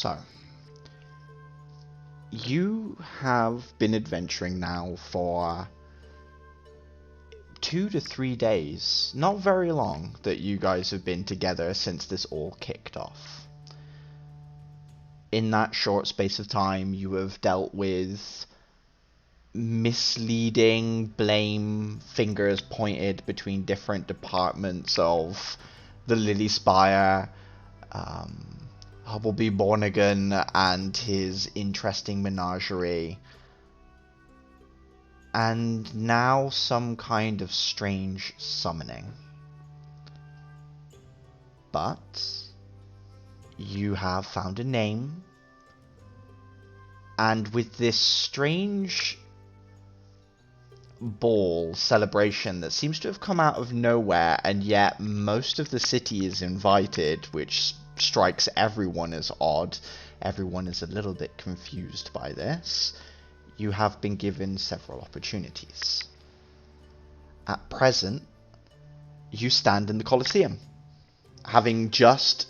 So, you have been adventuring now for 2 to 3 days. Not very long that you guys have been together since this all kicked off. In that short space of time, you have dealt with misleading blame fingers pointed between different departments of the Lily Spire, Hubblebee Bornigan and his interesting menagerie, and now some kind of strange summoning. But you have found a name, and with this strange ball celebration that seems to have come out of nowhere, and yet most of the city is invited, which strikes everyone as odd. Everyone is a little bit confused by this. You have been given several opportunities. At present, you stand in the Colosseum, having just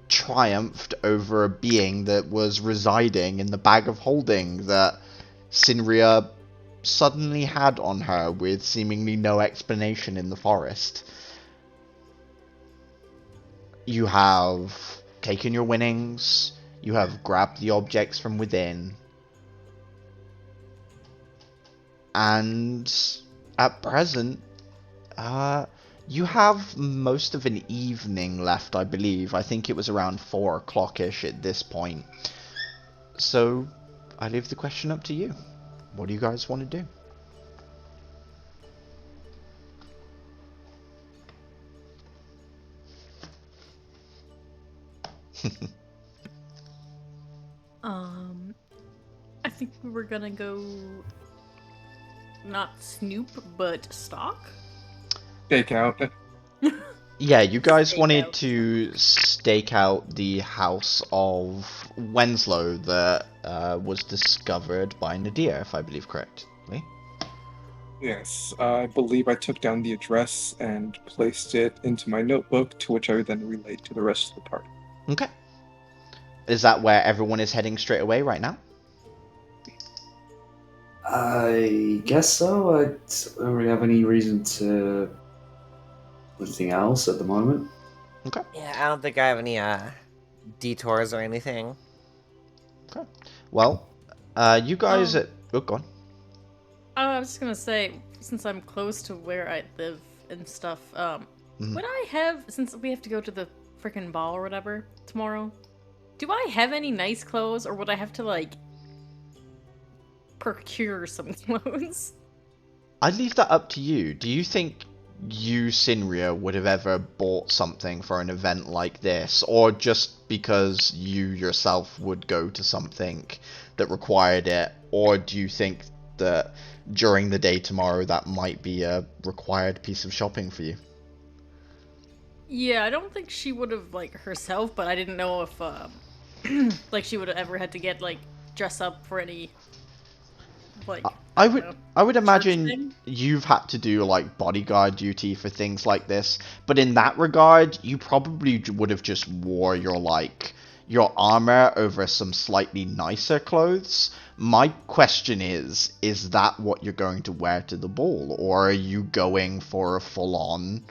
triumphed over a being that was residing in the bag of holding that Sinria suddenly had on her with seemingly no explanation in the forest. You have taken your winnings, you have grabbed the objects from within, and at present, you have most of an evening left, I believe. I think it was around 4 o'clock-ish at this point. So, I leave the question up to you. What do you guys want to do? I think we were gonna go not snoop, but stalk. Stake out. Yeah, you guys Stake wanted out. to stake out the house of Wenslow that was discovered by Nadir, if I believe correctly. Yes, I believe I took down the address and placed it into my notebook, to which I then relayed to the rest of the party. Okay. Is that where everyone is heading straight away right now? I guess so. I don't really have any reason to do anything else at the moment. Okay. Yeah, I don't think I have any detours or anything. Okay. Well, you guys... Oh, go on. I was just gonna say, since I'm close to where I live and stuff, would I have, since we have to go to the frickin' ball or whatever tomorrow, do I have any nice clothes, or would I have to, like, procure some clothes? I'd leave that up to you. Do you think you, Sinria, would have ever bought something for an event like this? Or just because you yourself would go to something that required it? Or do you think that during the day tomorrow that might be a required piece of shopping for you? Yeah, I don't think she would have, like, herself, but I didn't know if, like, she would have ever had to get, like, dress up for any, like, I don't would know, I would church imagine thing? you've had to do like bodyguard duty for things like this, but in that regard, you probably would have just wore your armor over some slightly nicer clothes. My question is that what you're going to wear to the ball, or are you going for a full-on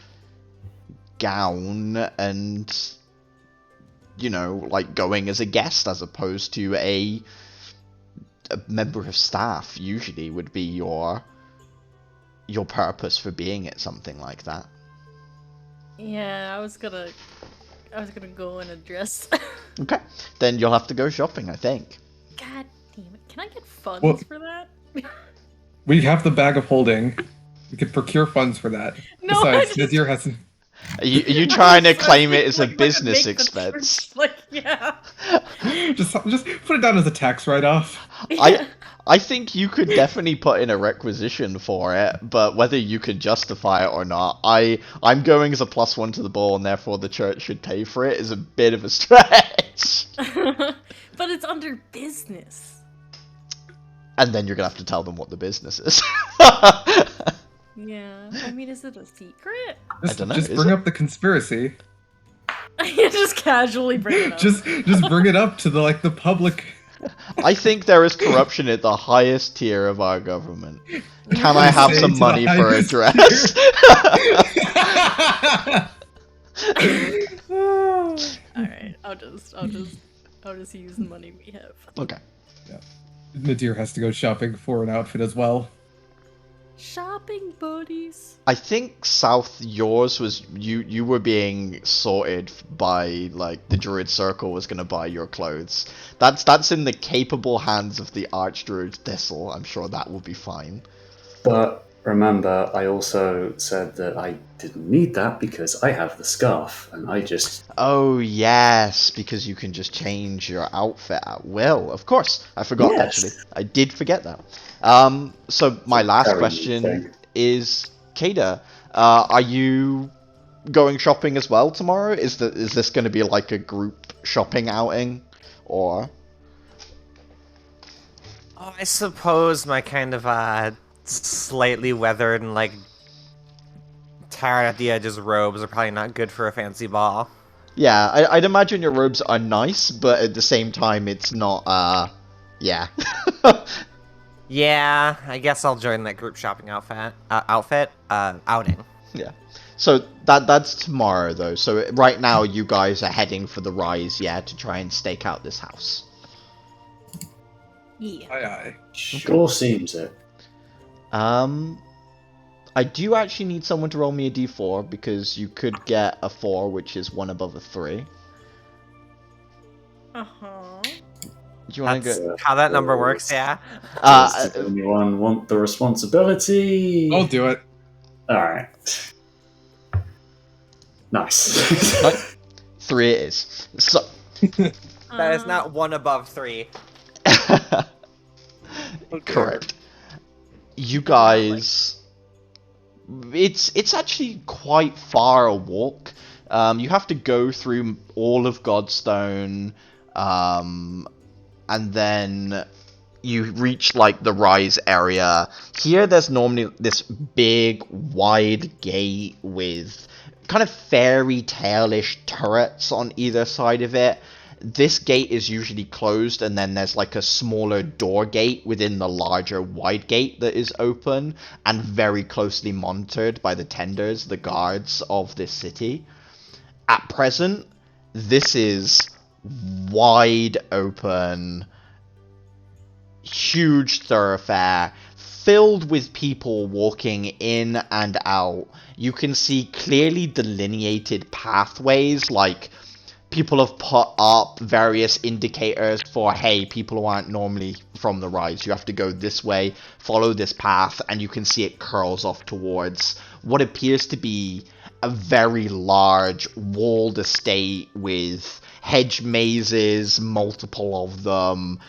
gown and, you know, like going as a guest as opposed to a member of staff usually would be your purpose for being at something like that. Yeah, I was gonna go in a dress. Okay, then you'll have to go shopping, I think. God damn it. Can I get funds Well- for that? We have the bag of holding. We could procure funds for that. No, Besides, I just- Nazir hasn't. Are you trying to I was claim it as a like, we're gonna business make the expense? church, like, yeah. Just put it down as a tax write-off. I think you could definitely put in a requisition for it, but whether you can justify it or not, I'm going as a +1 to the ball, and therefore the church should pay for it, is a bit of a stretch. But it's under business. And then you're gonna have to tell them what the business is. Yeah. I mean, is it a secret? I don't know, Just is bring it? up the conspiracy. Just casually bring it up. Just bring it up to the public. I think there is corruption at the highest tier of our government. Can I have Say some to the money for a highest dress? Alright, I'll just use the money we have. Okay. Nadir has to go shopping for an outfit as well. Shopping buddies. I think South, yours was you were being sorted by like the Druid Circle was gonna buy your clothes. That's in the capable hands of the Archdruid Thistle. I'm sure that will be fine. But remember, I also said that I didn't need that because I have the scarf, and I just... Oh yes, because you can just change your outfit at will. Of course, I forgot Yes. actually. I did forget that. So my last Very question thing. is, Kada, are you going shopping as well tomorrow? Is this going to be like a group shopping outing, or? Oh, I suppose my kind of slightly weathered and like tired at the edges robes are probably not good for a fancy ball. Yeah, I'd imagine your robes are nice, but at the same time, it's not. Yeah. Yeah, I guess I'll join that group shopping outing. Yeah. So that's tomorrow though. So right now you guys are heading for the rise, yeah, to try and stake out this house. Yeah. Aye. Sure seems it. I do actually need someone to roll me a d4 because you could get a 4, which is one above a 3. Uh-huh. Do you want to That's go? how that number works, yeah. Does anyone want the responsibility? I'll do it. Alright. Nice. 3 it is. So. That is not 1 above 3. Correct. You guys, it's actually quite far a walk. You have to go through all of Godstone, and then you reach like the rise area. Here there's normally this big wide gate with kind of fairy tale-ish turrets on either side of it. This gate is usually closed, and then there's like a smaller door gate within the larger wide gate that is open and very closely monitored by the tenders, the guards of this city. At present, this is wide open, huge thoroughfare filled with people walking in and out. You can see clearly delineated pathways, like people have put up various indicators for, hey, people who aren't normally from the rise, you have to go this way, follow this path, and you can see it curls off towards what appears to be a very large walled estate with hedge mazes, multiple of them,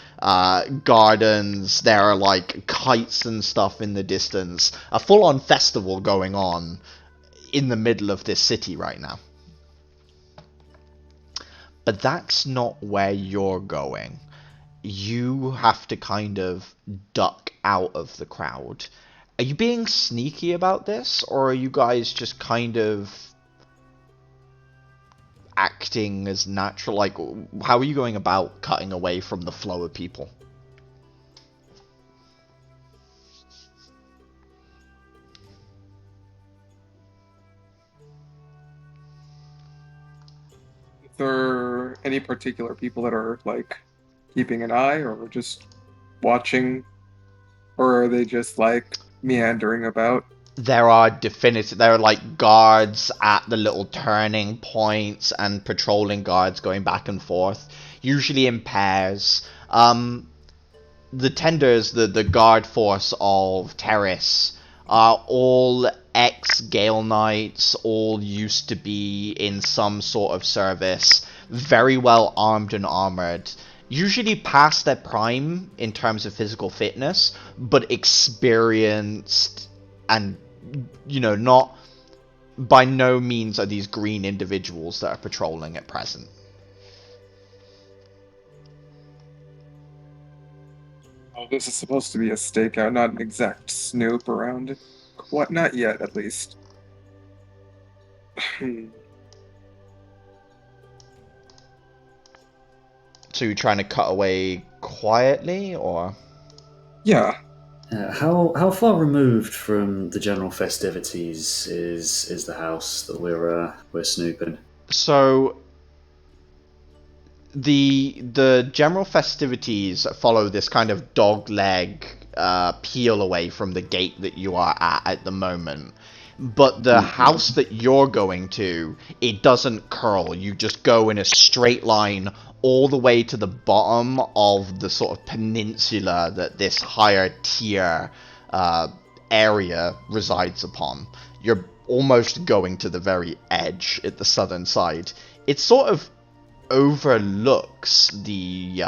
gardens, there are like kites and stuff in the distance, a full-on festival going on in the middle of this city right now. But that's not where you're going. You have to kind of duck out of the crowd. Are you being sneaky about this, or are you guys just kind of acting as natural? Like, how are you going about cutting away from the flow of people? Is there any particular people that are like keeping an eye or just watching, or are they just like meandering about? There are like guards at the little turning points and patrolling guards going back and forth, usually in pairs. The tenders, the guard force of Terrace, are all ex-Gale Knights, all used to be in some sort of service, very well armed and armored. Usually past their prime in terms of physical fitness, but experienced and, you know, not, by no means are these green individuals that are patrolling at present. Oh, this is supposed to be a stakeout, not an exact snoop around it. What? Not yet, at least. So you're trying to cut away quietly, or? Yeah. How far removed from the general festivities is the house that we're snooping? So the general festivities follow this kind of dogleg peel away from the gate that you are at the moment. But the house that you're going to, it doesn't curl. You just go in a straight line all the way to the bottom of the sort of peninsula that this higher tier area resides upon. You're almost going to the very edge at the southern side. It's sort of overlooks the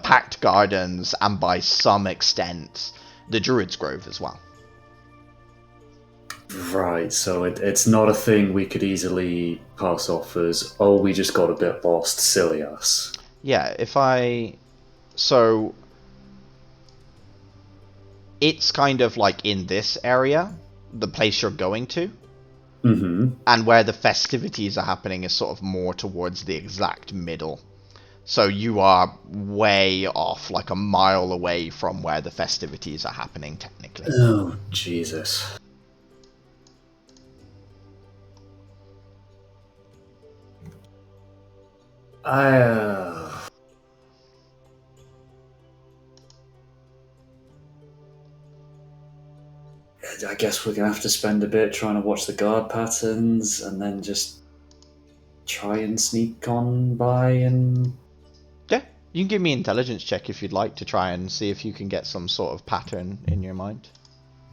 Packed Gardens and by some extent the Druid's Grove as well. Right, so it's not a thing we could easily pass off as, oh, we just got a bit lost, silly us. Yeah, so it's kind of like in this area, the place you're going to. Mm-hmm. And where the festivities are happening is sort of more towards the exact middle. So you are way off, like a mile away from where the festivities are happening, technically. Oh, Jesus. I guess we're gonna have to spend a bit trying to watch the guard patterns and then just try and sneak on by and... Yeah, you can give me an intelligence check if you'd like to try and see if you can get some sort of pattern in your mind.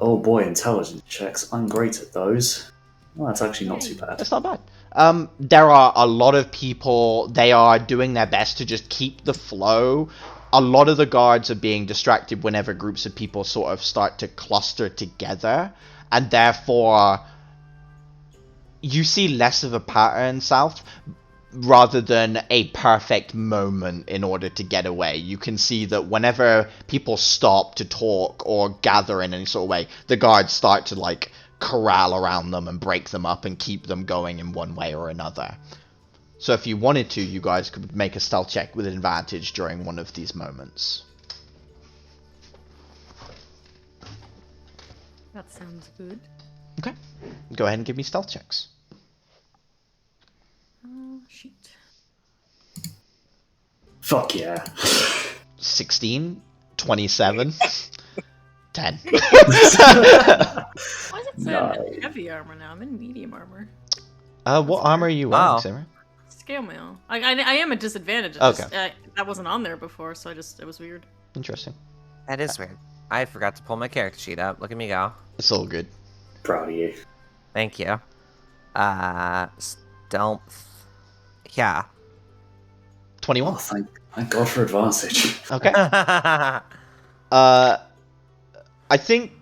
Oh boy, intelligence checks. I'm great at those. Well, that's actually not too bad. That's not bad. There are a lot of people, they are doing their best to just keep the flow. A lot of the guards are being distracted whenever groups of people sort of start to cluster together, and therefore you see less of a pattern south rather than a perfect moment in order to get away. You can see that whenever people stop to talk or gather in any sort of way, the guards start to like corral around them and break them up and keep them going in one way or another. So if you wanted to, you guys could make a stealth check with advantage during one of these moments. That sounds good. Okay. Go ahead and give me stealth checks. Oh, shoot. Fuck yeah. 16, 27, 10. Why does it say I'm in Nice. heavy armor now? I'm in medium armor. What armor are you Wow. wearing, Sarah? Scale mail. I am at disadvantage. Okay. That wasn't on there before, so it was weird. Interesting. That is weird. I forgot to pull my character sheet up. Look at me go. It's all good. Proud of you. Thank you. Stealth. Yeah. 21. Oh, thank God for advantage. Okay. I think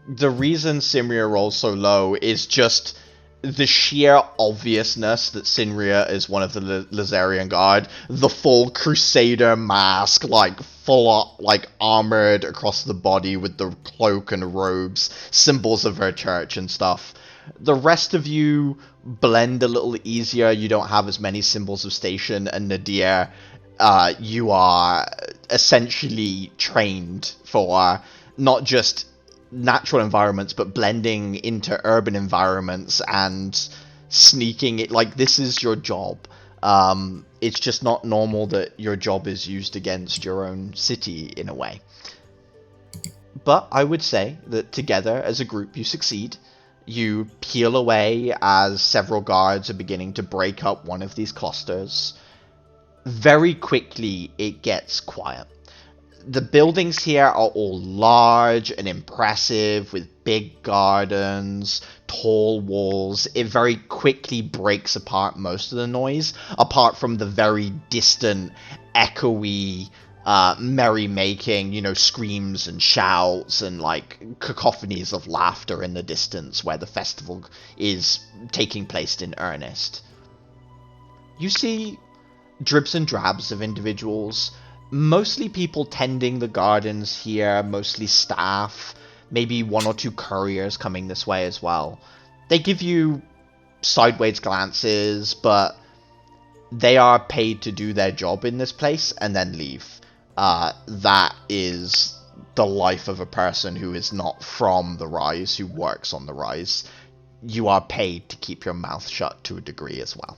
the reason Simria rolls so low is just the sheer obviousness that Sinria is one of the Lazarian Guard. The full Crusader mask, like full like armored across the body with the cloak and robes, symbols of her church and stuff. The rest of you blend a little easier. You don't have as many symbols of station, and Nadir, you are essentially trained for not just natural environments, but blending into urban environments and sneaking it. Like, this is your job. It's just not normal that your job is used against your own city in a way. But I would say that together as a group you succeed. You peel away as several guards are beginning to break up one of these clusters. Very quickly it gets quiet. The buildings here are all large and impressive with big gardens, tall walls. It very quickly breaks apart most of the noise, apart from the very distant, echoey merrymaking, you know, screams and shouts and like cacophonies of laughter in the distance where the festival is taking place in earnest. You see dribs and drabs of individuals, mostly people tending the gardens here, mostly staff, maybe one or two couriers coming this way as well. They give you sideways glances, but they are paid to do their job in this place and then leave. That is the life of a person who is not from the Rise, who works on the Rise. You are paid to keep your mouth shut to a degree as well.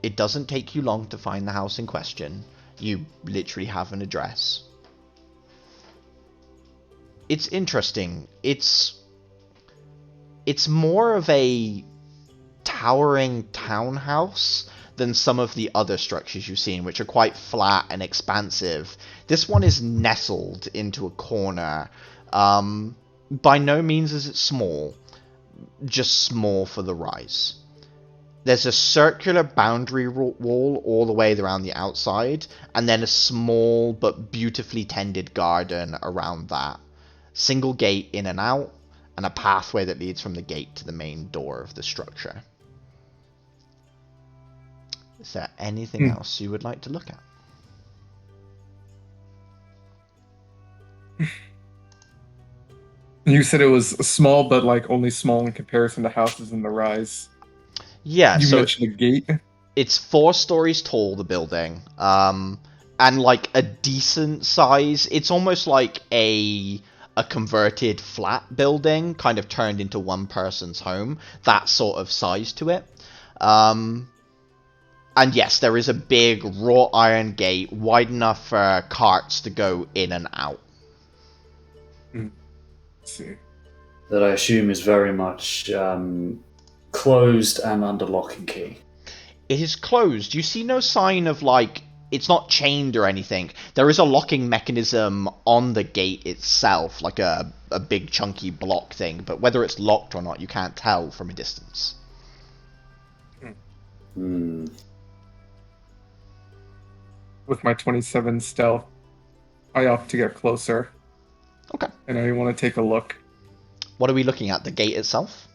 It doesn't take you long to find the house in question. You literally have an address. It's interesting. It's more of a towering townhouse than some of the other structures you've seen, which are quite flat and expansive. This one is nestled into a corner. By no means is it small, just small for the Rise. There's a circular boundary wall all the way around the outside, and then a small but beautifully tended garden around that. Single gate in and out, and a pathway that leads from the gate to the main door of the structure. Is there anything else you would like to look at? You said it was small, but like only small in comparison to houses in the Rise. Yeah, you so mentioned a gate. It's 4 stories tall, the building, and like a decent size. It's almost like a converted flat building, kind of turned into one person's home. That sort of size to it. And yes, there is a big wrought iron gate, wide enough for carts to go in and out. Let's see. That I assume is very much closed and under lock and key. It is closed. You see no sign of, like, it's not chained or anything. There is a locking mechanism on the gate itself, like a big chunky block thing, but whether it's locked or not, you can't tell from a distance. With my 27 stealth, I opt to get closer. Okay. And I want to take a look. What are we looking at? The gate itself?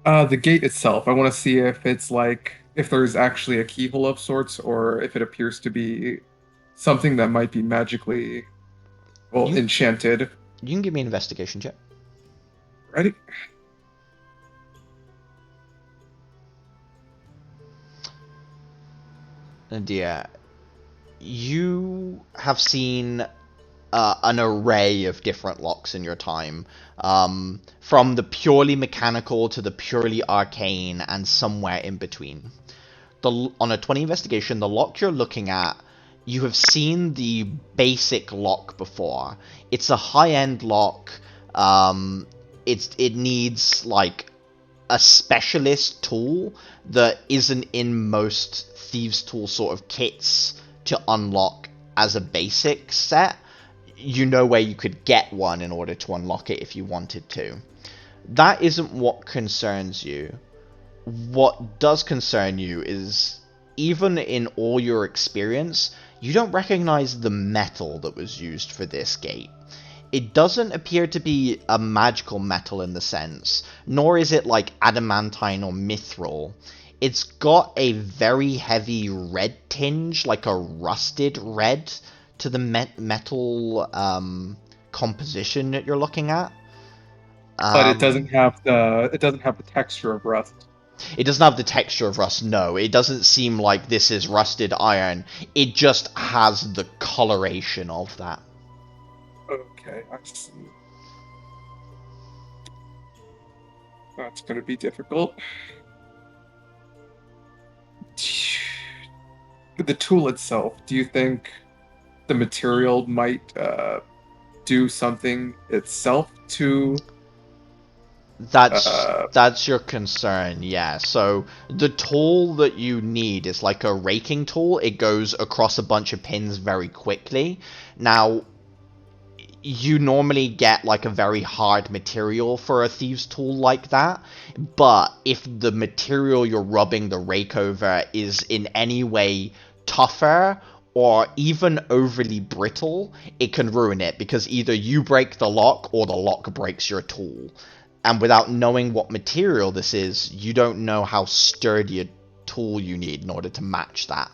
The gate itself. I want to see if it's like, if there's actually a keyhole of sorts, or if it appears to be something that might be magically, enchanted. You can give me an investigation check. Ready? And yeah, you have seen an array of different locks in your time, from the purely mechanical to the purely arcane and somewhere in between. On a 20 investigation, the lock you're looking at, you have seen the basic lock before. It's a high-end lock. It needs like a specialist tool that isn't in most thieves' tool sort of kits to unlock as a basic set. You know where you could get one in order to unlock it if you wanted to. That isn't what concerns you. What does concern you is, even in all your experience, you don't recognize the metal that was used for this gate. It doesn't appear to be a magical metal in the sense, nor is it like adamantine or mithril. It's got a very heavy red tinge, like a rusted red, to the metal composition that you're looking at. But it doesn't have the texture of rust. It doesn't have the texture of rust, no. It doesn't seem like this is rusted iron. It just has the coloration of that. Okay, I see. That's going to be difficult. The tool itself, do you think the material might do something itself to... That's your concern, yeah. So the tool that you need is like a raking tool. It goes across a bunch of pins very quickly. Now, you normally get like a very hard material for a thieves tool like that, but if the material you're rubbing the rake over is in any way tougher or even overly brittle, it can ruin it, because either you break the lock or the lock breaks your tool. And without knowing what material this is, you don't know how sturdy a tool you need in order to match that.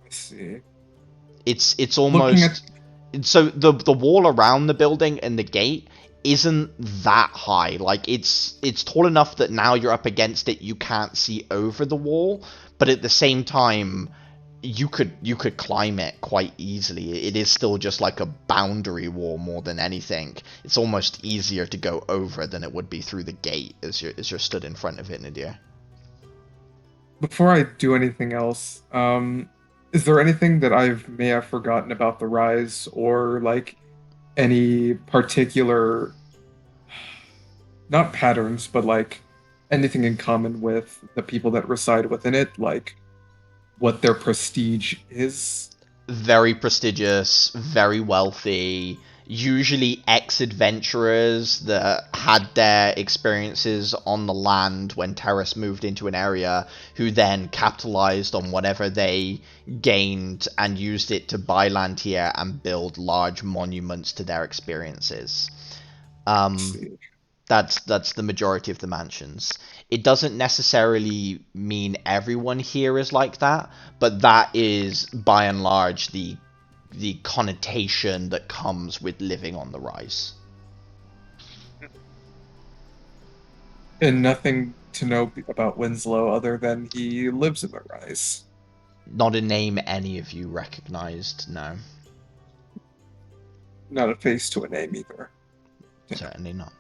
I see. It's almost... So the wall around the building and the gate, isn't that high. Like, it's tall enough that now you're up against it, you can't see over the wall, but at the same time, you could climb it quite easily. It is still just like a boundary wall more than anything. It's almost easier to go over than it would be through the gate as you're stood in front of it, Nadir. Before I do anything else, is there anything that may have forgotten about the rise, or like any particular, not patterns, but like anything in common with the people that reside within it, like what their prestige is? Very prestigious, very wealthy, usually ex-adventurers that had their experiences on the land when Terrace moved into an area, who then capitalized on whatever they gained and used it to buy land here and build large monuments to their experiences. That's the majority of the mansions. It doesn't necessarily mean everyone here is like that, but that is by and large the connotation that comes with living on the rise. And nothing to know about Winslow other than he lives in the rise. Not a name any of you recognized, no. Not a face to a name either. Certainly not.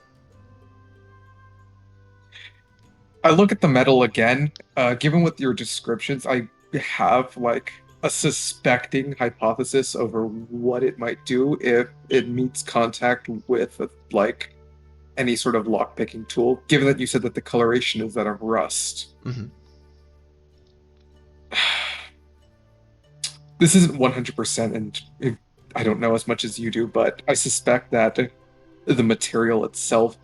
I look at the metal again. Given with your descriptions, I have like a suspecting hypothesis over what it might do if it meets contact with like any sort of lockpicking tool. Given that you said that the coloration is that of rust. Mm-hmm. This isn't 100%, and I don't know as much as you do, but I suspect that the material itself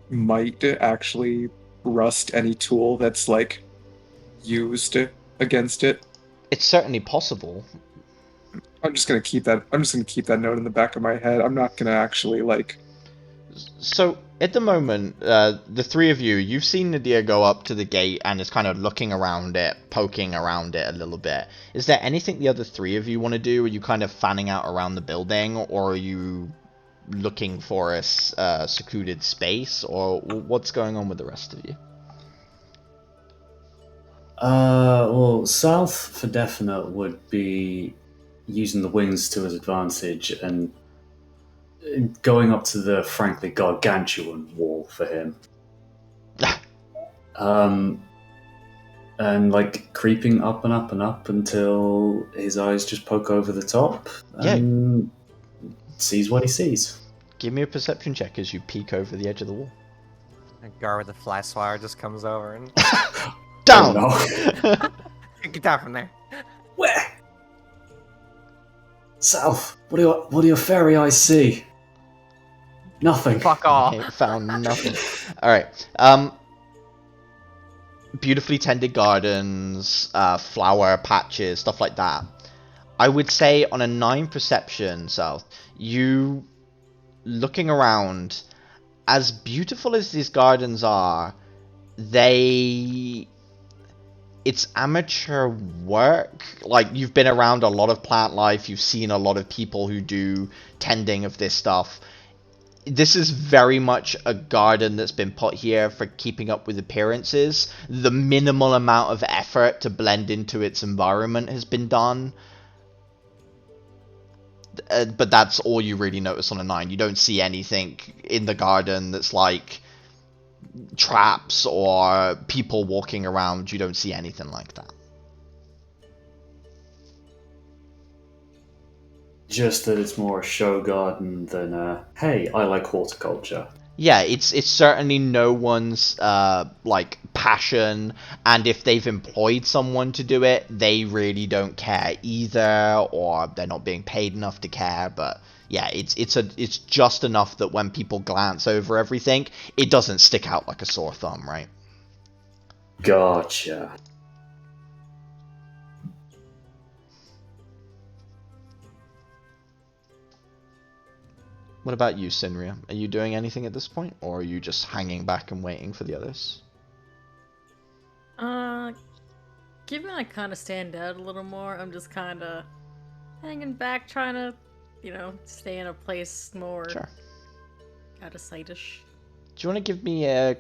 might actually rust any tool that's like used against it. It's certainly possible. I'm just gonna keep that note in the back of my head. I'm not gonna actually like. So at the moment, the three of you, you've seen Nadir go up to the gate and is kind of looking around it, poking around it a little bit. Is there anything the other three of you want to do? Are you kind of fanning out around the building, or are you looking for a secluded space, or what's going on with the rest of you? Well, South for definite would be using the wings to his advantage and going up to the frankly gargantuan wall for him. And like creeping up and up and up until his eyes just poke over the top and sees what he sees. Give me a perception check as you peek over the edge of the wall. A guard with a fly swatter just comes over and Down! Oh, no. get down from there. Where? South, what do your fairy eyes see? Nothing. Fuck off. Okay, found nothing. Alright. Beautifully tended gardens, flower patches, stuff like that. I would say on a 9 perception, South, you looking around, as beautiful as these gardens are, it's amateur work. Like, you've been around a lot of plant life, you've seen a lot of people who do tending of this stuff. This is very much a garden that's been put here for keeping up with appearances. The minimal amount of effort to blend into its environment has been done. But that's all you really notice on a 9. You don't see anything in the garden that's like traps or people walking around. You don't see anything like that. Just that it's more a show garden than hey, I like horticulture. Yeah, it's certainly no one's like passion, and if they've employed someone to do it, they really don't care either, or they're not being paid enough to care. But yeah, it's just enough that when people glance over everything, it doesn't stick out like a sore thumb, right? Gotcha. What about you, Sinria? Are you doing anything at this point, or are you just hanging back and waiting for the others? Given I kind of stand out a little more, I'm just kind of hanging back, trying to, stay in a place more. Sure. out of sightish. Do you want to give me a...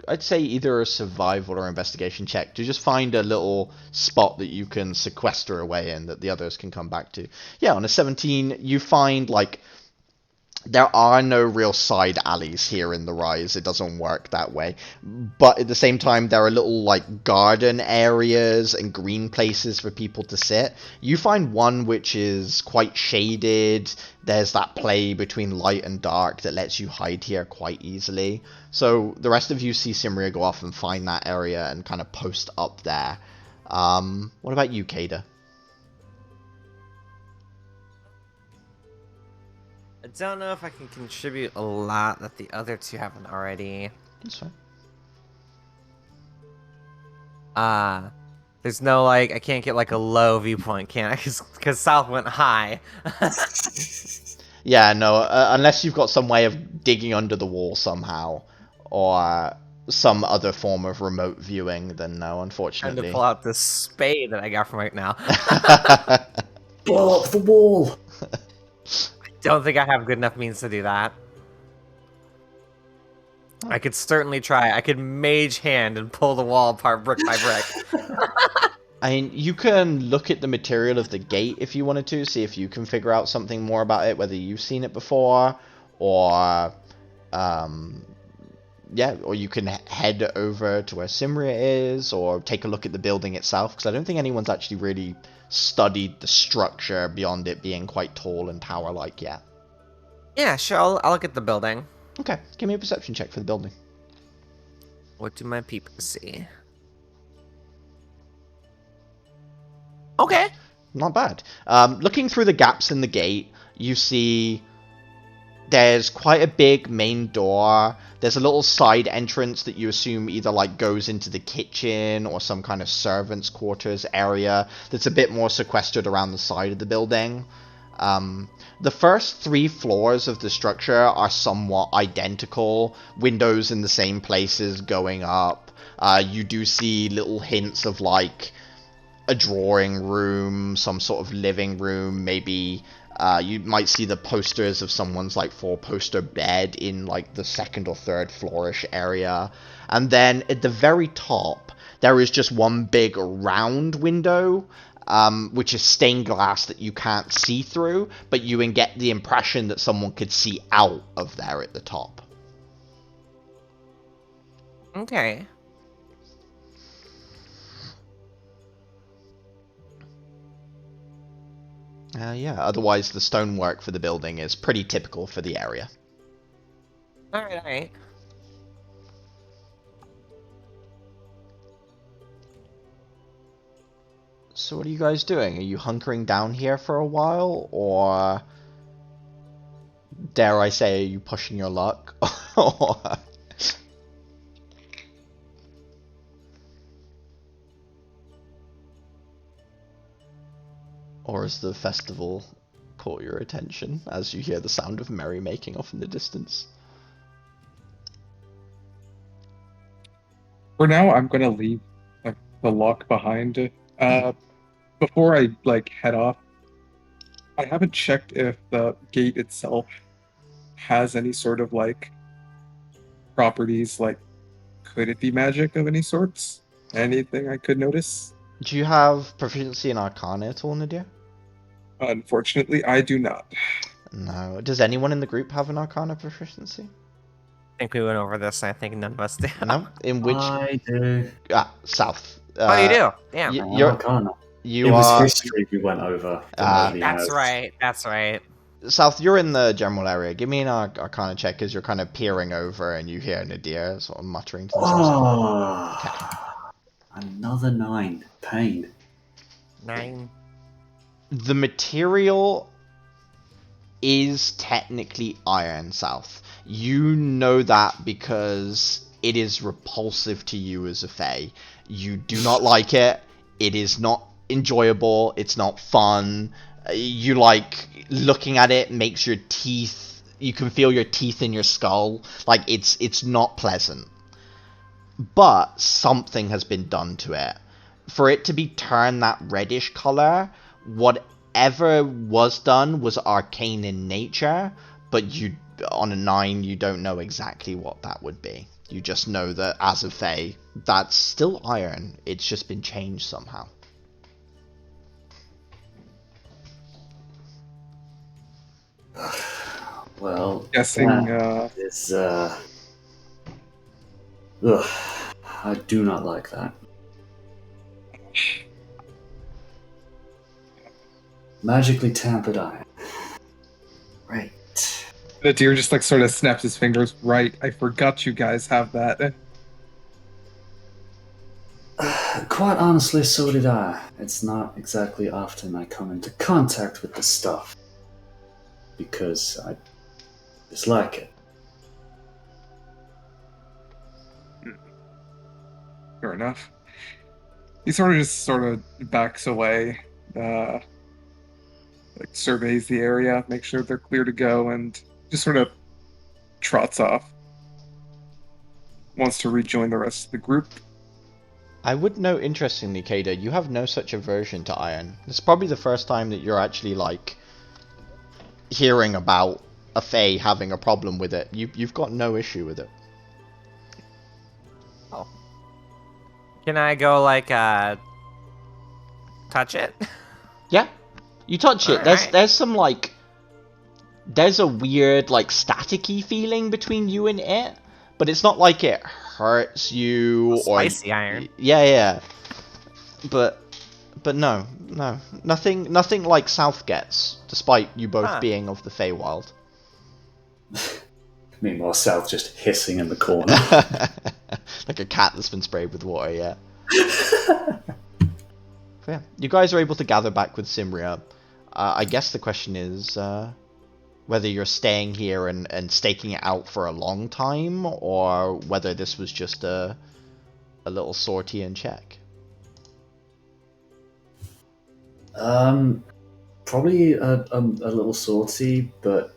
I'd say either a survival or investigation check to just find a little spot that you can sequester away in that the others can come back to. Yeah, on a 17, you find, like, there are no real side alleys here in the Rise. It doesn't work that way. But at the same time, there are little, like, garden areas and green places for people to sit. You find one which is quite shaded. There's that play between light and dark that lets you hide here quite easily. So the rest of you see Simria go off and find that area and kind of post up there. What about you, Kada? I don't know if I can contribute a lot that the other two haven't already. That's fine. There's no, like, I can't get, like, a low viewpoint, can I? Because South went high. Yeah, no, unless you've got some way of digging under the wall somehow, or some other form of remote viewing, then no, Trying unfortunately. to pull out this spade that I got from right now. Blow up the wall! Don't think I have good enough means to do that. I could certainly try. I could mage hand and pull the wall apart brick by brick. I mean, you can look at the material of the gate if you wanted to, see if you can figure out something more about it, whether you've seen it before, or, yeah, or you can head over to where Simria is, or take a look at the building itself, because I don't think anyone's actually really studied the structure beyond it being quite tall and tower-like yet. Yeah, sure. I'll look at the building. Okay, give me a perception check for the building. What do my people see? Okay. Not bad. Looking through the gaps in the gate, you see there's quite a big main door. There's a little side entrance that you assume either like goes into the kitchen or some kind of servants' quarters area that's a bit more sequestered around the side of the building. The first 3 floors of the structure are somewhat identical, windows in the same places going up. You do see little hints of like a drawing room, some sort of living room, maybe you might see the posters of someone's like 4-poster bed in like the 2nd or 3rd floorish area. And then at the very top, there is just one big round window, which is stained glass that you can't see through, but you can get the impression that someone could see out of there at the top. Okay. Yeah, otherwise the stonework for the building is pretty typical for the area. Alright, alright. So what are you guys doing? Are you hunkering down here for a while, or dare I say, are you pushing your luck? Or has the festival caught your attention as you hear the sound of merrymaking off in the distance? For now, I'm gonna leave the lock behind. Before I head off, I haven't checked if the gate itself has any sort of properties. Could it be magic of any sorts? Anything I could notice? Do you have proficiency in Arcana at all, Nadir? Unfortunately, I do not. No. Does anyone in the group have an Arcana proficiency? I think we went over this, and I think none of us do. No? In which... I do. South. Oh, you do? Damn. You're... Arcana. You it was are... history we went over. That's right. That's right. South, you're in the general area. Give me an Arcana check as you're kind of peering over and you hear Nadir sort of muttering to themselves. Oh, Okay. Another 9. Pain. 9. The material is technically iron, South. You know that because it is repulsive to you as a Fae. You do not like it. It is not enjoyable. It's not fun. You like looking at it makes your teeth... You can feel your teeth in your skull. It's not pleasant. But something has been done to it. For it to be turned that reddish color, whatever was done was arcane in nature, but you on a 9, you don't know exactly what that would be. You just know that as a Fae, that's still iron. It's just been changed somehow. Well, Guessing, that is, ugh, I do not like that. Magically tampered iron. Right. The deer just like sort of snaps his fingers. Right, I forgot you guys have that. Quite honestly, so did I. It's not exactly often I come into contact with the stuff. Because I dislike it. Fair enough. He sort of backs away, like surveys the area, makes sure they're clear to go, and just sort of trots off. Wants to rejoin the rest of the group. I would note, interestingly, Kada, you have no such aversion to iron. It's probably the first time that you're actually, like, hearing about a Fae having a problem with it. You've got no issue with it. Oh. Can I go, like, touch it? Yeah, you touch it. Alright. There's some, like, there's a weird, like, staticky feeling between you and it, but it's not like it hurts you or Spicy iron. Yeah. But no, nothing like South gets, despite you both being of the Feywild. Meanwhile, South just hissing in the corner. Like a cat that's been sprayed with water, yeah. So yeah, you guys are able to gather back with Simria. I guess the question is whether you're staying here and staking it out for a long time, or whether this was just a little sortie and check. Probably a little sorty, but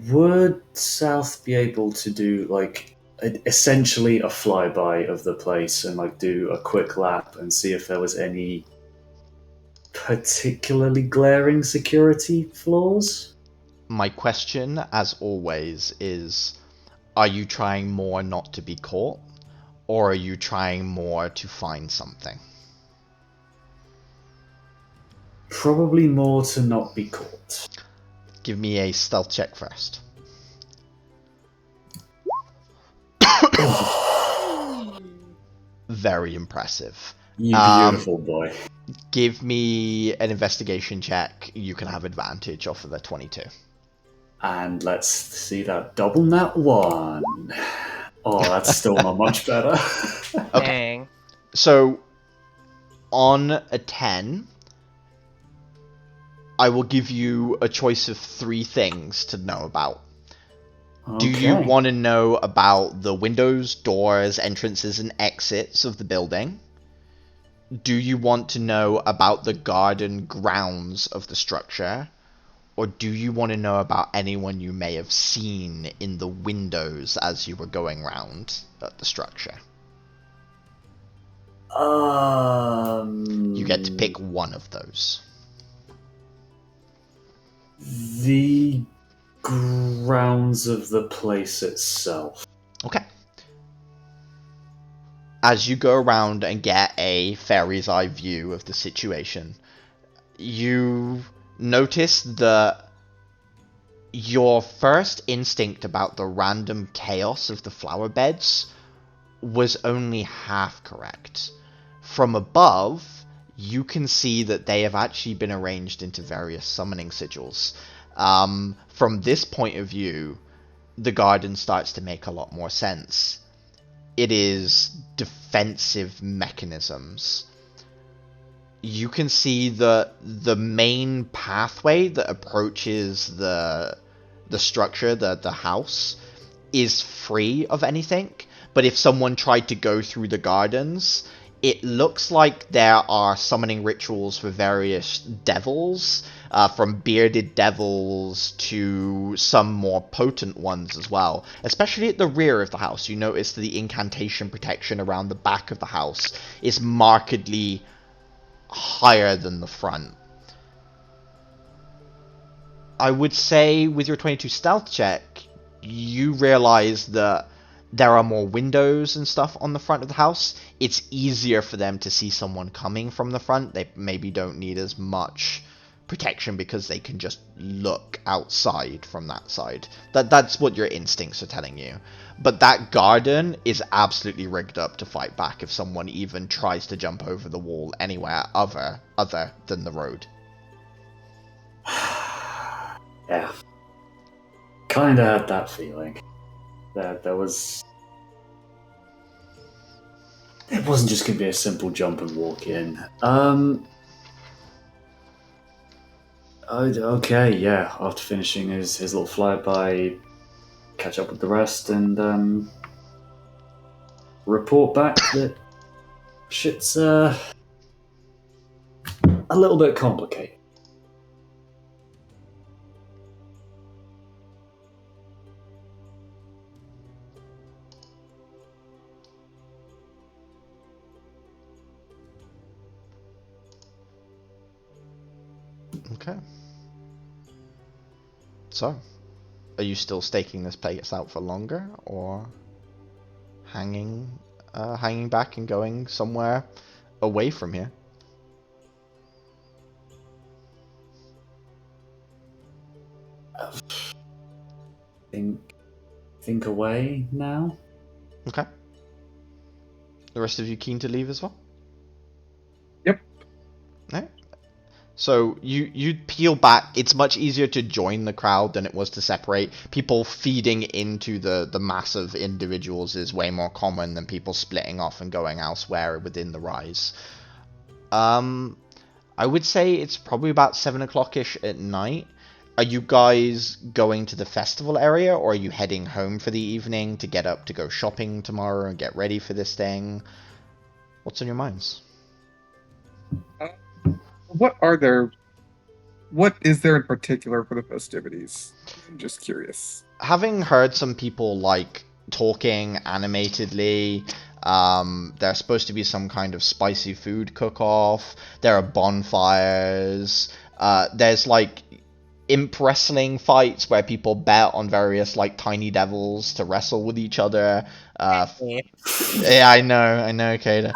would South be able to do like essentially a flyby of the place and like do a quick lap and see if there was any particularly glaring security flaws? My question, as always, is: are you trying more not to be caught, or are you trying more to find something? Probably more to not be caught. Give me a stealth check first. Very impressive. You beautiful boy. Give me an investigation check. You can have advantage off of the 22. And let's see that double nat 1. Oh, that's still not much better. Okay. Dang. So, on a 10, I will give you a choice of 3 things to know about. Do you Okay. want to know about the windows, doors, entrances, and exits of the building? Do you want to know about the garden grounds of the structure? Or do you want to know about anyone you may have seen in the windows as you were going round at the structure? You get to pick one of those. The grounds of the place itself. Okay. As you go around and get a fairy's eye view of the situation, you notice that your first instinct about the random chaos of the flower beds was only half correct. From above, you can see that they have actually been arranged into various summoning sigils. From this point of view, the garden starts to make a lot more sense. It is defensive mechanisms. You can see that the main pathway that approaches the structure, the house, is free of anything. But if someone tried to go through the gardens, it looks like there are summoning rituals for various devils, from bearded devils to some more potent ones as well. Especially at the rear of the house, you notice the incantation protection around the back of the house is markedly higher than the front. I would say with your 22 stealth check, you realize that there are more windows and stuff on the front of the house. It's easier for them to see someone coming from the front. They maybe don't need as much protection because they can just look outside from that side. That's what your instincts are telling you. But that garden is absolutely rigged up to fight back if someone even tries to jump over the wall anywhere other than the road. Yeah. Kinda had that feeling. There was... It wasn't just going to be a simple jump and walk in. Okay, yeah. After finishing his little flyby, catch up with the rest and report back that shit's a little bit complicated. Okay. So, are you still staking this place out for longer, or hanging back and going somewhere away from here? Think away now. Okay. The rest of you keen to leave as well? Yep. Alright. So you peel back. It's much easier to join the crowd than it was to separate. People feeding into the mass of individuals is way more common than people splitting off and going elsewhere within the rise. I would say it's probably about 7 o'clock-ish at night. Are you guys going to the festival area, or are you heading home for the evening to get up to go shopping tomorrow and get ready for this thing? What's on your minds? What is there in particular for the festivities? I'm just curious. Having heard some people like talking animatedly, there's supposed to be some kind of spicy food cook-off. There are bonfires. There's like imp wrestling fights where people bet on various like tiny devils to wrestle with each other. Yeah, I know, Kada.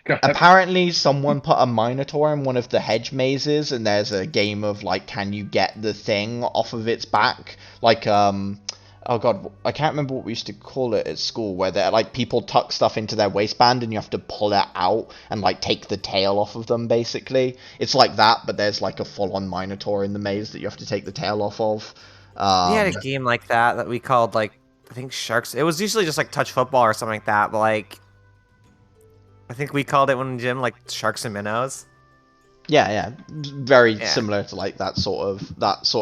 Apparently someone put a minotaur in one of the hedge mazes, and there's a game of like, can you get the thing off of its back? Like, oh god, I can't remember what we used to call it at school, where they're like, people tuck stuff into their waistband and you have to pull it out and like take the tail off of them, basically. It's like that, but there's like a full-on minotaur in the maze that you have to take the tail off of. We had a game like that we called, like, I think Sharks. It was usually just like touch football or something like that, but like, I think we called it one in the gym like Sharks and Minnows. Yeah, very similar to like that sort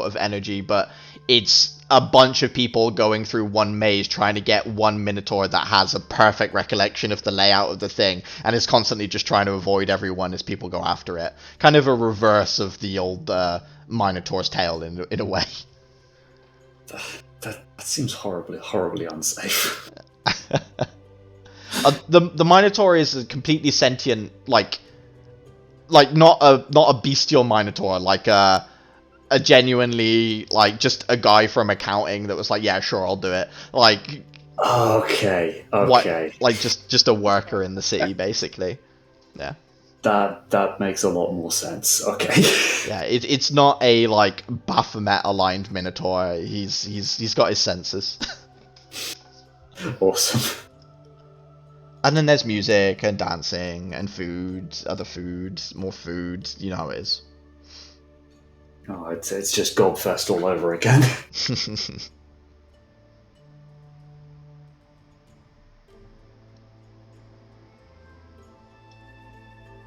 of energy, but it's a bunch of people going through one maze trying to get one minotaur that has a perfect recollection of the layout of the thing, and is constantly just trying to avoid everyone as people go after it. Kind of a reverse of the old minotaur's tail in a way. That seems horribly unsafe. The minotaur is a completely sentient, like not a bestial minotaur, like a genuinely, like, just a guy from accounting that was like, yeah, sure, I'll do it. Like, okay. What, like just a worker in the city, basically. Yeah. That makes a lot more sense. Okay. Yeah, it's not a like Baphomet aligned minotaur. He's got his senses. Awesome. And then there's music and dancing and food, other food, more food. You know how it is. Oh, it's just Goldfest all over again.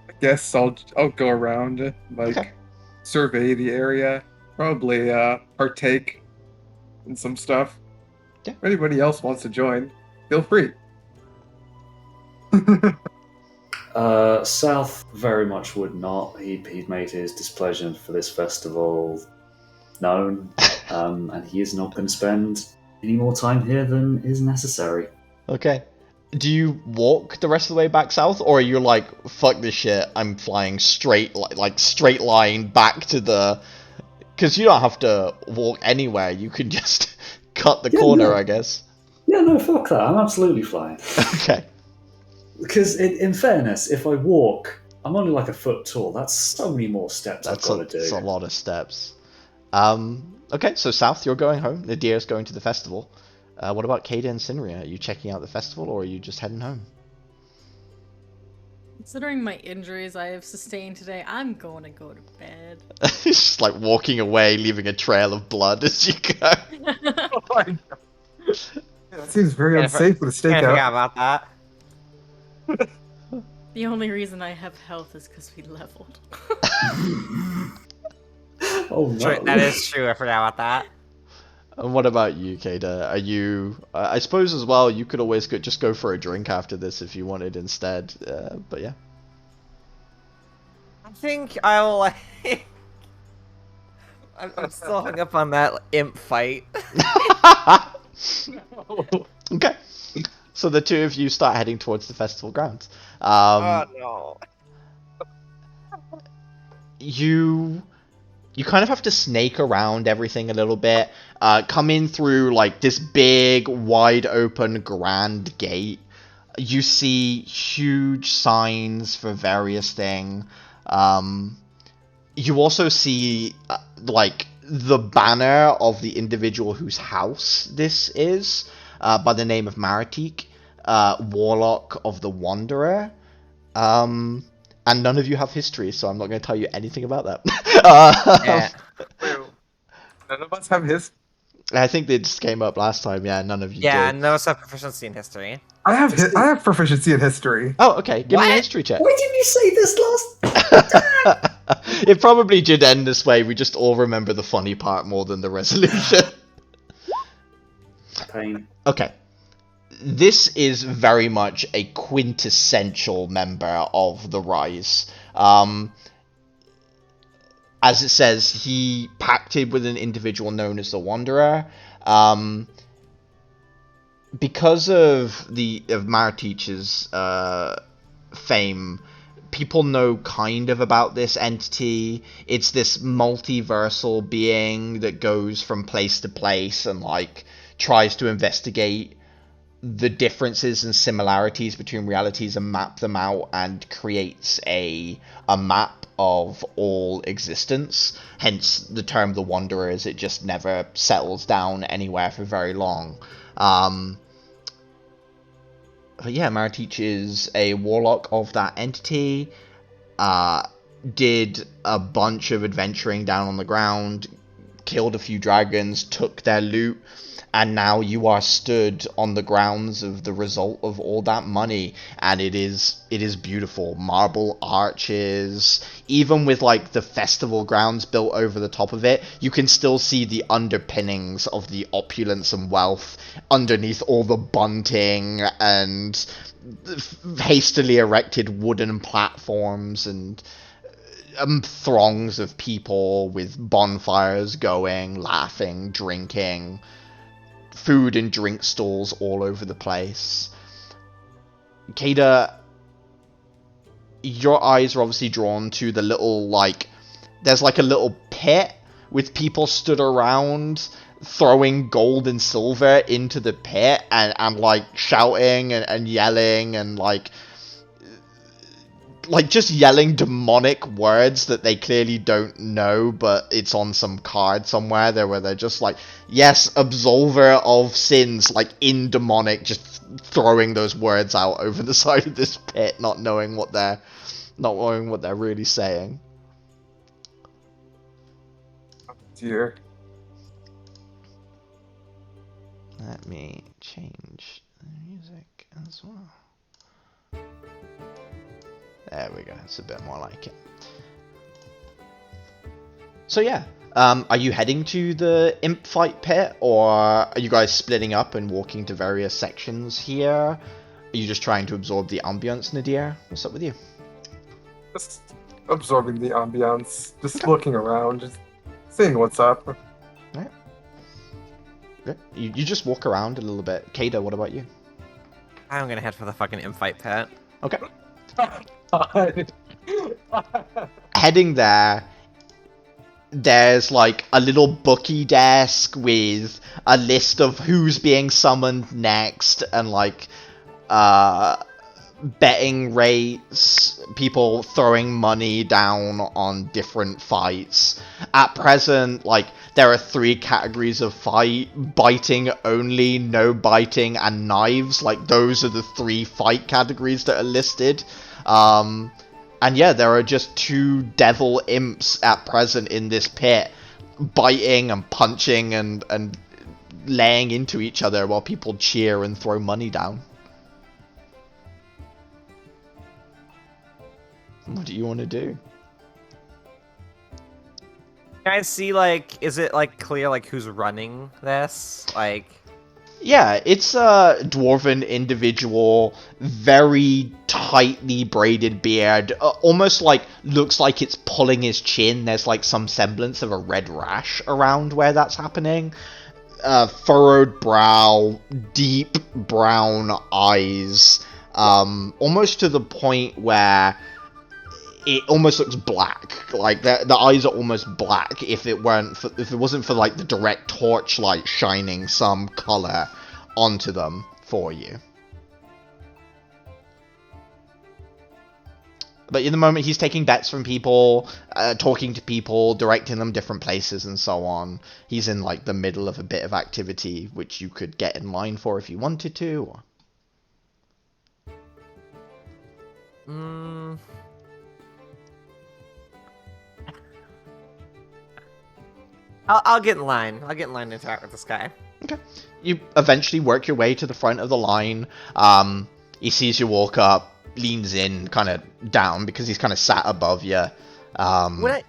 I guess I'll go around, like, survey the area, probably partake in some stuff. Yeah. If anybody else wants to join, feel free. South very much would not. He'd made his displeasure for this festival known, and he is not going to spend any more time here than is necessary. Okay. Do you walk the rest of the way back south, or are you like, fuck this shit, I'm flying straight, like straight line back to the Because you don't have to walk anywhere. You can just cut the corner, no. I guess. Yeah, no, fuck that. I'm absolutely fine. Okay. Because in fairness, if I walk, I'm only like a foot tall. That's so many more steps I've got to do. That's a lot of steps. Okay, so south, you're going home. Nadira's going to the festival. What about Kada and Sinria? Are you checking out the festival, or are you just heading home? Considering my injuries I have sustained today, I'm going to go to bed. It's just like walking away, leaving a trail of blood as you go. Oh my God. That seems very unsafe with a Can't stakeout. forget about that. The only reason I have health is because we leveled. Oh no. True, that is true. I forgot about that. And what about you, Kada? Are you? I suppose as well. You could always just go for a drink after this if you wanted instead. But yeah. I think I'll like. I'm still hung up on that imp fight. Okay. So the two of you start heading towards the festival grounds. Oh no. You kind of have to snake around everything a little bit. Come in through like this big, wide open, grand gate. You see huge signs for various things. You also see like the banner of the individual whose house this is, by the name of Maratik, Warlock of the Wanderer. And none of you have history, so I'm not going to tell you anything about that. Yeah. None of us have his. I think they just came up last time. Yeah, none of you Yeah, did. no proficiency in history. I have proficiency in history. Oh, okay. Give me a What? history check. Why didn't you say this last? It probably did end this way. We just all remember the funny part more than the resolution. Pain. Okay. This is very much a quintessential member of the Rise. As it says, he pacted with an individual known as the Wanderer. Because of Maratich's fame, people know kind of about this entity. It's this multiversal being that goes from place to place and like tries to investigate the differences and similarities between realities and map them out, and creates a map of all existence. Hence the term the Wanderer, is it just never settles down anywhere for very long. But yeah, Maratich is a warlock of that entity. Did a bunch of adventuring down on the ground, killed a few dragons, took their loot, and now you are stood on the grounds of the result of all that money, and it is beautiful. Marble arches, even with like the festival grounds built over the top of it, you can still see the underpinnings of the opulence and wealth underneath all the bunting and hastily erected wooden platforms and throngs of people with bonfires going, laughing, drinking, food and drink stalls all over the place. Kada, your eyes are obviously drawn to the little, like, there's like a little pit with people stood around throwing gold and silver into the pit and like shouting and yelling and like just yelling demonic words that they clearly don't know, but it's on some card somewhere there where they're just like, yes, absolver of sins, like in demonic, just throwing those words out over the side of this pit, not knowing what they're really saying. Oh, dear. Let me change the music as well. There we go, it's a bit more like it. So yeah, are you heading to the imp fight pit, or are you guys splitting up and walking to various sections here? Are you just trying to absorb the ambience, Nadir? What's up with you? Just absorbing the ambiance, just looking around, just seeing what's up. Alright. Okay. You just walk around a little bit. Kada, what about you? I'm gonna head for the fucking imp fight pit. Okay. Heading there, there's like a little bookie desk with a list of who's being summoned next, and like betting rates, people throwing money down on different fights. At present, like, there are 3 categories of fight: biting only, no biting, and knives. Like, those are the 3 fight categories that are listed. And yeah, there are just 2 devil imps at present in this pit, biting and punching and laying into each other while people cheer and throw money down. What do you want to do? Can I see, like, is it, like, clear, like, who's running this? Like... Yeah, it's a dwarven individual, very tightly braided beard, almost like, looks like it's pulling his chin. There's like some semblance of a red rash around where that's happening. Furrowed brow, deep brown eyes, almost to the point where it almost looks black. Like the eyes are almost black if it wasn't for like the direct torchlight shining some color onto them for you. But in the moment, he's taking bets from people, talking to people, directing them different places, and so on. He's in like the middle of a bit of activity, which you could get in line for if you wanted to. I'll get in line. I'll get in line to interact with this guy. Okay. You eventually work your way to the front of the line. He sees you walk up, leans in, kind of down, because he's kind of sat above you. Go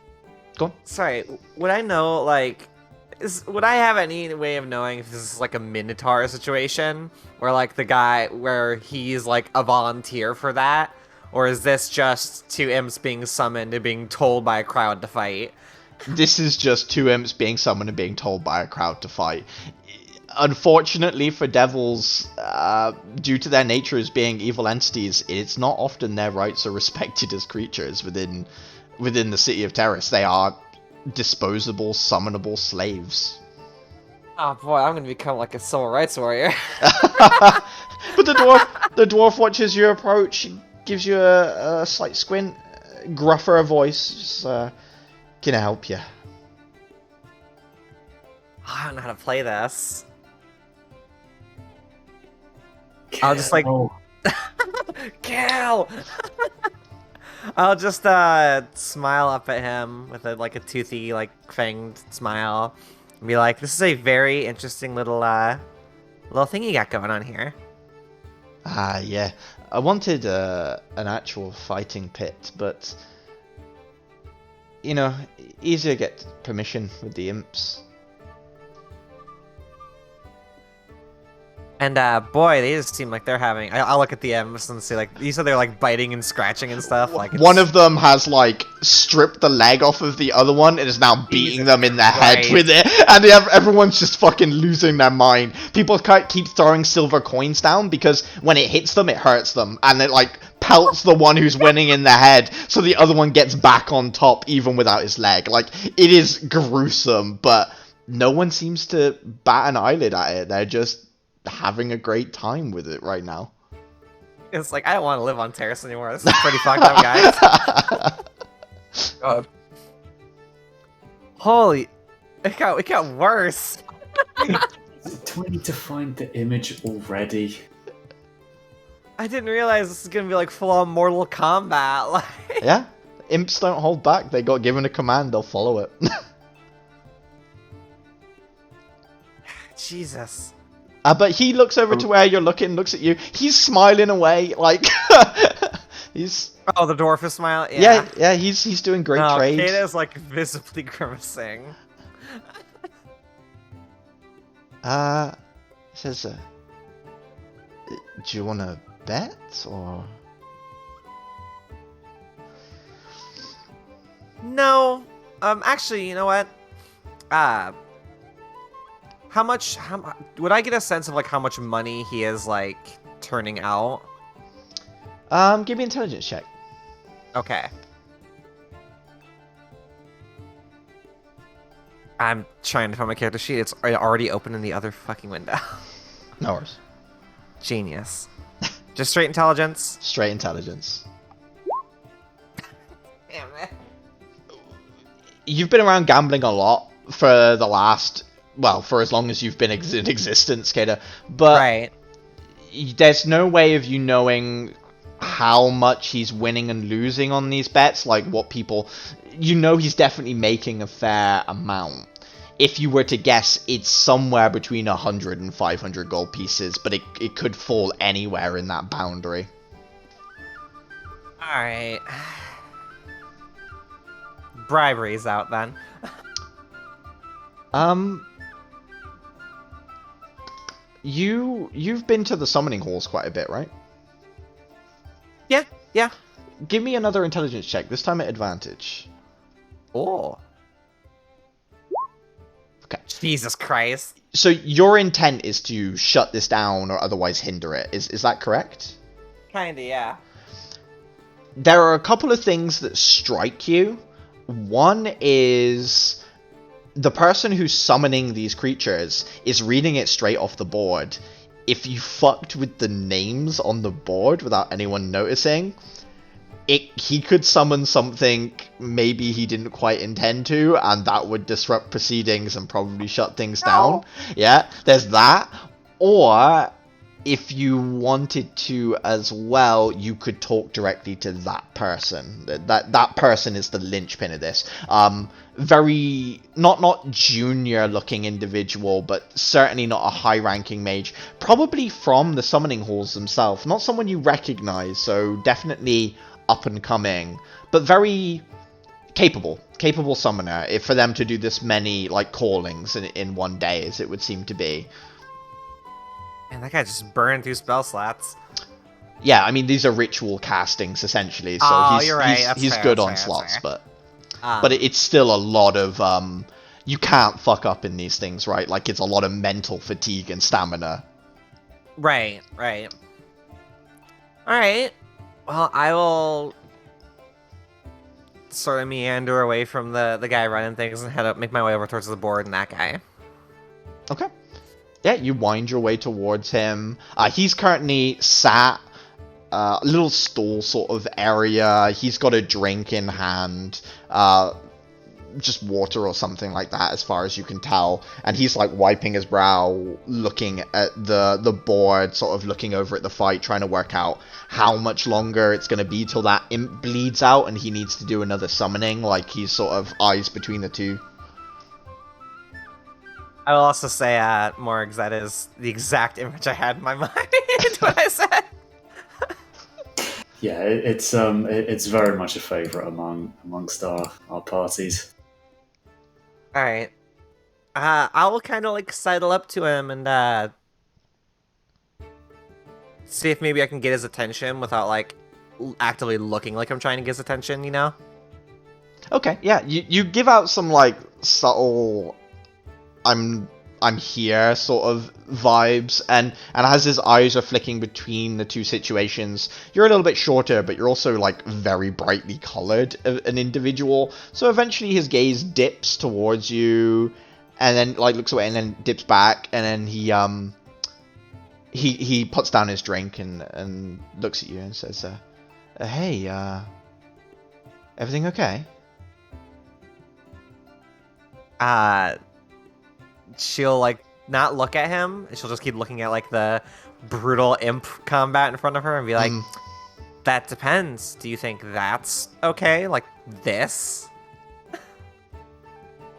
on. Sorry, would I know, like... would I have any way of knowing if this is, like, a Minotaur situation? Where, like, the guy... where he's, like, a volunteer for that? Or is this just 2 imps being summoned and being told by a crowd to fight? This is just 2 imps being summoned and being told by a crowd to fight. Unfortunately for devils, due to their nature as being evil entities, it's not often their rights are respected as creatures within the city of Terrace. They are disposable, summonable slaves. Oh boy, I'm gonna become like a civil rights warrior. But the dwarf watches you approach. He gives you a slight squint, gruffer a voice. Just, can I help you? I don't know how to play this. I'll just like kill. I'll just smile up at him with a toothy, like, fanged smile, and be like, "This is a very interesting little thing you got going on here." Yeah. I wanted an actual fighting pit, but you know, easier to get permission with the imps. And boy, they just seem like they're having. I'll look at the imps and see, like, you said they're like biting and scratching and stuff. Like one of them has like stripped the leg off of the other one and is now beating them in the head with it, and everyone's just fucking losing their mind. People keep throwing silver coins down because when it hits them, it hurts them, and it like pelts the one who's winning in the head, so the other one gets back on top even without his leg. Like, it is gruesome, but no one seems to bat an eyelid at it. They're just having a great time with it right now. It's like, I don't want to live on Terrace anymore. This is pretty fucked up, guys. God. Holy, it got worse. Do I need to find the image already? I didn't realize this is gonna be like full-on Mortal Kombat. Like, Yeah, imps don't hold back. They got given a command, they'll follow it. Jesus. But he looks over to where you're looking, looks at you. He's smiling away, like he's. Oh, the dwarf is smiling. Yeah. He's doing great trade. Kata's like visibly grimacing. Says, do you want to bet or? No. Actually, you know what? How much would I get a sense of like how much money he is like turning out? Give me an intelligence check. Okay. I'm trying to find my character sheet. It's already open in the other fucking window. No worries. Genius. Just straight intelligence. Straight intelligence. Damn it. You've been around gambling a lot for the last, well, for as long as you've been in existence, Kata. But Right. there's no way of you knowing how much he's winning and losing on these bets. Like what people, you know, he's definitely making a fair amount. If you were to guess, it's somewhere between 100 and 500 gold pieces, but it could fall anywhere in that boundary. Alright. Bribery's out then. You've been to the summoning halls quite a bit, right? Yeah. Give me another intelligence check, this time at advantage. Oh. Okay. Jesus Christ. So your intent is to shut this down or otherwise hinder it. Is that correct? Kinda, yeah. There are a couple of things that strike you. One is the person who's summoning these creatures is reading it straight off the board. If you fucked with the names on the board without anyone noticing, he could summon something maybe he didn't quite intend to, and that would disrupt proceedings and probably shut things down. Yeah, there's that. Or if you wanted to as well, you could talk directly to that person. That person is the linchpin of this. Very not junior looking individual, but certainly not a high ranking mage. Probably from the summoning halls themselves. Not someone you recognize, so definitely up and coming, but very capable summoner. If for them to do this many like callings in one day, as it would seem to be. Man, that guy just burned through spell slots. Yeah, I mean these are ritual castings essentially, so you're right. he's Fair, good that's on fair, slots, that's fair. but it's still a lot of you can't fuck up in these things, right? Like it's a lot of mental fatigue and stamina. Right. Alright. Well, I will sort of meander away from the guy running things and make my way over towards the board and that guy. Okay. Yeah, you wind your way towards him. He's currently sat a little stall sort of area. He's got a drink in hand. Just water or something like that as far as you can tell, and he's like wiping his brow, looking at the board, sort of looking over at the fight, trying to work out how much longer it's going to be till that imp bleeds out and he needs to do another summoning. Like he's sort of eyes between the two. I will also say, Morgs, that is the exact image I had in my mind when I said. Yeah, it's very much a favourite amongst our parties. All right. I will kind of like sidle up to him and see if maybe I can get his attention without like actively looking like I'm trying to get his attention, you know? Okay, yeah, you give out some like subtle I'm here sort of vibes, and as his eyes are flicking between the two situations, you're a little bit shorter, but you're also like very brightly colored, an individual. So eventually his gaze dips towards you, and then like looks away, and then dips back, and then he puts down his drink and looks at you and says, "Hey, everything okay?" She'll like not look at him, and she'll just keep looking at like the brutal imp combat in front of her and be like, that depends. Do you think that's okay? Like this?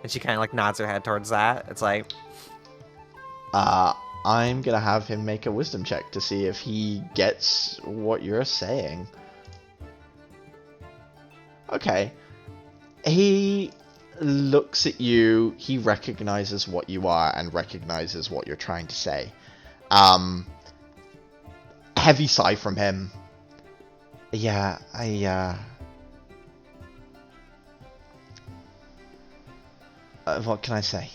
And she kind of like nods her head towards that. It's like, I'm gonna have him make a wisdom check to see if he gets what you're saying. Okay. He looks at you, he recognizes what you are and recognizes what you're trying to say. Heavy sigh from him. Yeah, what can I say?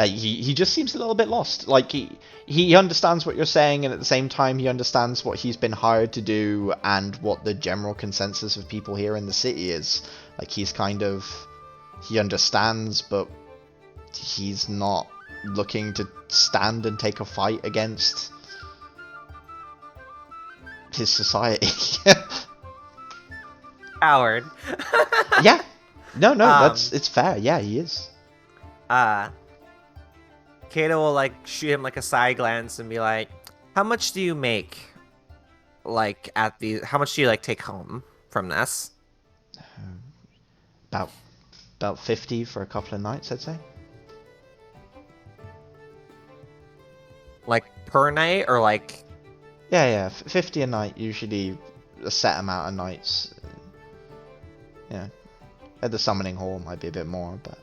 He just seems a little bit lost. Like he understands what you're saying, and at the same time he understands what he's been hired to do and what the general consensus of people here in the city is. Like he understands, but he's not looking to stand and take a fight against his society. Howard. Yeah. No, it's fair. Yeah, he is. Kato will like shoot him like a side glance and be like, "How much do you make? Like how much do you like take home from this?" About 50 for a couple of nights, I'd say. Like per night or like? Yeah, 50 a night, usually a set amount of nights. Yeah. At the summoning hall might be a bit more, but...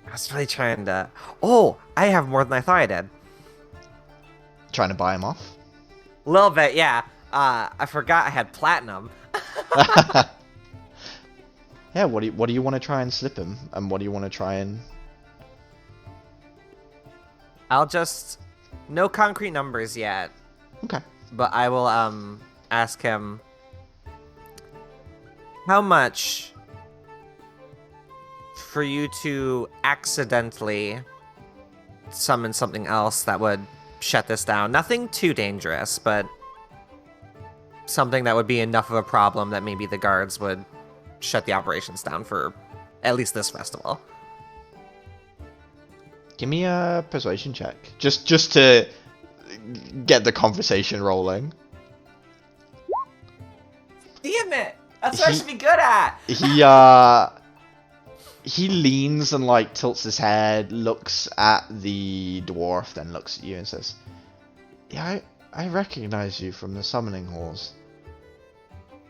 I was really trying to... Oh, I have more than I thought I did. Trying to buy him off? A little bit, yeah. I forgot I had platinum. Yeah, what do you want to try and slip him? And what do you want to try and... I'll just... No concrete numbers yet. Okay. But I will, ask him... How much... for you to accidentally summon something else that would shut this down? Nothing too dangerous, but... something that would be enough of a problem that maybe the guards would shut the operations down for at least this festival. Give me a persuasion check. Just to get the conversation rolling. Damn it! That's what I should be good at! He leans and like tilts his head, looks at the dwarf, then looks at you and says, "Yeah, I recognize you from the summoning halls.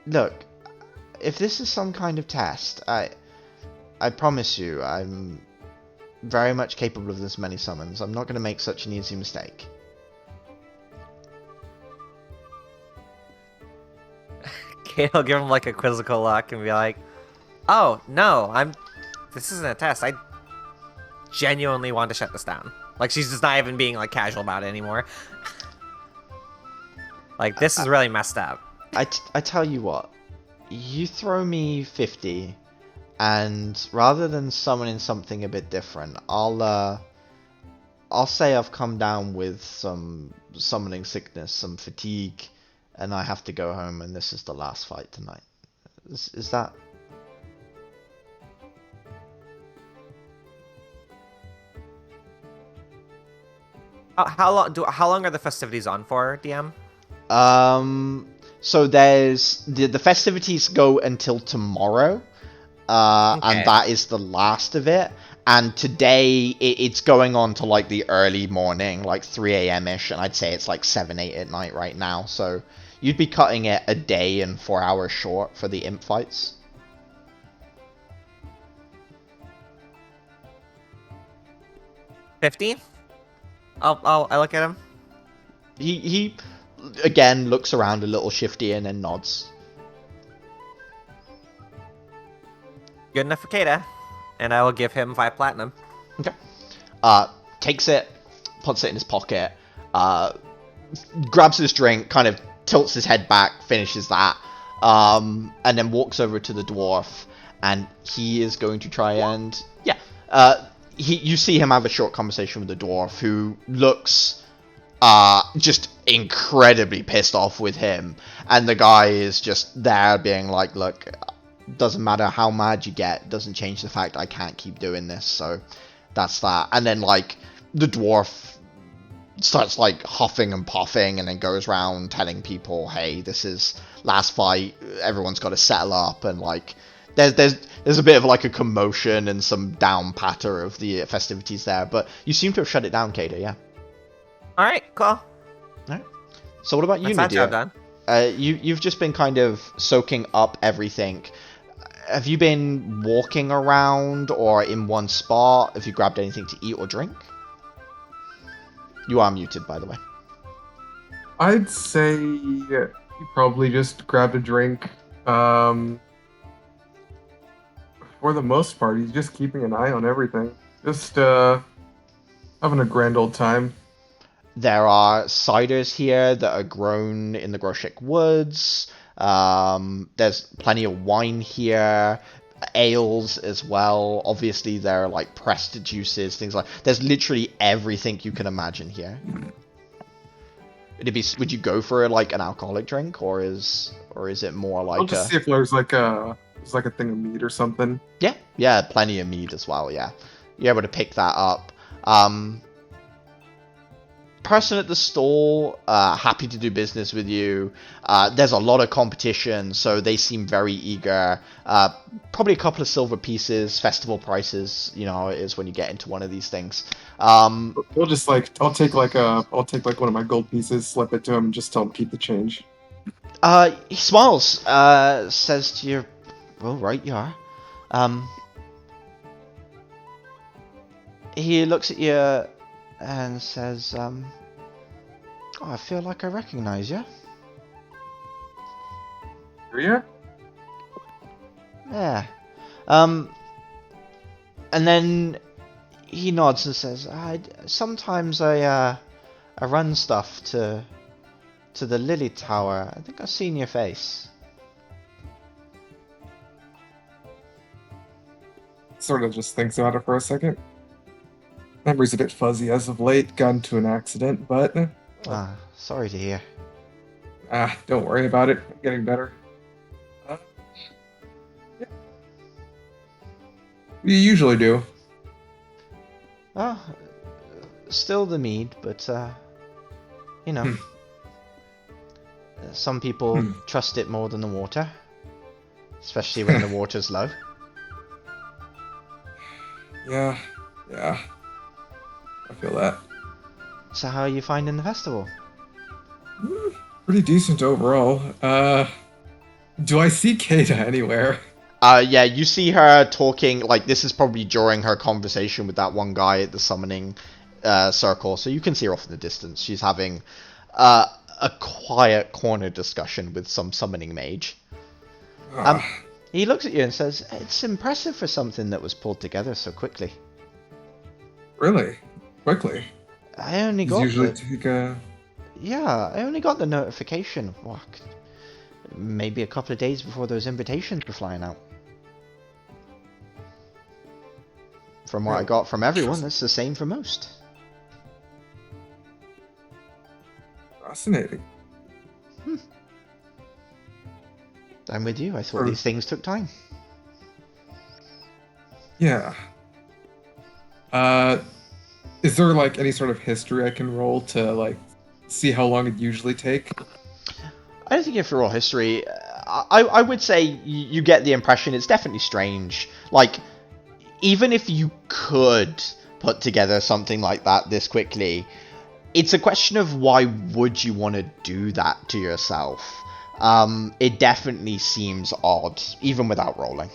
Look, if this is some kind of test, I promise you, I'm very much capable of this many summons. I'm not going to make such an easy mistake." Kate will give him like a quizzical look and be like, "Oh, no, this isn't a test. I genuinely want to shut this down." Like, she's just not even being like casual about it anymore. Like, this is really messed up. I tell you what, you throw me 50, and rather than summoning something a bit different, I'll say I've come down with some summoning sickness, some fatigue, and I have to go home, and this is the last fight tonight. Is that... How long are the festivities on for, DM? So there's the festivities go until tomorrow, Okay. and that is the last of it. And today it's going on to like the early morning, like 3 a.m. ish, and I'd say it's like 7, 8 at night right now. So you'd be cutting it a day and 4 hours short for the imp fights. $50? I look at him. He again looks around a little shifty and then nods. Good enough for Kata. And I will give him 5 platinum. Okay. Takes it, puts it in his pocket, grabs his drink, kind of tilts his head back, finishes that, and then walks over to the dwarf, and he is going to try and... Yeah. You see him have a short conversation with the dwarf, who looks just incredibly pissed off with him, and the guy is just there being like, "Look, doesn't matter how mad you get, doesn't change the fact I can't keep doing this," so that's that. And then like the dwarf starts like huffing and puffing, and then goes around telling people, "Hey, this is last fight, everyone's got to settle up," and like there's a bit of like a commotion and some down patter of the festivities there, but you seem to have shut it down, Kada. Yeah. All right, cool. All right. So what about you, That's that Nadia? job done. You've just been kind of soaking up everything. Have you been walking around or in one spot? Have you grabbed anything to eat or drink? You are muted, by the way. I'd say you probably just grabbed a drink. For the most part, he's just keeping an eye on everything. Just having a grand old time. There are ciders here that are grown in the Groshek woods. There's plenty of wine here, ales as well. Obviously, there are like pressed juices, things like. There's literally everything you can imagine here. Would you go for like an alcoholic drink, or is it more like I'll just see if there's like a thing of meat or something. Yeah, plenty of meat as well. Yeah, you're able to pick that up. Person at the stall, happy to do business with you. There's a lot of competition, so they seem very eager. Probably a couple of silver pieces, festival prices. You know how it is when you get into one of these things. We'll just like I'll take like one of my gold pieces, slip it to him, and just tell him keep the change. He smiles, says to you, "Well, right you are." He looks at you and says, "Oh, I feel like I recognize you." Yeah. Yeah. And then he nods and says, sometimes I run stuff to the Lily Tower. I think I've seen your face." Sort of just thinks about it for a second. Memory's a bit fuzzy as of late. Got into an accident, but Sorry to hear. don't worry about it. I'm getting better. Yeah. What do you usually do? Oh, still the mead, but you know, some people trust it more than the water, especially when the water's low. Yeah. I feel that. So how are you finding the festival? Pretty decent overall. Do I see Kata anywhere? Yeah, you see her talking, like, this is probably during her conversation with that one guy at the summoning circle, so you can see her off in the distance. She's having a quiet corner discussion with some summoning mage. He looks at you and says, "It's impressive for something that was pulled together so quickly." Really? Quickly? I only got usually take a... Yeah, I only got the notification, maybe a couple of days before those invitations were flying out. From what I got from everyone, that's the same for most. Fascinating. I'm with you. I thought these things took time. Yeah. Is there like any sort of history I can roll to like see how long it usually take? I don't think you have to roll history. I would say you get the impression it's definitely strange. Like, even if you could put together something like that this quickly, it's a question of why would you want to do that to yourself? It definitely seems odd, even without rolling.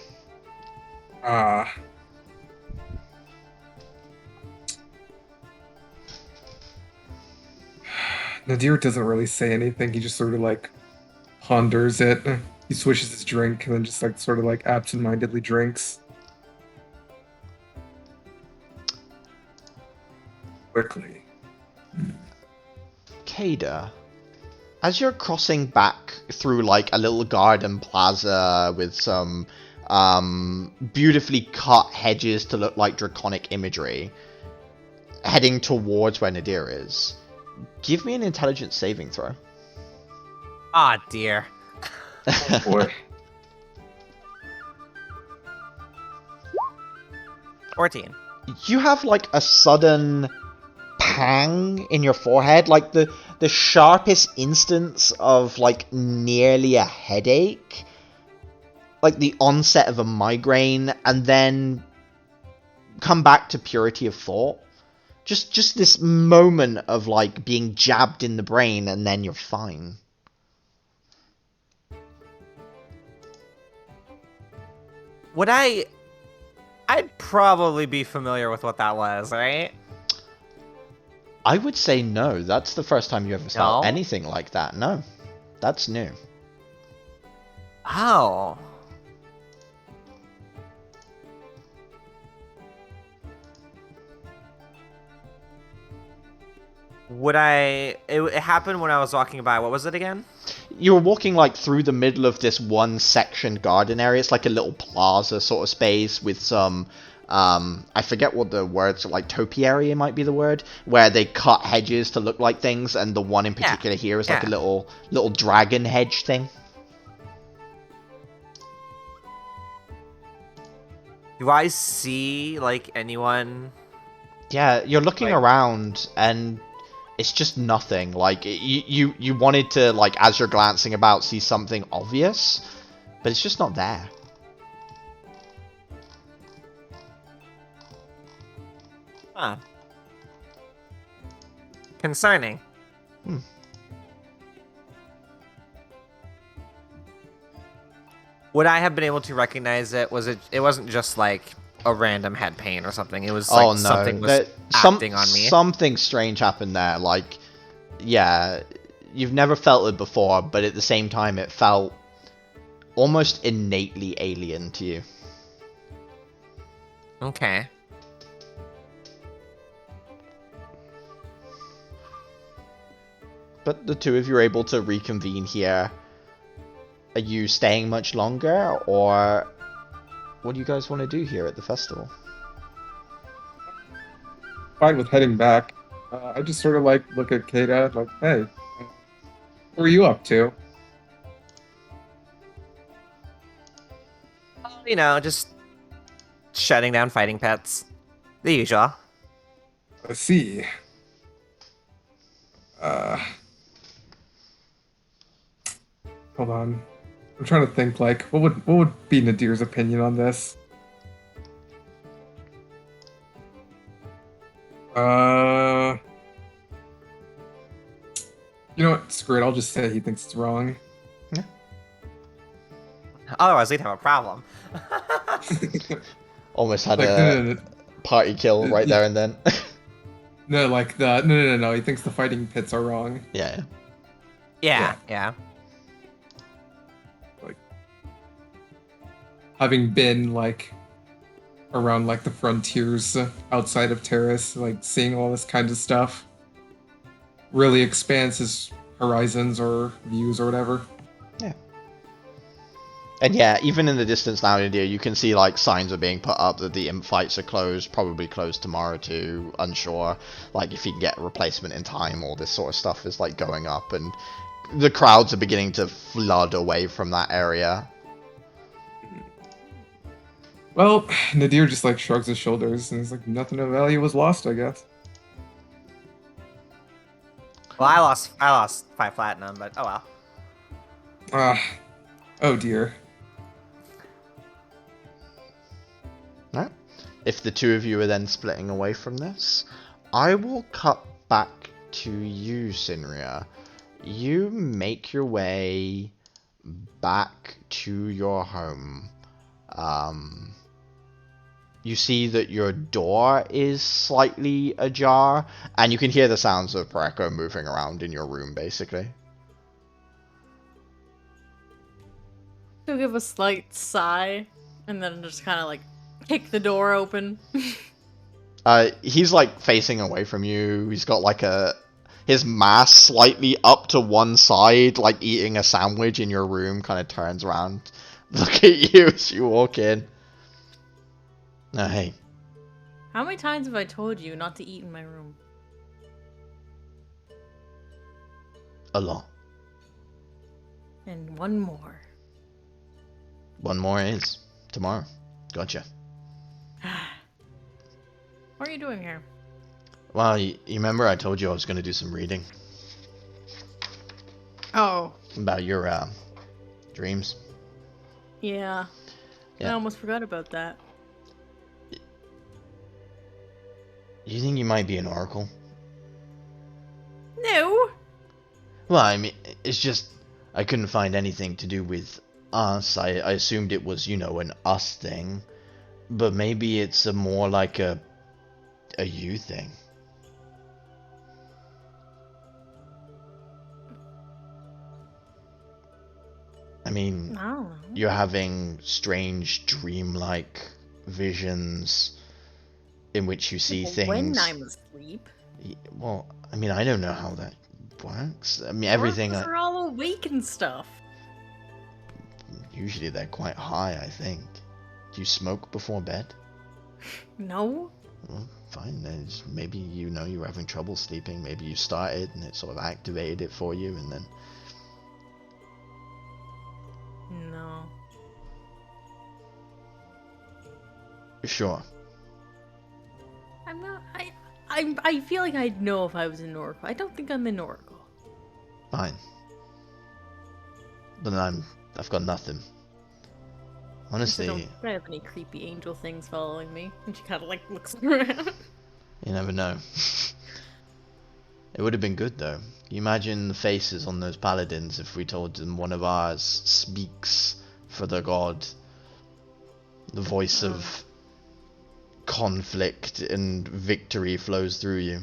Nadir doesn't really say anything. He just sort of like ponders it. He swishes his drink and then just like sort of like absentmindedly drinks. Quickly. Kada, as you're crossing back through like a little garden plaza with some beautifully cut hedges to look like draconic imagery, heading towards where Nadir is, give me an intelligence saving throw. Ah, dear. Oh boy. 14. You have like a sudden pang in your forehead, like the sharpest instance of like nearly a headache, like the onset of a migraine, and then come back to purity of thought. Just this moment of like being jabbed in the brain, and then you're fine. I'd probably be familiar with what that was, right? I would say no. That's the first time you ever felt No? anything like that. No, that's new. Oh. Would I? It happened when I was walking by. What was it again? You were walking like through the middle of this one section garden area. It's like a little plaza sort of space with some I forget what the words, like topiary might be the word, where they cut hedges to look like things, and the one in particular here is like a little dragon hedge thing. Do I see like anyone? Yeah, you're looking around and it's just nothing. Like you wanted to, like, as you're glancing about, see something obvious, but it's just not there. Huh. Concerning. Would I have been able to recognize it? It wasn't just like a random head pain or something. It was like something was acting on me. Something strange happened there. Like, yeah, you've never felt it before, but at the same time, it felt almost innately alien to you. Okay. But the two of you are able to reconvene here. Are you staying much longer, or what do you guys want to do here at the festival? Fine with heading back. I just sort of like look at Kata, like, hey, what are you up to? You know, just shutting down fighting pets. The usual. Let's see. Hold on. I'm trying to think, like, what would be Nadir's opinion on this? You know what? Screw it. I'll just say he thinks it's wrong. Yeah. Otherwise, we'd have a problem. Almost had Like, a party kill right there and then. No, like no. He thinks the fighting pits are wrong. Yeah. Yeah. Like, having been like around like the frontiers outside of Terrace, like seeing all this kind of stuff, really expands his horizons or views or whatever. Yeah. And yeah, even in the distance now, India, you can see like signs are being put up that the imp fights are closed, probably closed tomorrow too, unsure. Like if you can get a replacement in time, all this sort of stuff is like going up, and the crowds are beginning to flood away from that area. Well, Nadir just like shrugs his shoulders and is like, nothing of value was lost, I guess. Well, I lost 5 platinum, but oh well. Oh dear. Right. If the two of you are then splitting away from this, I will cut back to you, Sinria. You make your way back to your home. You see that your door is slightly ajar, and you can hear the sounds of Pareko moving around in your room, basically. He'll give a slight sigh, and then just kind of like kick the door open. He's like facing away from you. He's got like his mask slightly up to one side, like eating a sandwich in your room, kind of turns around, look at you as you walk in. Oh, hey. How many times have I told you not to eat in my room? A lot. And one more. One more is tomorrow. Gotcha. What are you doing here? Well, you remember I told you I was going to do some reading Oh. about your dreams? Yeah. I almost forgot about that. You think you might be an oracle? No. Well, I mean, it's just I couldn't find anything to do with us. I assumed it was, you know, an us thing. But maybe it's more like a you thing. I mean, you're having strange dreamlike visions in which you see things. When I'm asleep. Well, I mean, I don't know how that works. I mean, everything. Oracles are all awake and stuff. Usually they're quite high, I think. Do you smoke before bed? No? Well, fine. Then maybe you know you were having trouble sleeping. Maybe you started and it sort of activated it for you, and then. No. Sure. I'm not. I feel like I'd know if I was an oracle. I don't think I'm an oracle. Fine. But then I've got nothing. Honestly, I don't have any creepy angel things following me. And she kind of like looks around. you never know. It would have been good though. Can you imagine the faces on those paladins if we told them one of ours speaks for the god? The voice of conflict and victory flows through you.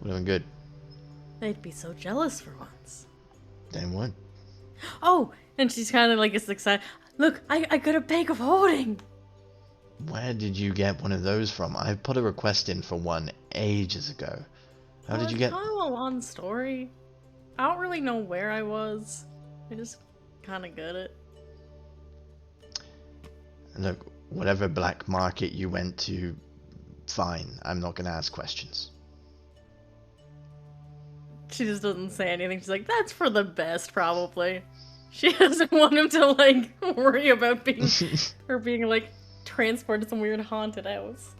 Would have been good. They'd be so jealous for once. They would. Oh, and she's kind of like gets excited. Look, I got a bag of holding. Where did you get one of those from? I put a request in for one ages ago. How did you get? It's kind of a long story. I don't really know where I was. I just kind of got it. Look, whatever black market you went to, fine. I'm not gonna ask questions. She just doesn't say anything. She's like, that's for the best, probably. She doesn't want him to, like, worry about being, like, transported to some weird haunted house.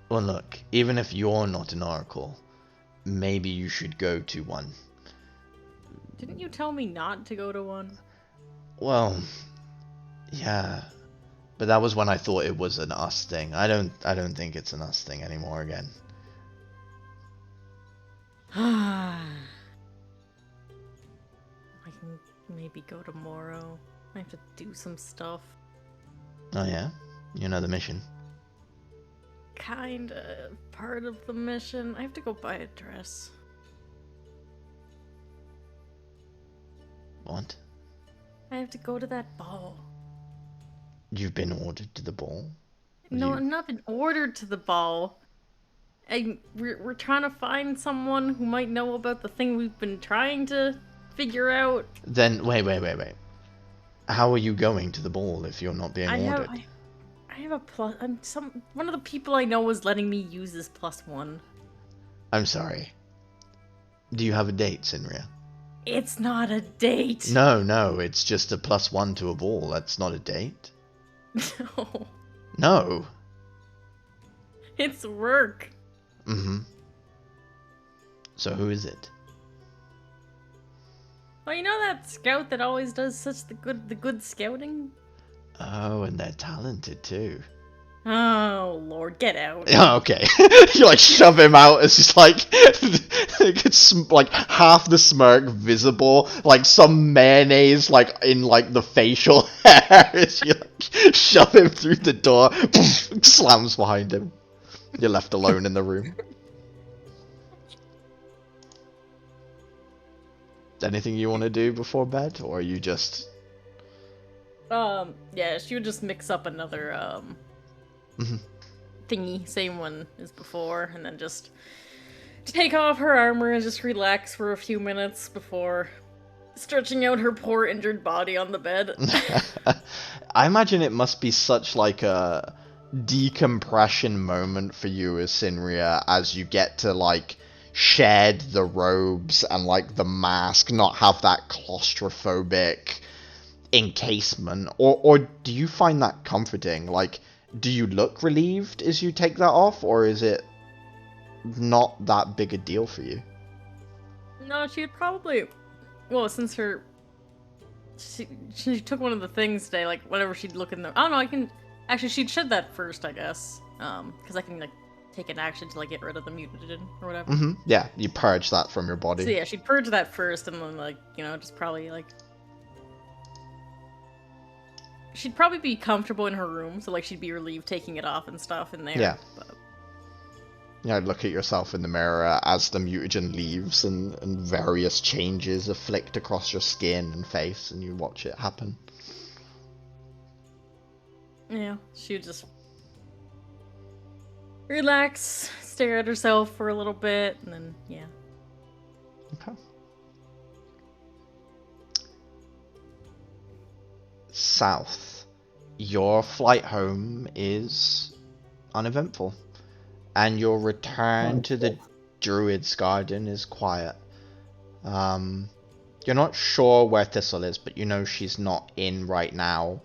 Well, look, even if you're not an oracle, maybe you should go to one. Didn't you tell me not to go to one? Well, yeah. But that was when I thought it was an us thing. I don't think it's an us thing anymore again. I can maybe go tomorrow. I have to do some stuff. Oh yeah? You know the mission. Kinda part of the mission. I have to go buy a dress. What? I have to go to that ball. You've been ordered to the ball? No, I'm not been ordered to the ball. We're trying to find someone who might know about the thing we've been trying to figure out. Then, wait. How are you going to the ball if you're not being ordered? I have a plus. One of the people I know was letting me use this +1. I'm sorry. Do you have a date, Sinria? It's not a date. No, it's just a +1 to a ball. That's not a date. No. No. It's work. Mm-hmm. So who is it? Well, you know that scout that always does such the good scouting? Oh, and they're talented too. Oh, Lord, get out. Yeah, okay. You like shove him out. It's just like it's like half the smirk visible, like some mayonnaise like in like the facial hair. As you like shove him through the door, slams behind him. You're left alone in the room. Anything you want to do before bed, or are you just? Yeah, she would just mix up another thingy, same one as before, and then just take off her armor and just relax for a few minutes before stretching out her poor injured body on the bed. I imagine it must be such like a decompression moment for you as Sinria as you get to like shed the robes and like the mask, not have that claustrophobic encasement, or do you find that comforting? Like, do you look relieved as you take that off, or is it not that big a deal for you? No, she'd probably, well, since she took one of the things today, like whatever she'd look in the, I don't know, I can actually, she'd shed that first, I guess, because I can like take an action to like get rid of the mutagen or whatever. Yeah, you purge that from your body. So yeah, she'd purge that first, and then like, you know, just probably like, she'd probably be comfortable in her room, so like she'd be relieved taking it off and stuff in there. Yeah. But... yeah, look at yourself in the mirror as the mutagen leaves and various changes are flicked across your skin and face, and you watch it happen. Yeah, she would just relax, stare at herself for a little bit, and then yeah. Okay. South. Your flight home is uneventful, and your return to the Druid's Garden is quiet. You're not sure where Thistle is, but you know she's not in right now.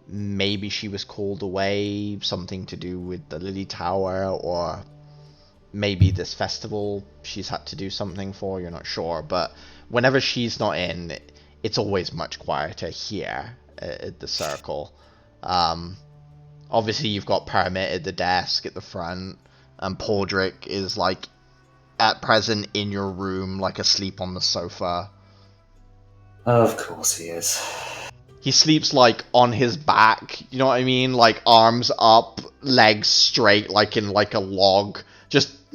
Maybe she was called away, something to do with the Lily Tower, or maybe this festival she's had to do something for, you're not sure. But whenever she's not in, it's always much quieter here at the circle. Obviously you've got Permit at the desk at the front, and Paudric is like at present in your room, like asleep on the sofa. Of course he is. He sleeps like on his back, you know what I mean? Like arms up, legs straight, like in like a log. Just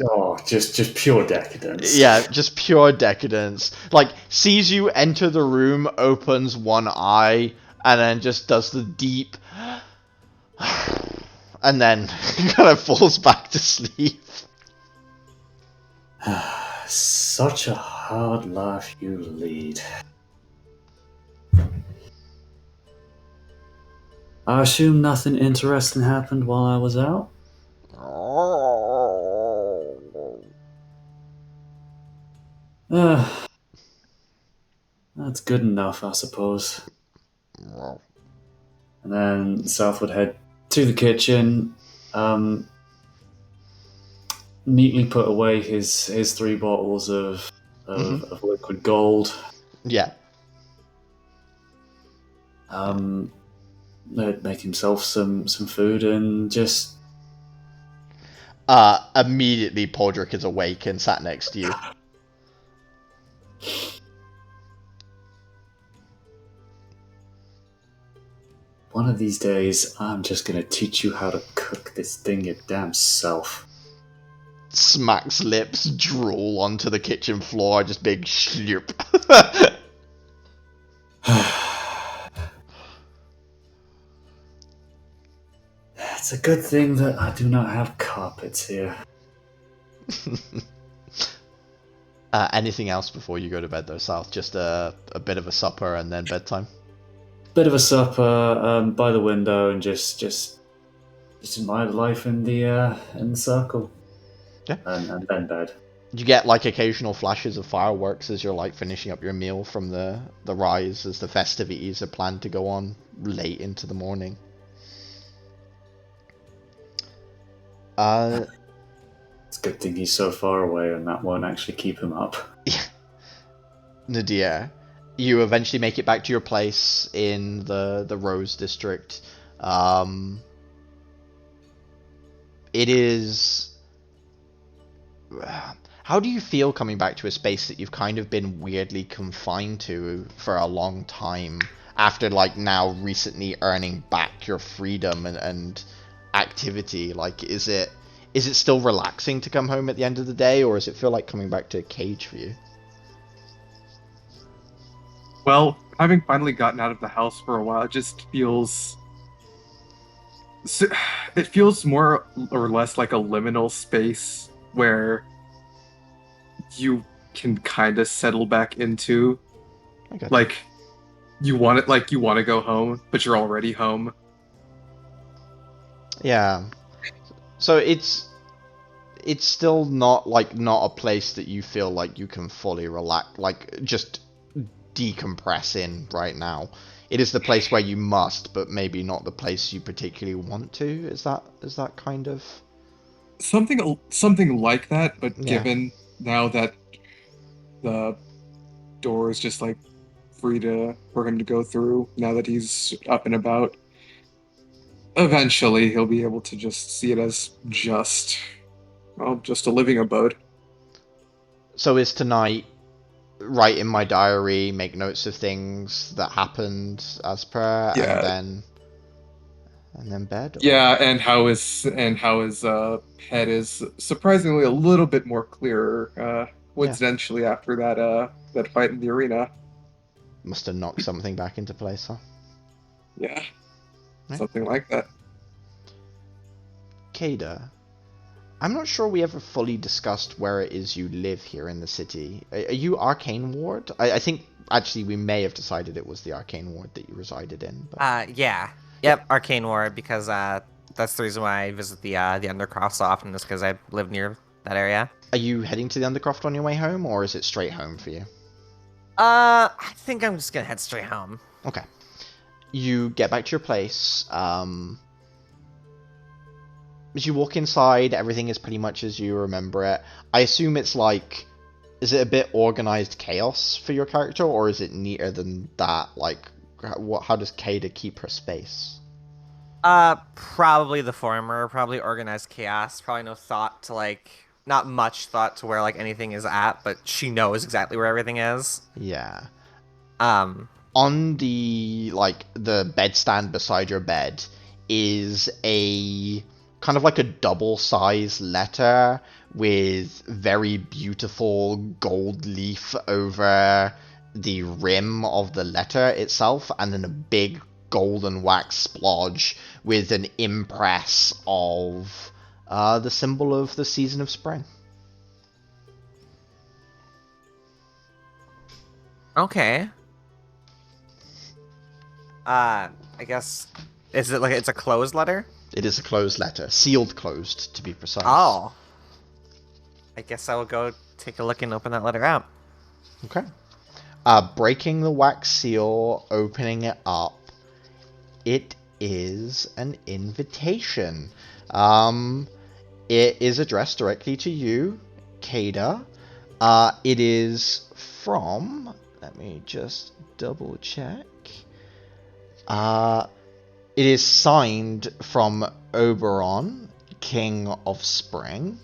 pure decadence. Yeah, just pure decadence. Like sees you enter the room, opens one eye, and then just does the deep and then kind of falls back to sleep. Such a hard life you lead. I assume nothing interesting happened while I was out? That's good enough, I suppose. And then South would head to the kitchen, neatly put away his 3 bottles of liquid gold. Yeah. Make himself some food and just... Immediately Paudric is awake and sat next to you. One of these days, I'm just gonna teach you how to cook this thing your damn self. Smacks lips, drool onto the kitchen floor, just big slurp. It's a good thing that I do not have carpets here. Anything else before you go to bed though, South? Just a bit of a supper and then bedtime? Bit of a supper by the window and just admire life in the circle. Yeah. And then bed. You get like occasional flashes of fireworks as you're like finishing up your meal from the rise, as the festivities are planned to go on late into the morning. It's a good thing he's so far away and that won't actually keep him up. Yeah. Nadir, you eventually make it back to your place in the Rose District. It is... How do you feel coming back to a space that you've kind of been weirdly confined to for a long time, after like now recently earning back your freedom and activity? Like, is it still relaxing to come home at the end of the day, or does it feel like coming back to a cage for you? Well, having finally gotten out of the house for a while, it just feels... It feels more or less like a liminal space where you can kind of settle back into. Like, you want to go home, but you're already home. Yeah. So it's still not a place that you feel like you can fully relax, like just decompress in right now. It is the place where you must, but maybe not the place you particularly want to. Is that kind of something like that? But yeah. Given now that the door is just like free for him to go through, now that he's up and about, eventually he'll be able to just see it as just a living abode. So is tonight, write in my diary, make notes of things that happened as per, Yeah. and then bed? Or? Yeah, and how his head is surprisingly a little bit more clearer, coincidentally, after that fight in the arena. Must have knocked something back into place, huh? Yeah. Something like that. Kada, I'm not sure we ever fully discussed where it is you live here in the city. Are you Arcane Ward? I think, actually, we may have decided it was the Arcane Ward that you resided in. But... Yeah. Yep, Arcane Ward, because that's the reason why I visit the Undercroft so often, is because I live near that area. Are you heading to the Undercroft on your way home, or is it straight home for you? I think I'm just gonna head straight home. Okay. You get back to your place. As you walk inside, everything is pretty much as you remember it. I assume it's like... Is it a bit organized chaos for your character, or is it neater than that? Like, how does Kada keep her space? Probably the former. Probably organized chaos. Probably no thought to, like... Not much thought to where, like, anything is at, but she knows exactly where everything is. Yeah. On the, like, the bedstand beside your bed is a... kind of like a double-size letter with very beautiful gold leaf over the rim of the letter itself, and then a big golden wax splodge with an impress of the symbol of the season of spring. Okay. I guess... Is it like it's a closed letter? It is a closed letter. Sealed closed, to be precise. Oh. I guess I will go take a look and open that letter out. Okay. Breaking the wax seal, opening it up. It is an invitation. It is addressed directly to you, Kada. It is from... Let me just double check. It is signed from Oberon, King of Spring.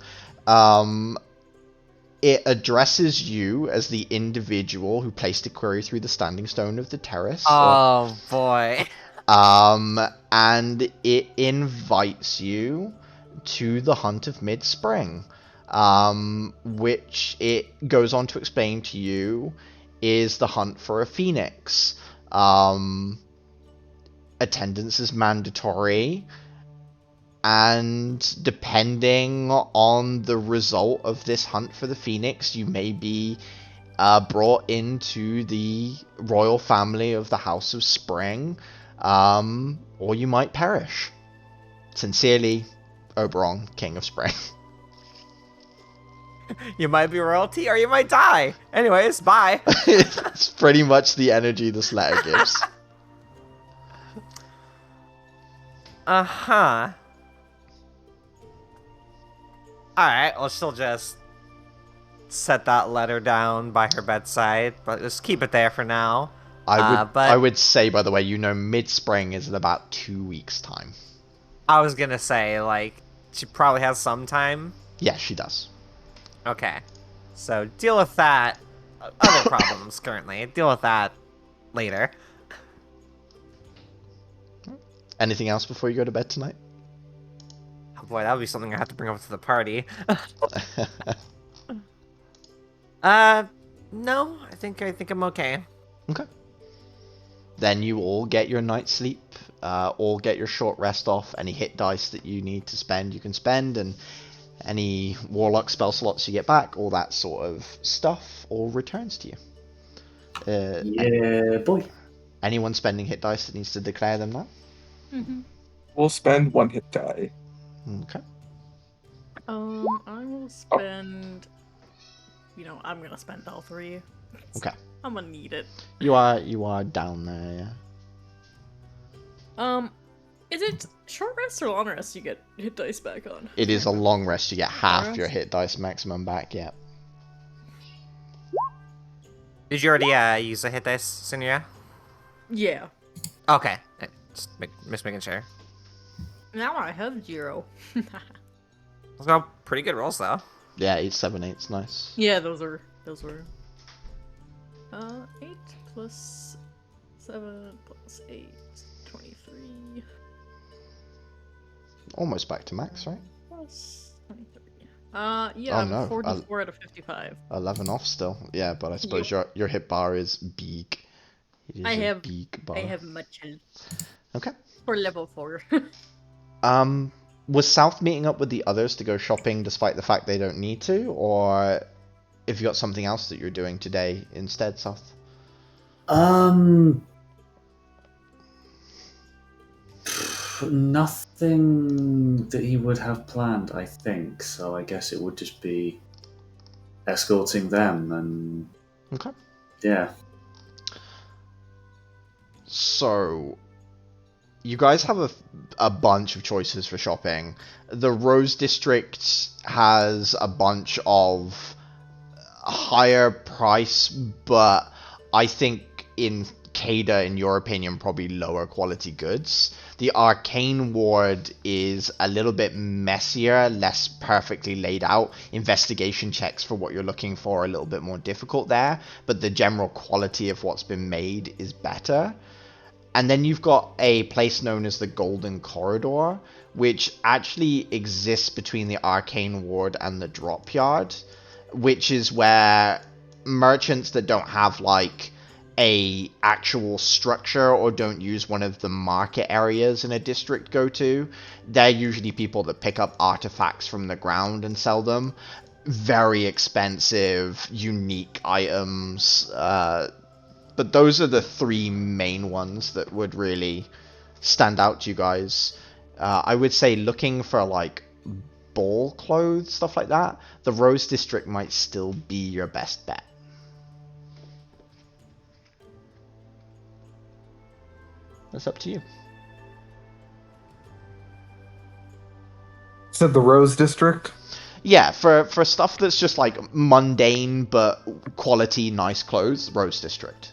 It addresses you as the individual who placed a query through the standing stone of the terrace. Oh, boy. And it invites you to the Hunt of Mid-Spring, which it goes on to explain to you is the hunt for a phoenix. Attendance is mandatory, and depending on the result of this hunt for the phoenix, you may be brought into the royal family of the House of Spring, or you might perish. Sincerely, Oberon, King of Spring. You might be royalty, or you might die. Anyways, bye. It's pretty much the energy this letter gives. Uh-huh. Alright, well, she'll just set that letter down by her bedside, but just keep it there for now. I would say, by the way, you know mid-spring is in about 2 weeks' time. I was gonna say, like, she probably has some time. Yeah, she does. Okay. So, deal with that. Other problems currently. Deal with that later. Anything else before you go to bed tonight? Oh boy, that would be something I have to bring up to the party. No, I think I'm okay. Okay. Then you all get your night's sleep, all get your short rest off. Any hit dice that you need to spend, you can spend, and any warlock spell slots you get back, all that sort of stuff, all returns to you. Yeah, boy. Anyone spending hit dice that needs to declare them now? Mm-hmm. We'll spend one hit die. Okay. I will spend... You know, I'm gonna spend all 3. Okay. I'm gonna need it. You are down there, yeah. Is it short rest or long rest you get hit dice back on? It is a long rest. You get half Rest? your hit dice maximum back, yeah. Did you already use the hit dice, Sinuya? Yeah. Okay. Just making sure. Now I have 0. Those are pretty good rolls, though. Yeah, 8, 7, 8's nice. Yeah, those were. 8 plus 7 plus 8, 23. Almost back to max, right? Plus 23. Yeah, Oh, I'm no. 44 out of 55. 11 off still. Yeah, but I suppose your hit bar is big. It is a big bar. I have much health Okay. for level 4. Was South meeting up with the others to go shopping despite the fact they don't need to, or if you got something else that you're doing today instead, South? Nothing that he would have planned, I think. So I guess it would just be escorting them and Okay. yeah. So, you guys have a bunch of choices for shopping. The Rose District has a bunch of higher price, but I think in Cada, in your opinion, probably lower quality goods. The Arcane Ward is a little bit messier, less perfectly laid out. Investigation checks for what you're looking for are a little bit more difficult there, but the general quality of what's been made is better. And then you've got a place known as the Golden Corridor, which actually exists between the Arcane Ward and the Drop Yard, which is where merchants that don't have like a actual structure or don't use one of the market areas in a district go to. They're usually people that pick up artifacts from the ground and sell them. Very expensive, unique items. But those are the three main ones that would really stand out to you guys. I would say looking for like ball clothes, stuff like that, the Rose District might still be your best bet. That's up to you. Said the Rose District? Yeah, for stuff that's just like mundane but quality, nice clothes, Rose District.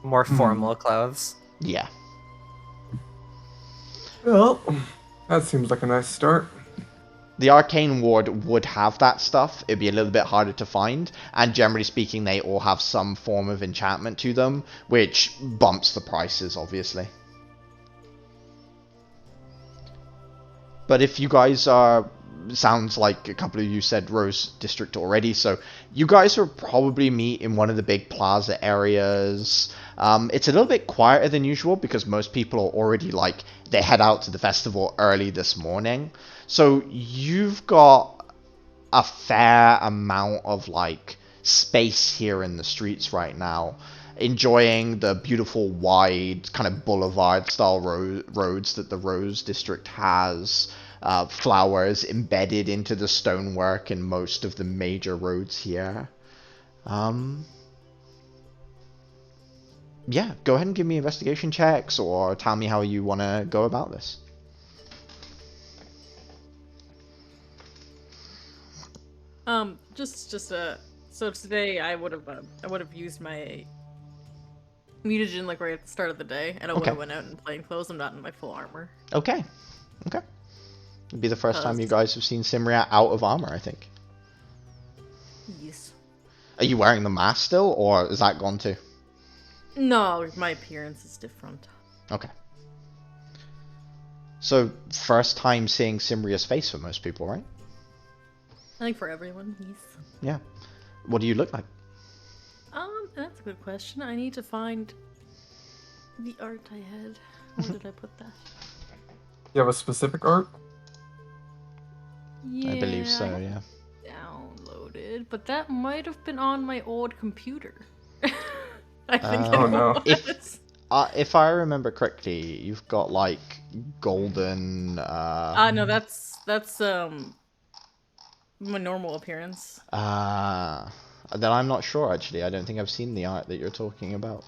More formal clothes. Yeah. Well, that seems like a nice start. The Arcane Ward would have that stuff. It'd be a little bit harder to find, and generally speaking, they all have some form of enchantment to them, which bumps the prices, obviously. But if you guys are... Sounds like a couple of you said Rose District already, so you guys will probably meet in one of the big plaza areas. It's a little bit quieter than usual because most people are already like, they head out to the festival early this morning. So you've got a fair amount of like space here in the streets right now, enjoying the beautiful wide kind of boulevard style roads that the Rose District has. Flowers embedded into the stonework in most of the major roads here. Yeah, go ahead and give me investigation checks or tell me how you want to go about this. So today I would have used my mutagen like right at the start of the day, and I would have went out in plain clothes. I'm not in my full armor. Okay. It'd be the first time you guys have seen Simria out of armor, I think. Yes. Are you wearing the mask still, or is that gone too? No, my appearance is different. Okay. So, first time seeing Simria's face for most people, right? I think for everyone, yes. Yeah. What do you look like? That's a good question. I need to find the art I had. Where did I put that? You have a specific art? Yeah, I believe so, yeah. Downloaded, but that might have been on my old computer. I think Oh, no. If I remember correctly, you've got like golden. No, that's my normal appearance. Then I'm not sure actually. I don't think I've seen the art that you're talking about.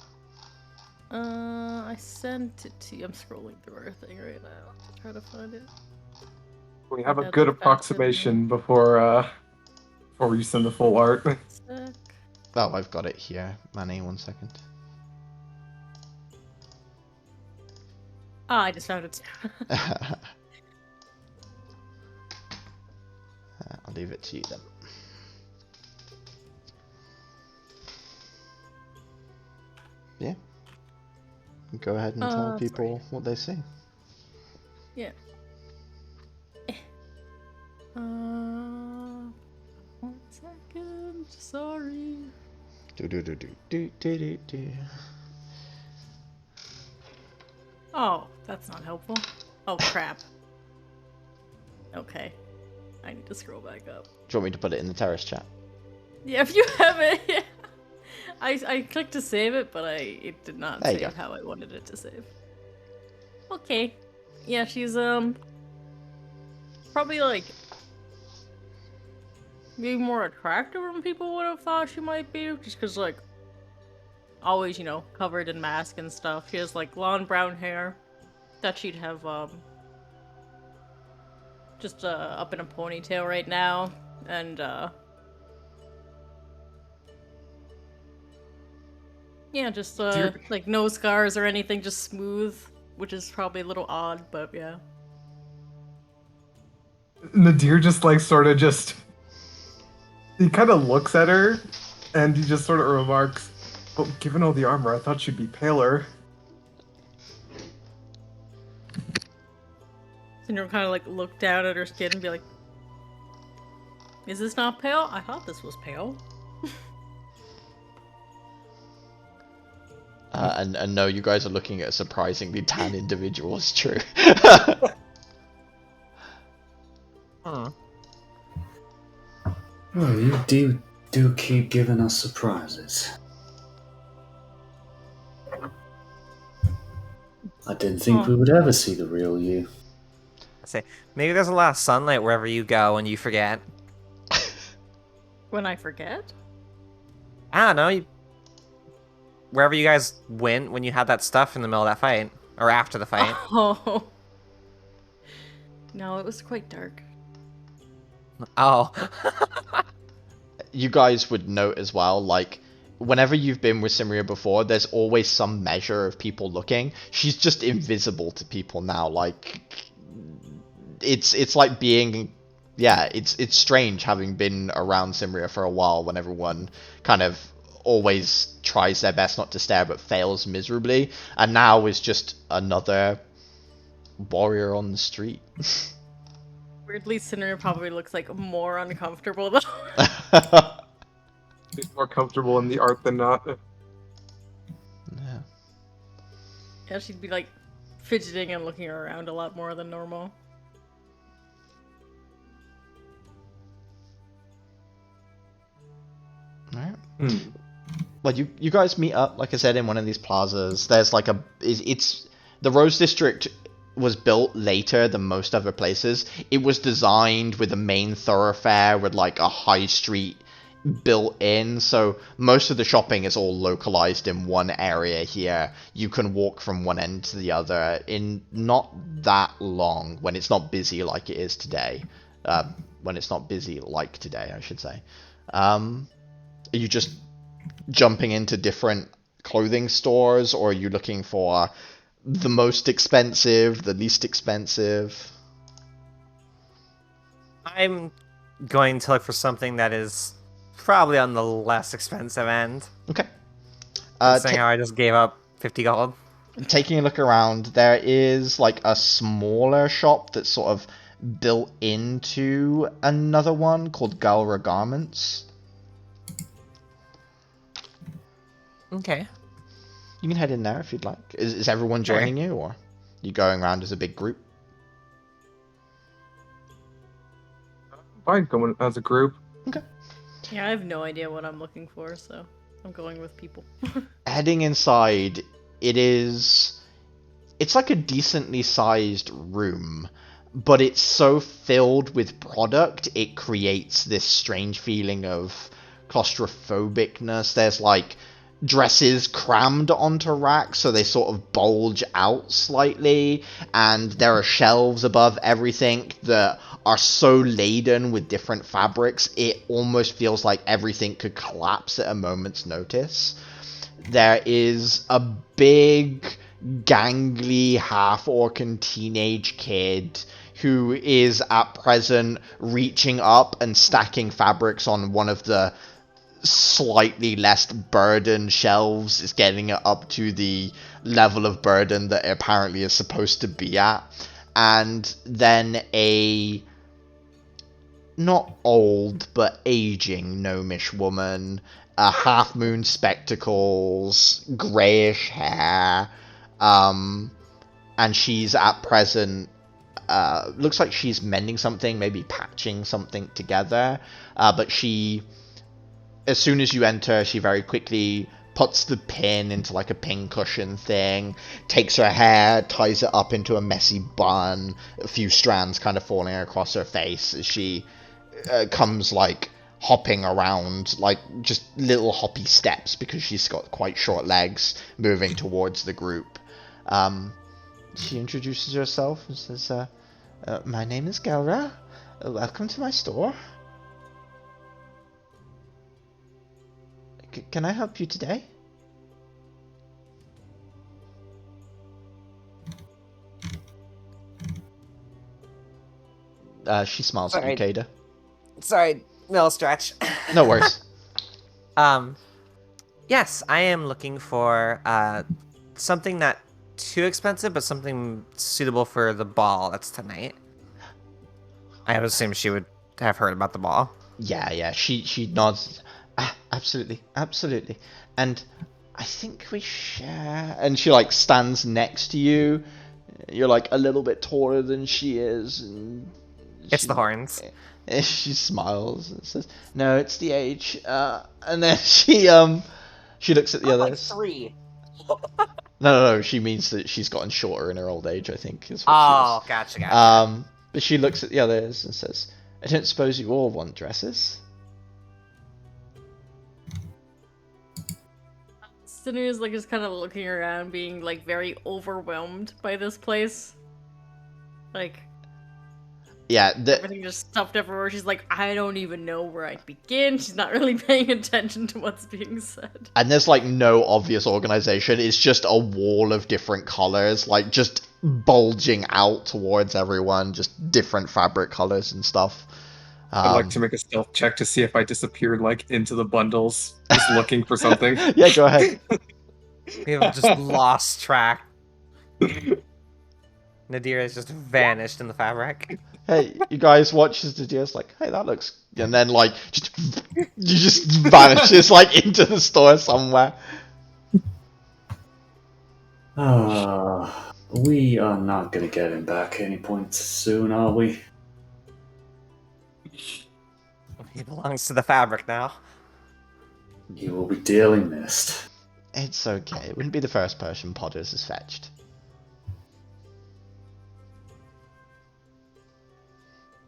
I sent it to you. I'm scrolling through our thing right now. Try to find it. We have a good approximation before you send the full art. Sec. Oh, I've got it here. Manny, 1 second. I just found it. I'll leave it to you then. Yeah. Go ahead and tell people what they see. Yeah. 1 second. Sorry. Oh, that's not helpful. Oh crap. Okay. I need to scroll back up. Do you want me to put it in the terrace chat? Yeah, if you have it, yeah. I clicked to save it, but it did not There you save go. how I wanted it to save. Okay. Yeah, she's probably like maybe more attractive than people would have thought she might be, just because like always, covered in mask and stuff. She has like long brown hair that she'd have just up in a ponytail right now, and yeah, just like no scars or anything, just smooth, which is probably a little odd, but yeah. Nadir just like sort of just he kind of looks at her and he just sort of remarks, "Well, given all the armor, I thought she'd be paler." And you'll kind of like look down at her skin and be like, "Is this not pale? I thought this was pale." And no, you guys are looking at a surprisingly tan individual. It's true. Hmm. Well, you do keep giving us surprises. I didn't think we would ever see the real you. Say, maybe there's a lot of sunlight wherever you go and you forget. When I forget? I don't know. Wherever you guys went when you had that stuff in the middle of that fight. Or after the fight. Oh. No, it was quite dark. Oh. You guys would note as well, like, whenever you've been with Simria before, there's always some measure of people looking. She's just invisible to people now. Like, it's like being, yeah, it's strange having been around Simria for a while when everyone kind of always tries their best not to stare but fails miserably, and now is just another warrior on the street. Weirdly, Sinner probably looks like more uncomfortable though. She's more comfortable in the art than not. Yeah. Yeah, she'd be like fidgeting and looking around a lot more than normal. Alright. Well, you guys meet up, like I said, in one of these plazas. There's like it's the Rose District was built later than most other places. It was designed with a main thoroughfare with like a high street built in, so most of the shopping is all localized in one area here. You can walk from one end to the other in not that long when it's not busy like it is today. When it's not busy like today, I should say. Are you just jumping into different clothing stores, or are you looking for the most expensive, the least expensive? I'm going to look for something that is probably on the less expensive end. Okay. Saying how I just gave up 50 gold. Taking a look around, there is like a smaller shop that's sort of built into another one called Galra Garments. Okay. You can head in there if you'd like. Is everyone joining you, or are you going around as a big group? Fine, going as a group. Okay. Yeah, I have no idea what I'm looking for, so I'm going with people. Heading inside, it's like a decently sized room, but it's so filled with product, it creates this strange feeling of claustrophobicness. There's like dresses crammed onto racks, so they sort of bulge out slightly, and there are shelves above everything that are so laden with different fabrics, it almost feels like everything could collapse at a moment's notice. There is a big, gangly, half-orcan teenage kid who is at present reaching up and stacking fabrics on one of the slightly less burdened shelves. Is getting it up to the level of burden that it apparently is supposed to be at. And then a not old but aging gnomish woman, half moon spectacles, greyish hair, and she's at present looks like she's mending something, maybe patching something together. But she, as soon as you enter, she very quickly puts the pin into like a pincushion thing, takes her hair, ties it up into a messy bun, a few strands kind of falling across her face as she comes like hopping around, like just little hoppy steps because she's got quite short legs, moving towards the group. She introduces herself and says, my name is Gelra. Welcome to my store. Can I help you today? She smiles at you, Kada. Sorry, no stretch. No worries. Yes, I am looking for something not too expensive, but something suitable for the ball that's tonight. I would assume she would have heard about the ball. Yeah. She nods. Absolutely. And I think we share. And she like stands next to you. You're like a little bit taller than she is. And It's the horns. She smiles and says, "No, it's the age." And then she looks at the others. Like 3. No. She means that she's gotten shorter in her old age, I think. Is what Oh, she gotcha. But she looks at the others and says, "I don't suppose you all want dresses?" Sinu is like just kind of looking around, being like very overwhelmed by this place. Like, Yeah, everything just stuffed everywhere. She's like, I don't even know where I'd begin. She's not really paying attention to what's being said. and there's like no obvious organization. It's just a wall of different colors, like just bulging out towards everyone, just different fabric colors and stuff. I'd like to make a stealth check to see if I disappeared like into the bundles, just looking for something. Yeah, go ahead. We have just lost track. Nadir has just vanished in the fabric. Hey, you guys watch as Didier's like, hey, that looks... And then, like, you just vanishes, like, into the store somewhere. We are not going to get him back any point soon, are we? He belongs to the fabric now. He will be dearly missed. It's okay. It wouldn't be the first person Potters has fetched.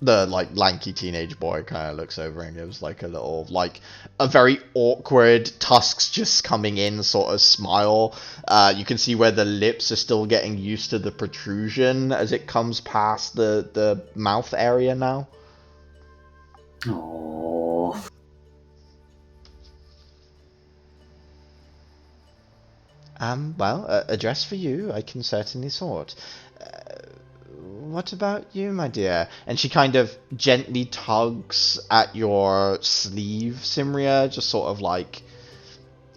The, like, lanky teenage boy kind of looks over and gives, like, a little, like, a very awkward, tusks just coming in sort of smile. You can see where the lips are still getting used to the protrusion as it comes past the mouth area now. Oh, Well, a dress for you, I can certainly sort. What about you, my dear? And she kind of gently tugs at your sleeve, Simria, just sort of like,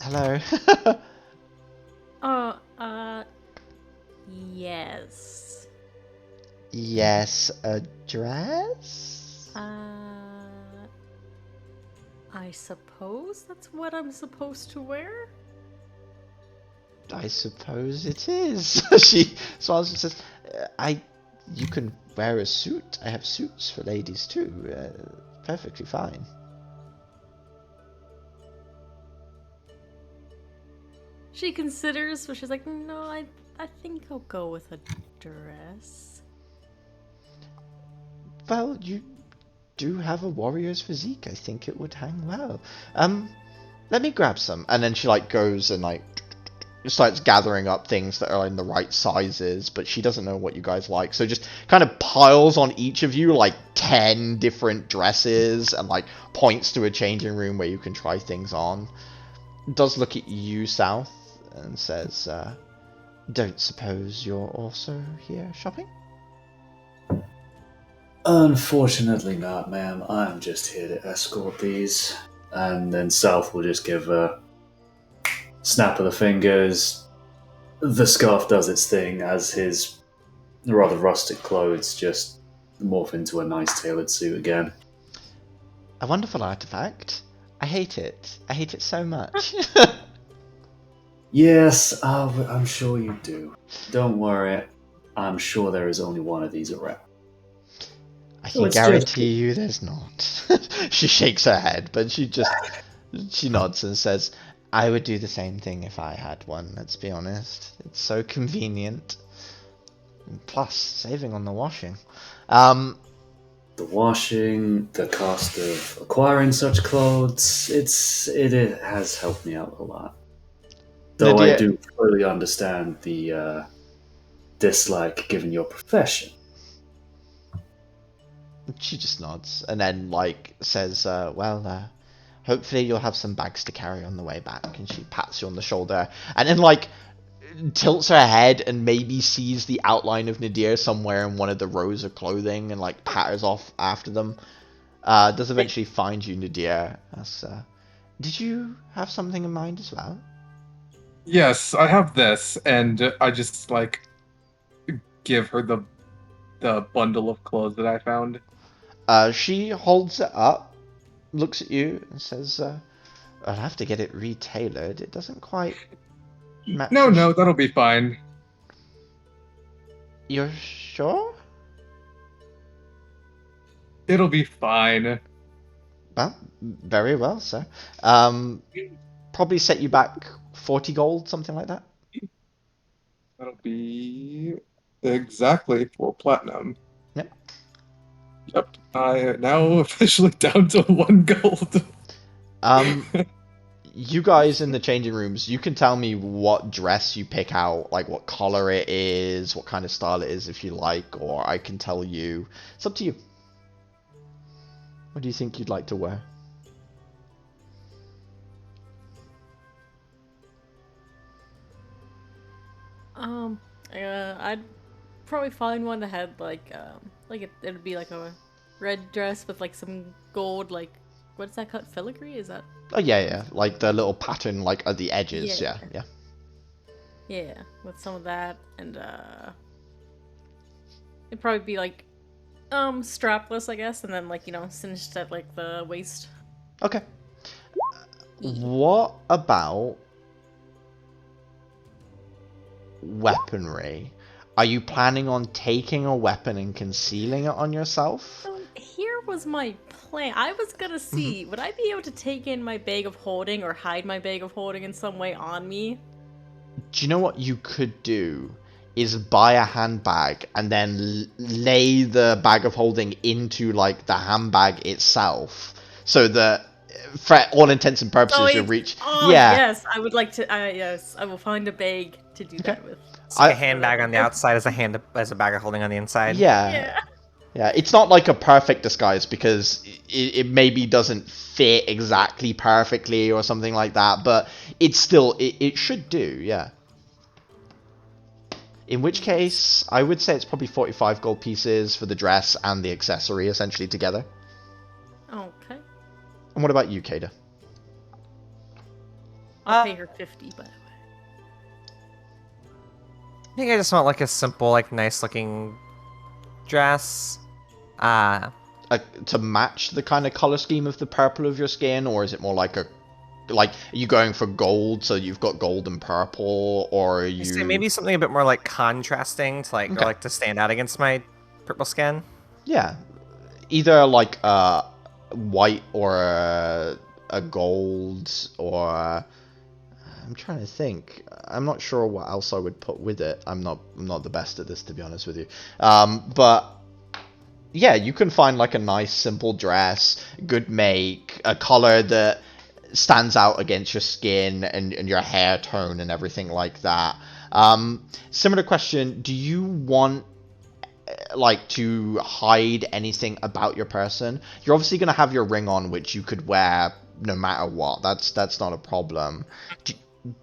hello. Yes. Yes, a dress? I suppose that's what I'm supposed to wear? I suppose it is. She smiles and says, you can wear a suit. I have suits for ladies too. Perfectly fine. She considers, but she's like, no, I think I'll go with a dress. Well, you do have a warrior's physique. I think it would hang well. Let me grab some. And then she like goes and like starts gathering up things that are in the right sizes, but she doesn't know what you guys like. So just kind of piles on each of you like 10 different dresses and like points to a changing room where you can try things on. Does look at you, South, and says, don't suppose you're also here shopping? unfortunately not, ma'am. I'm just here to escort these. And then South will just give a snap of the fingers. The scarf does its thing as his rather rustic clothes just morph into a nice tailored suit again. A wonderful artifact. I hate it. I hate it so much. Yes, I'm sure you do. Don't worry. I'm sure there is only one of these around. I can guarantee you there's not. She shakes her head, but she nods and says, I would do the same thing if I had one, let's be honest. It's so convenient. And plus, saving on the washing. The washing, the cost of acquiring such clothes, it has helped me out a lot. Though I do fully understand the dislike given your profession. She just nods and then says, hopefully you'll have some bags to carry on the way back. And she pats you on the shoulder and then tilts her head and maybe sees the outline of Nadir somewhere in one of the rows of clothing and patters off after them. Does eventually find you, Nadir. Did you have something in mind as well? Yes, I have this, and I just give her the bundle of clothes that I found. She holds it up, looks at you, and says, I'll have to get it retailored. It doesn't quite match. No, that'll be fine. You're sure? It'll be fine. Well, very well, sir. Probably set you back 40 gold, something like that. That'll be exactly 4 platinum. Yep. Yep. I am now officially down to 1 gold. You guys in the changing rooms, you can tell me what dress you pick out, what color it is, what kind of style it is if you like, or I can tell you. It's up to you. What do you think you'd like to wear? I'd probably find one that had it'd be a red dress with some gold, what is that called? Filigree? Is that? Oh yeah. The little pattern at the edges. Yeah. Yeah, with some of that, and it'd probably be strapless, I guess, and then cinched at the waist. Okay. What about weaponry? Are you planning on taking a weapon and concealing it on yourself? So here was my plan. I was gonna see, would I be able to take in my bag of holding or hide my bag of holding in some way on me? Do you know what you could do? Is buy a handbag and then lay the bag of holding into the handbag itself, so that for all intents and purposes you reach. Yes, I would like to. Yes, I will find a bag to do that with. It's a handbag on the outside as a bag of holding on the inside. Yeah. It's not a perfect disguise because it maybe doesn't fit exactly perfectly or something like that, but it's still it should do. Yeah. In which case, I would say it's probably 45 gold pieces for the dress and the accessory, essentially, together. Okay. And what about you, Kada? I'll pay her 50, by the way. I think I just want a simple, nice-looking dress. To match the kind of color scheme of the purple of your skin, or is it more are you going for gold, so you've got gold and purple, or are you... So maybe something a bit more contrasting to or to stand out against my purple skin. Yeah, either white or a gold, or I'm trying to think. I'm not sure what else I would put with it. I'm not the best at this, to be honest with you. But yeah, you can find a nice simple dress, good make, a color that stands out against your skin and your hair tone and everything like that. Similar question, do you want to hide anything about your person? You're obviously going to have your ring on, which you could wear no matter what. That's not a problem.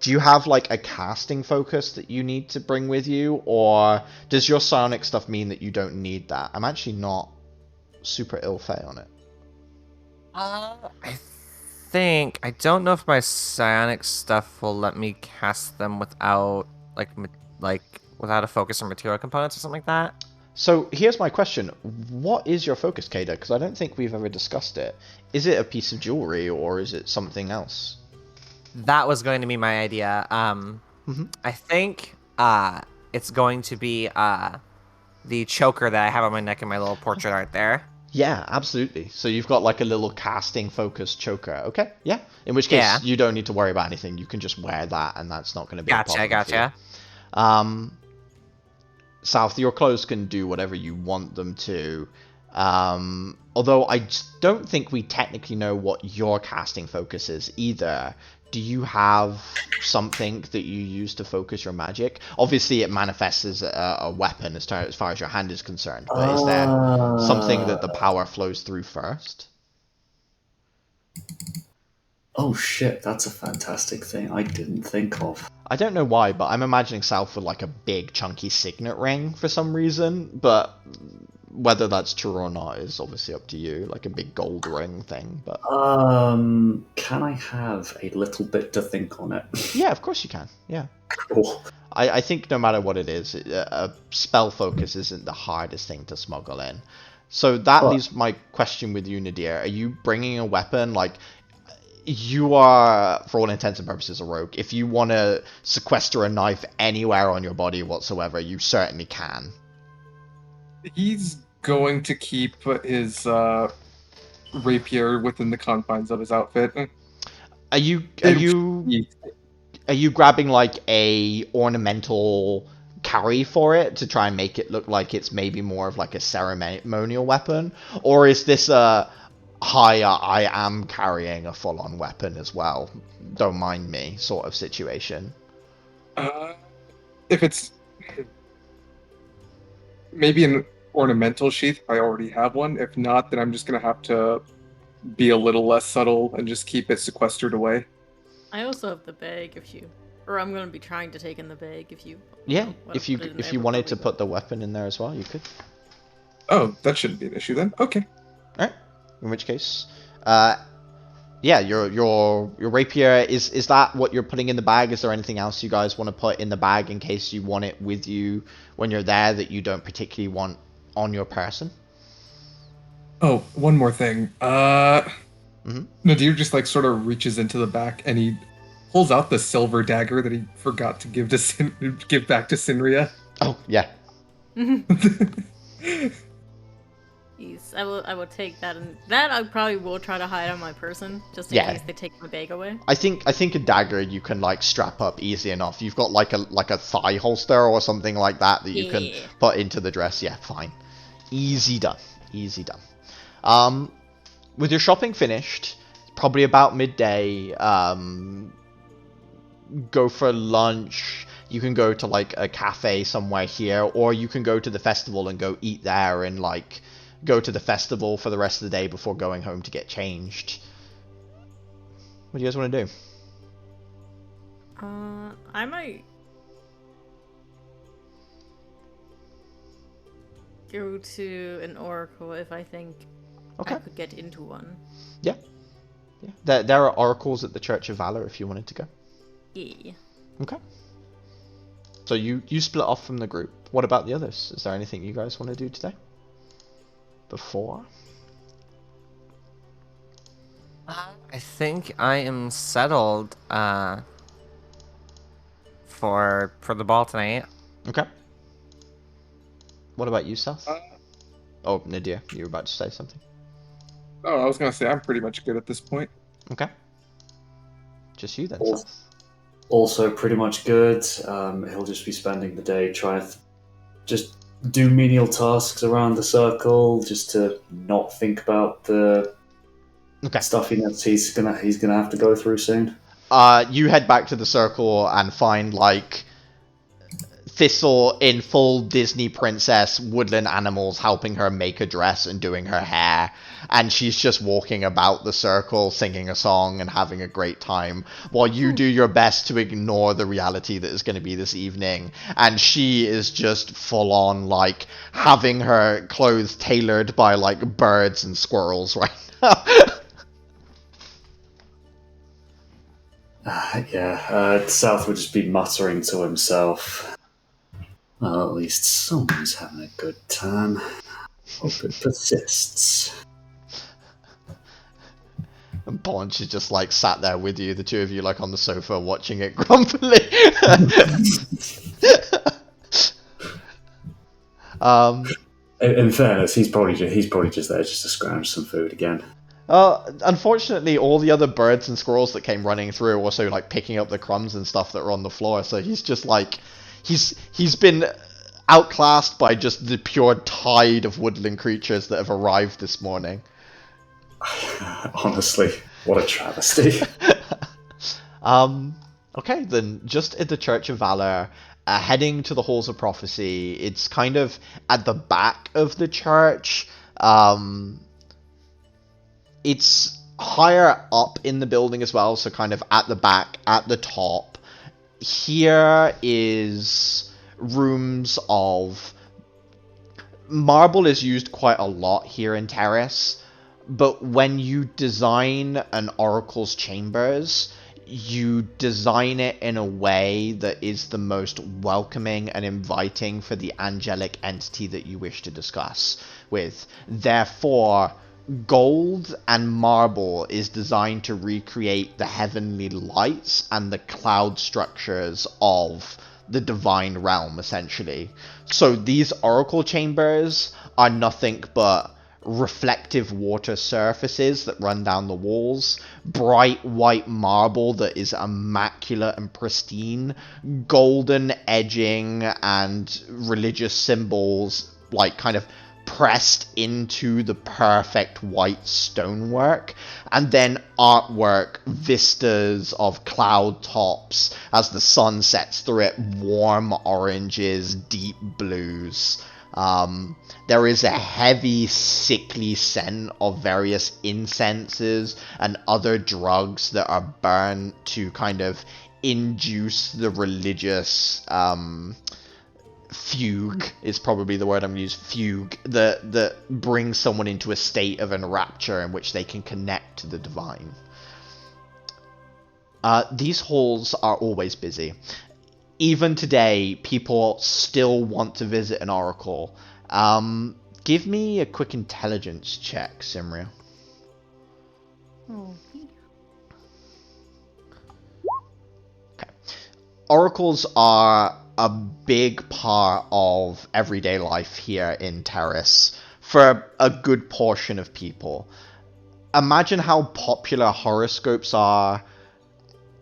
Do you have a casting focus that you need to bring with you, or does your psionic stuff mean that you don't need that? I'm actually not super ill-fey on it. I don't know if my psionic stuff will let me cast them without without a focus or material components or something like that. So here's my question: what is your focus, Kada? Because I don't think we've ever discussed it. Is it a piece of jewelry or is it something else? That was going to be my idea. I think it's going to be the choker that I have on my neck in my little portrait art there. Yeah, absolutely. So you've got like a little casting focused choker. Okay, yeah. In which case, Yeah. you don't need to worry about anything. You can just wear that, and that's not going to be a problem for you. Gotcha. South, your clothes can do whatever you want them to. Although I don't think we technically know what your casting focus is either. Do you have something that you use to focus your magic? Obviously, it manifests as a weapon as far as your hand is concerned. But is there something that the power flows through first? Oh shit, that's a fantastic thing I didn't think of. I don't know why, but I'm imagining South with like a big chunky signet ring for some reason. But whether that's true or not is obviously up to you, like a big gold ring thing. But can I have a little bit to think on it? yeah, of course you can. Yeah. Cool. I think no matter what it is, a spell focus isn't the hardest thing to smuggle in. So that leaves my question with you, Nadir. Are you bringing a weapon? Like, you are, for all intents and purposes, a rogue. If you want to sequester a knife anywhere on your body whatsoever, you certainly can. He's going to keep his rapier within the confines of his outfit. Are you grabbing like a ornamental carry for it to try and make it look like it's maybe more of like a ceremonial weapon, or is this a I am carrying a full-on weapon as well, don't mind me sort of situation? If it's maybe an ornamental sheath, I already have one. If not, then I'm just gonna have to be a little less subtle and just keep it sequestered away. I also have the bag or I'm going to be trying to take in the bag if you... Yeah, if you wanted to put the weapon in there as well, you could. Oh, that shouldn't be an issue then. Okay. Alright. In which case, yeah, your rapier, is that what you're putting in the bag? Is there anything else you guys want to put in the bag in case you want it with you when you're there that you don't particularly want on your person? Oh, one more thing. Nadir just like sort of reaches into the back and he pulls out the silver dagger that he forgot to give back to Sinria. Oh yeah. Yes, I will take that, and that I probably will try to hide on my person just in case they take my bag away. I think a dagger you can like strap up easy enough. You've got like a thigh holster or something like that you can put into the dress. Yeah, fine. Easy done. Easy done. With your shopping finished, probably about midday, go for lunch. You can go to like a cafe somewhere here, or you can go to the festival and go eat there and like go to the festival for the rest of the day before going home to get changed. What do you guys want to do? I might go to an oracle if I think I could get into one. Yeah. There are oracles at the Church of Valor if you wanted to go. Yeah. Okay. So you split off from the group. What about the others? Is there anything you guys want to do today? Before? I think I am settled for the ball tonight. Okay. What about you, Seth? Oh, Nadir, you were about to say something. Oh, I was gonna say I'm pretty much good at this point. Okay. Just you then, Seth. Also pretty much good. He'll just be spending the day trying to just do menial tasks around the circle, just to not think about the stuff he knows he's gonna have to go through soon. You head back to the circle and find like Thistle in full Disney princess woodland animals helping her make a dress and doing her hair, and she's just walking about the circle singing a song and having a great time while you do your best to ignore the reality that is going to be this evening, and she is just full on like having her clothes tailored by like birds and squirrels right now. South would just be muttering to himself. Well, at least someone's having a good time. Hope it persists. And Paunch is just like sat there with you, the two of you like on the sofa watching it grumpily. In fairness, he's probably just there just to scrounge some food again. Unfortunately, all the other birds and squirrels that came running through are also like picking up the crumbs and stuff that are on the floor. So he's just like, he's been outclassed by just the pure tide of woodland creatures that have arrived this morning. Honestly, what a travesty. Okay, then just at the Church of Valor, heading to the Halls of Prophecy. It's kind of at the back of the church. It's higher up in the building as well, so kind of at the back, at the top. Here is rooms of... Marble is used quite a lot here in Terrace, but when you design an Oracle's Chambers, you design it in a way that is the most welcoming and inviting for the angelic entity that you wish to discuss with. Therefore, gold and marble is designed to recreate the heavenly lights and the cloud structures of the divine realm, essentially. So these oracle chambers are nothing but reflective water surfaces that run down the walls, bright white marble that is immaculate and pristine, golden edging and religious symbols like kind of pressed into the perfect white stonework, and then artwork, vistas of cloud tops as the sun sets through it, warm oranges, deep blues. There is a heavy, sickly scent of various incenses and other drugs that are burned to kind of induce the religious fugue is probably the word I'm going to use, fugue, that brings someone into a state of enrapture in which they can connect to the divine. These halls are always busy. Even today, people still want to visit an oracle. Give me a quick intelligence check, Simria. Okay. Oracles are a big part of everyday life here in Terrace for a good portion of people. Imagine how popular horoscopes are,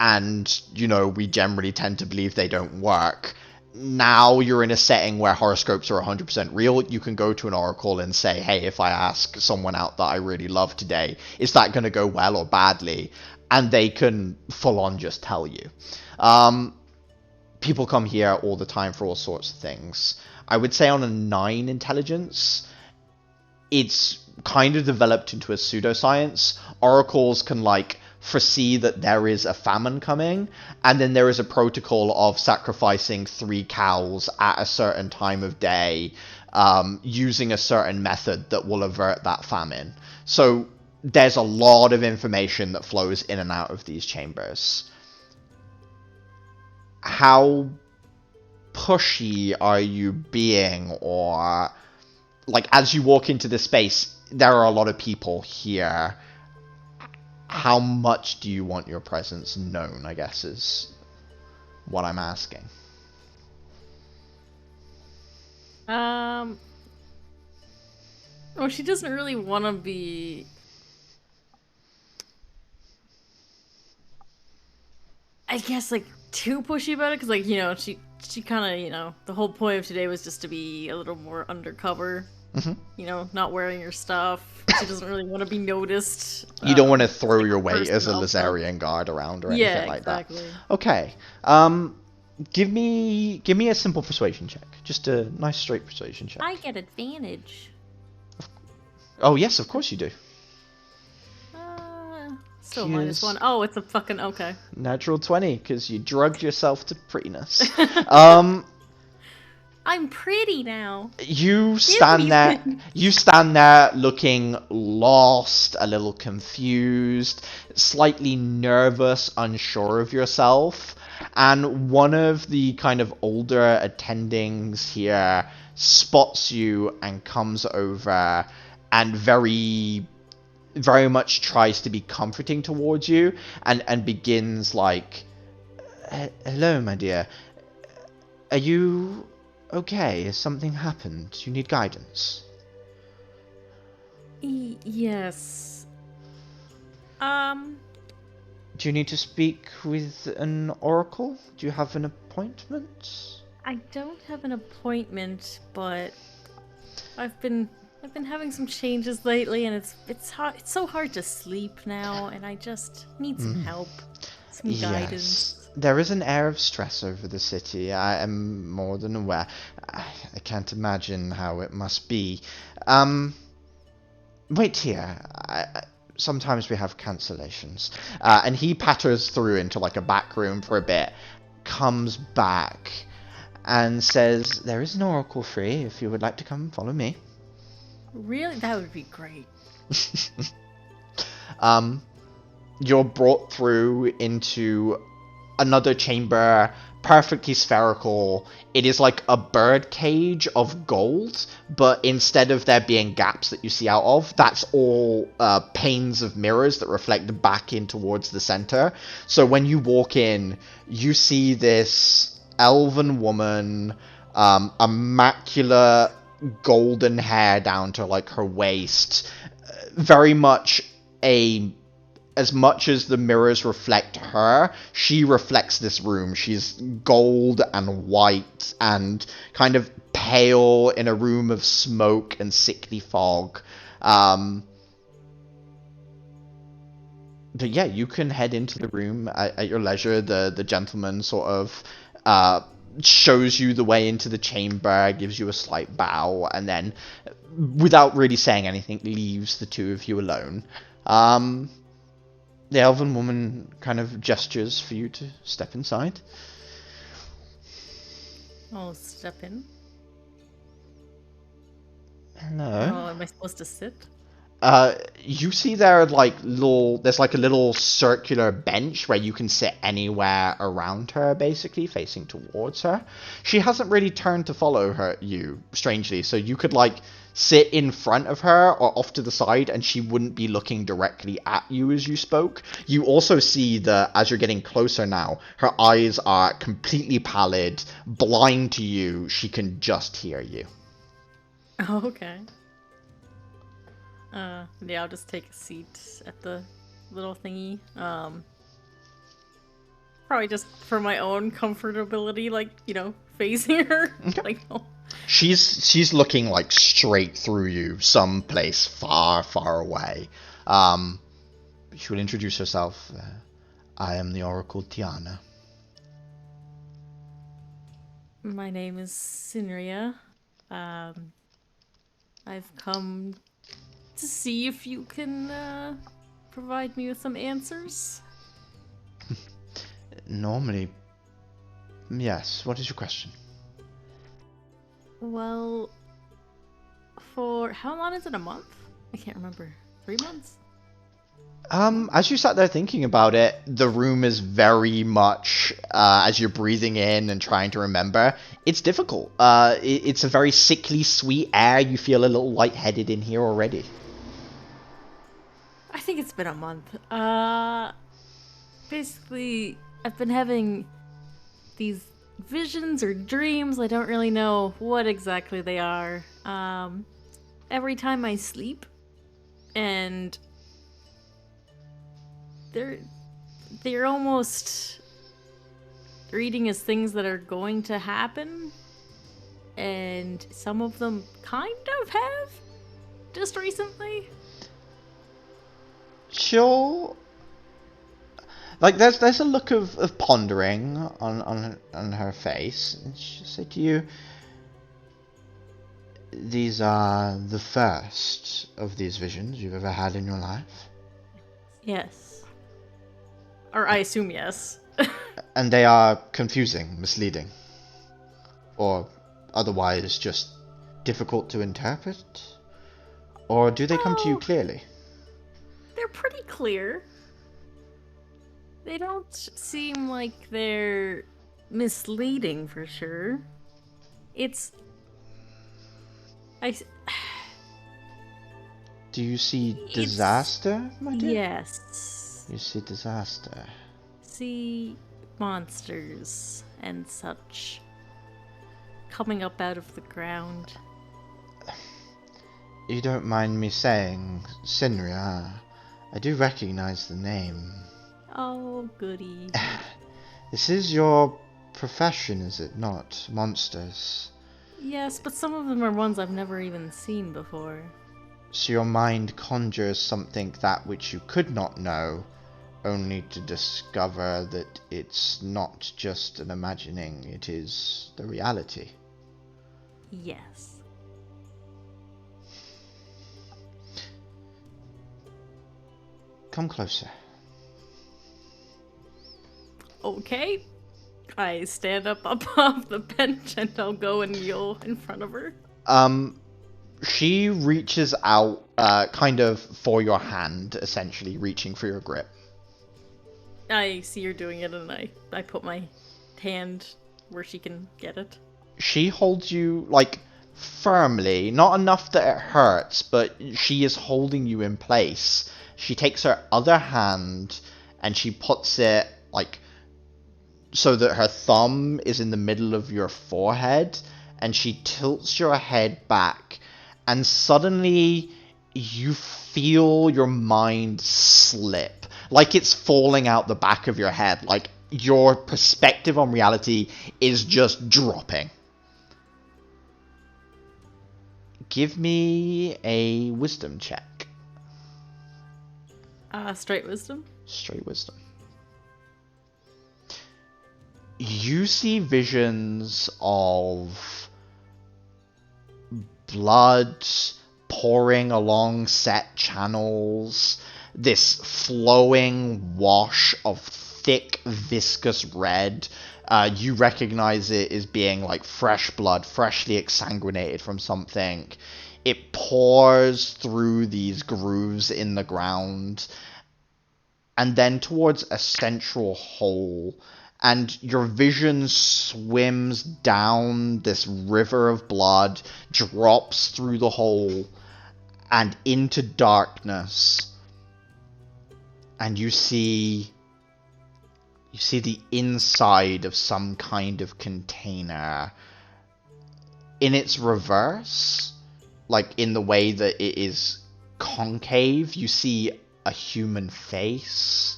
and, you know, we generally tend to believe they don't work. Now you're in a setting where horoscopes are 100% real. You can go to an oracle and say, hey, if I ask someone out that I really love today, is that going to go well or badly? And they can full on just tell you. People come here all the time for all sorts of things. I would say on a 9 intelligence, it's kind of developed into a pseudoscience. Oracles can, like, foresee that there is a famine coming, and then there is a protocol of sacrificing 3 cows at a certain time of day, using a certain method that will avert that famine. So there's a lot of information that flows in and out of these chambers. How pushy are you being, or like as you walk into the space, there are a lot of people here. How much do you want your presence known, I guess, is what I'm asking. Well, she doesn't really want to be... I guess, like, too pushy about it, because, like, you know, she kind of, you know, the whole point of today was just to be a little more undercover. Mm-hmm. You know, not wearing your stuff. She doesn't really want to be noticed. You don't want to throw your weight as a Lazarian guard around or anything like exactly. that. Okay. Give me a simple persuasion check. Just a nice straight persuasion check. I get advantage. Oh yes, of course you do. Still -1. Oh, it's a fucking okay. Natural 20, because you drugged yourself to prettiness. I'm pretty now. You stand there looking lost, a little confused, slightly nervous, unsure of yourself. And one of the kind of older attendings here spots you and comes over and very much tries to be comforting towards you and begins like, hello, my dear. Are you okay? Has something happened? Do you need guidance? Yes. Do you need to speak with an oracle? Do you have an appointment? I don't have an appointment, but I've been having some changes lately, and it's hard. It's so hard to sleep now, and I just need some help, some guidance. Yes, there is an air of stress over the city. I am more than aware. I can't imagine how it must be. Wait here. Sometimes we have cancellations. And he patters through into like a back room for a bit, comes back, and says, "There is an oracle free if you would like to come follow me." Really, that would be great. You're brought through into another chamber, perfectly spherical. It is like a bird cage of gold, but instead of there being gaps that you see out of, that's all panes of mirrors that reflect back in towards the center. So when you walk in, you see this elven woman, immaculate golden hair down to like her waist, very much as much as the mirrors reflect her, she reflects this room. She's gold and white and kind of pale in a room of smoke and sickly fog. But yeah, you can head into the room at your leisure. The gentleman sort of shows you the way into the chamber, gives you a slight bow, and then, without really saying anything, leaves the two of you alone. The elven woman kind of gestures for you to step inside. I'll step in. Hello. Oh, am I supposed to sit? You see there's like a little circular bench where you can sit anywhere around her, basically facing towards her. She hasn't really turned to follow you, strangely, so you could like sit in front of her or off to the side and she wouldn't be looking directly at you as you spoke. You also see that as you're getting closer now, her eyes are completely pallid, blind to you. She can just hear you. Oh, okay. Yeah, I'll just take a seat at the little thingy. Probably just for my own comfortability, like, facing her. Okay. Like, oh. She's looking like straight through you, someplace far, far away. She will introduce herself. I am the Oracle Tiana. My name is Sinria. I've come to see if you can provide me with some answers. Normally, yes. What is your question? Well, for how long is it? A month? I can't remember. 3 months? As you sat there thinking about it, the room is very much, as you're breathing in and trying to remember, it's difficult. It's a very sickly, sweet air. You feel a little lightheaded in here already. I think it's been a month. Basically, I've been having these visions or dreams. I don't really know what exactly they are. Every time I sleep, and they're almost reading as things that are going to happen, and some of them kind of have just recently. Sure. Like there's a look of pondering on her face, and she'll say to you, "These are the first of these visions you've ever had in your life?" Yes. Or I assume yes. And they are confusing, misleading, or otherwise just difficult to interpret? Or do they come to you Oh. clearly? They're pretty clear. They don't seem like they're misleading for sure. It's... Do you see disaster, my dear? Yes. You see disaster. See monsters and such. coming up out of the ground. You don't mind me saying, Sinria, I do recognize the name. Oh, goody. This is your profession, is it not? Monsters. Yes, but some of them are ones I've never even seen before. So your mind conjures something that which you could not know, only to discover that it's not just an imagining, it is the reality. Yes. Come closer. Okay. I stand up off the bench and I'll go and kneel in front of her. She reaches out, kind of for your hand, essentially, reaching for your grip. I see her doing it and I put my hand where she can get it. She holds you, like, firmly, not enough that it hurts, but she is holding you in place. She takes her other hand and she puts it, like, so that her thumb is in the middle of your forehead, and she tilts your head back, and suddenly you feel your mind slip, like it's falling out the back of your head, like your perspective on reality is just dropping. Give me a wisdom check. Straight wisdom? Straight wisdom. You see visions of blood pouring along set channels, this flowing wash of thick, viscous red. You recognize it as being like fresh blood, freshly exsanguinated from something. It pours through these grooves in the ground, and then towards a central hole. And your vision swims down this river of blood, drops through the hole, and into darkness. And you see the inside of some kind of container. In its reverse, like in the way that it is concave, you see a human face.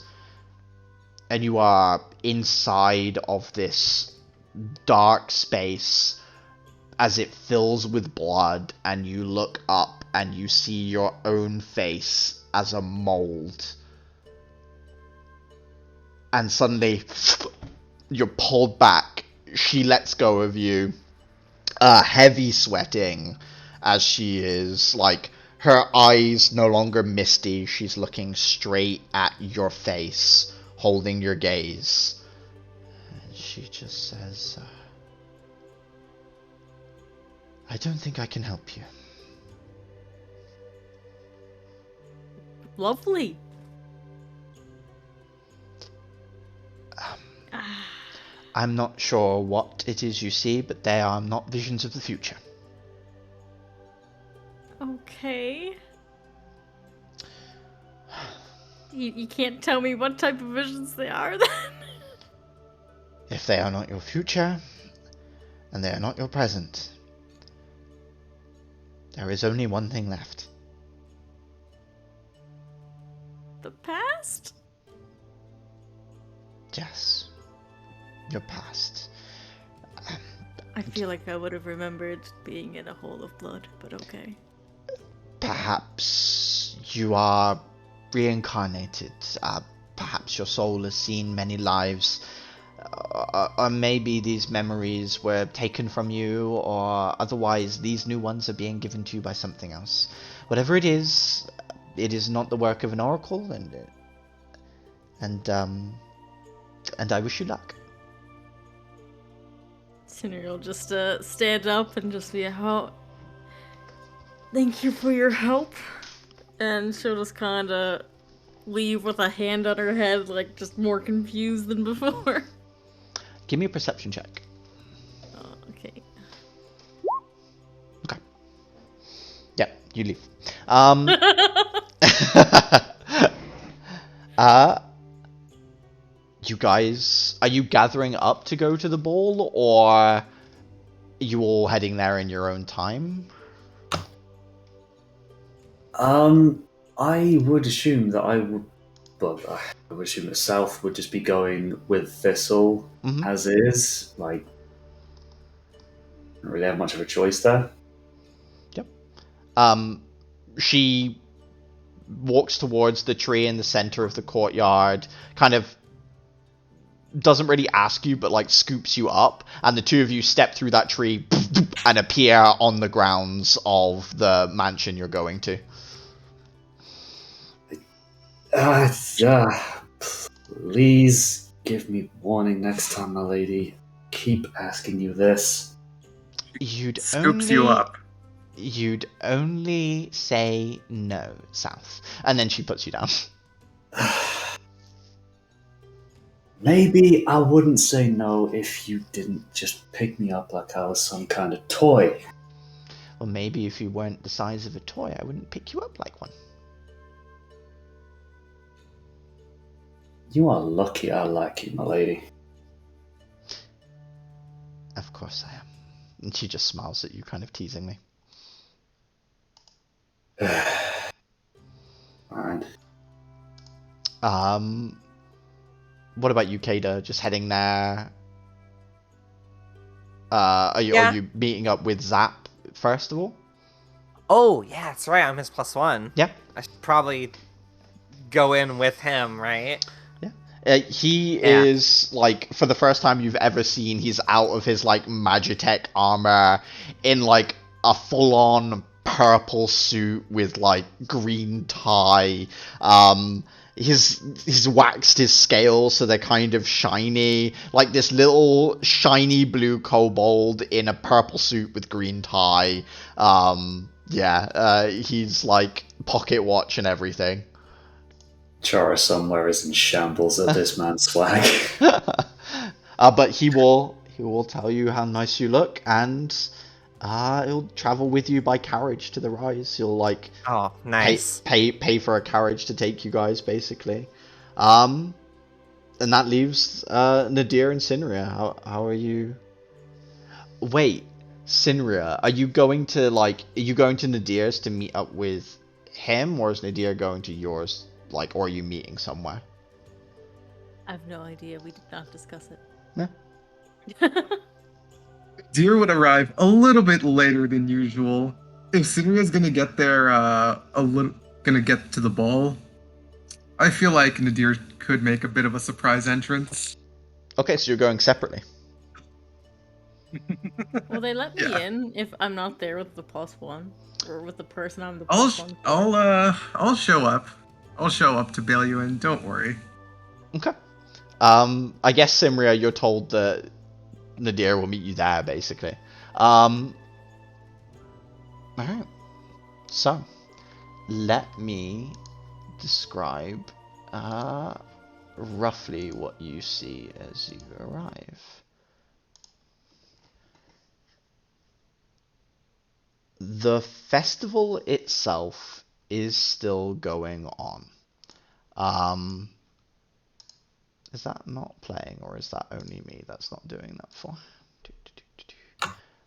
And you are inside of this dark space as it fills with blood, and you look up and you see your own face as a mold. And suddenly, you're pulled back. She lets go of you, heavy sweating as she is, like, her eyes no longer misty. She's looking straight at your face, holding your gaze. And she just says, I don't think I can help you. Lovely. I'm not sure what it is you see, but they are not visions of the future. Okay. You can't tell me what type of visions they are then? If they are not your future, and they are not your present, there is only one thing left. The past? Yes. Your past. I feel like I would have remembered being in a hole of blood, but okay. Perhaps you are reincarnated. Perhaps your soul has seen many lives. Or maybe these memories were taken from you, or otherwise these new ones are being given to you by something else. Whatever it is not the work of an oracle, and I wish you luck. Sinner will just stand up and just be thank you for your help. And she'll just kind of leave with a hand on her head, like just more confused than before. Give me a perception check. Okay. Okay. Yeah, you leave. You guys, are you gathering up to go to the ball, or You all heading there in your own time? I would assume that I would assume that South would just be going with this all Mhm. as is. Like, don't really have much of a choice there. Yep. She walks towards the tree in the center of the courtyard, kind of doesn't really ask you, but like scoops you up, and the two of you step through that tree and appear on the grounds of the mansion you're going to. Please give me warning next time, my lady. Keep asking you this. Scoops you up. You'd only say no, South. And then she puts you down. Maybe I wouldn't say no if you didn't just pick me up like I was some kind of toy. Well, maybe if you weren't the size of a toy, I wouldn't pick you up like one. You are lucky I like you, my lady. Of course I am. And she just smiles at you, kind of teasingly. Fine. What about you, Kada? Just heading there? Are you meeting up with Zap first of all? Oh, yeah, that's right. I'm his +1. Yeah. I should probably go in with him, right? He is, like, for the first time you've ever seen, he's out of his, like, Magitech armor in, like, a full-on purple suit with, like, green tie. He's waxed his scales so they're kind of shiny. Like, this little shiny blue kobold in a purple suit with green tie. He's, like, pocket watch and everything. Chara somewhere is in shambles at this man's swag. But he will tell you how nice you look, and he'll travel with you by carriage to the rise. He'll like nice pay for a carriage to take you guys, basically. And that leaves Nadir and Sinria. How are you? Wait, Sinria, are you going to Nadir's to meet up with him, or is Nadir going to yours? Like, or are you meeting somewhere? I have no idea. We did not discuss it. Yeah. Deer would arrive a little bit later than usual. If Cineria's gonna get there, gonna get to the ball, I feel like Nadir could make a bit of a surprise entrance. Okay, so you're going separately. Will they let me in if I'm not there with the +1? Or with the person I'm the I'll +1 for? I'll show up. I'll show up to bail you in. Don't worry. Okay. I guess Simria, you're told that Nadir will meet you there, basically. Alright. So, let me describe roughly what you see as you arrive. The festival itself is still going on. Is that not playing, or is that only me that's not doing that for?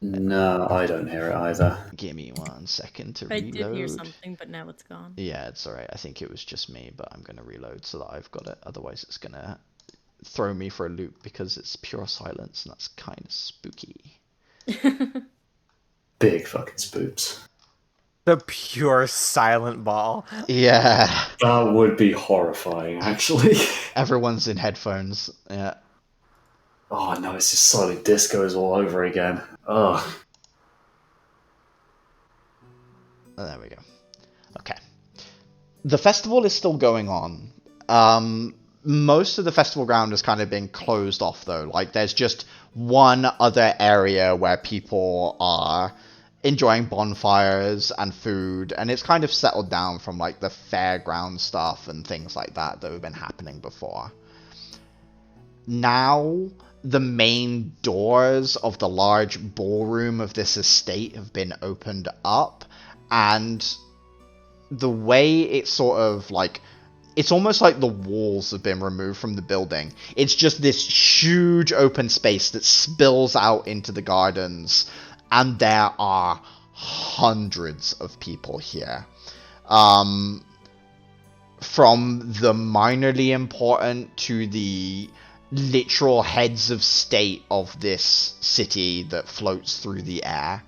No, I don't hear it either. Give me 1 second to I reload. did hear something, but now it's gone. Yeah, it's alright. I think it was just me, but I'm going to reload so that I've got it. Otherwise, it's going to throw me for a loop because it's pure silence, and that's kind of spooky. Big fucking spooks. The pure silent ball. Yeah. That would be horrifying, actually. Everyone's in headphones. Yeah. Oh no, it's just Silent Discos all over again. Oh. There we go. Okay. The festival is still going on. Most of the festival ground has kind of been closed off, though. Like, there's just one other area where people are enjoying bonfires and food, and it's kind of settled down from, like, the fairground stuff and things like that that have been happening before. Now, the main doors of the large ballroom of this estate have been opened up, and the way it sort of, like, it's almost like the walls have been removed from the building. It's just this huge open space that spills out into the gardens, and there are hundreds of people here. From the minorly important to the literal heads of state of this city that floats through the air.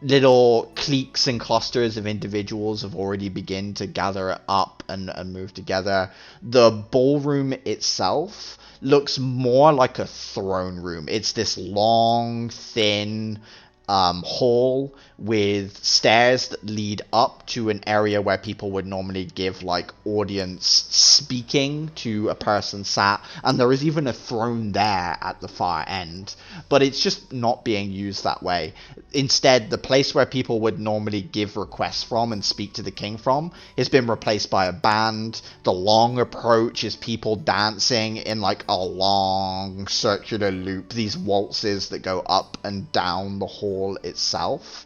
Little cliques and clusters of individuals have already begun to gather up and move together. The ballroom itself looks more like a throne room. It's this long, thin hall with stairs that lead up to an area where people would normally give like audience speaking to a person sat, and there is even a throne there at the far end, but it's just not being used that way. Instead, the place where people would normally give requests from and speak to the king from has been replaced by a band. The long approach is people dancing in like a long circular loop, these waltzes that go up and down the hall itself.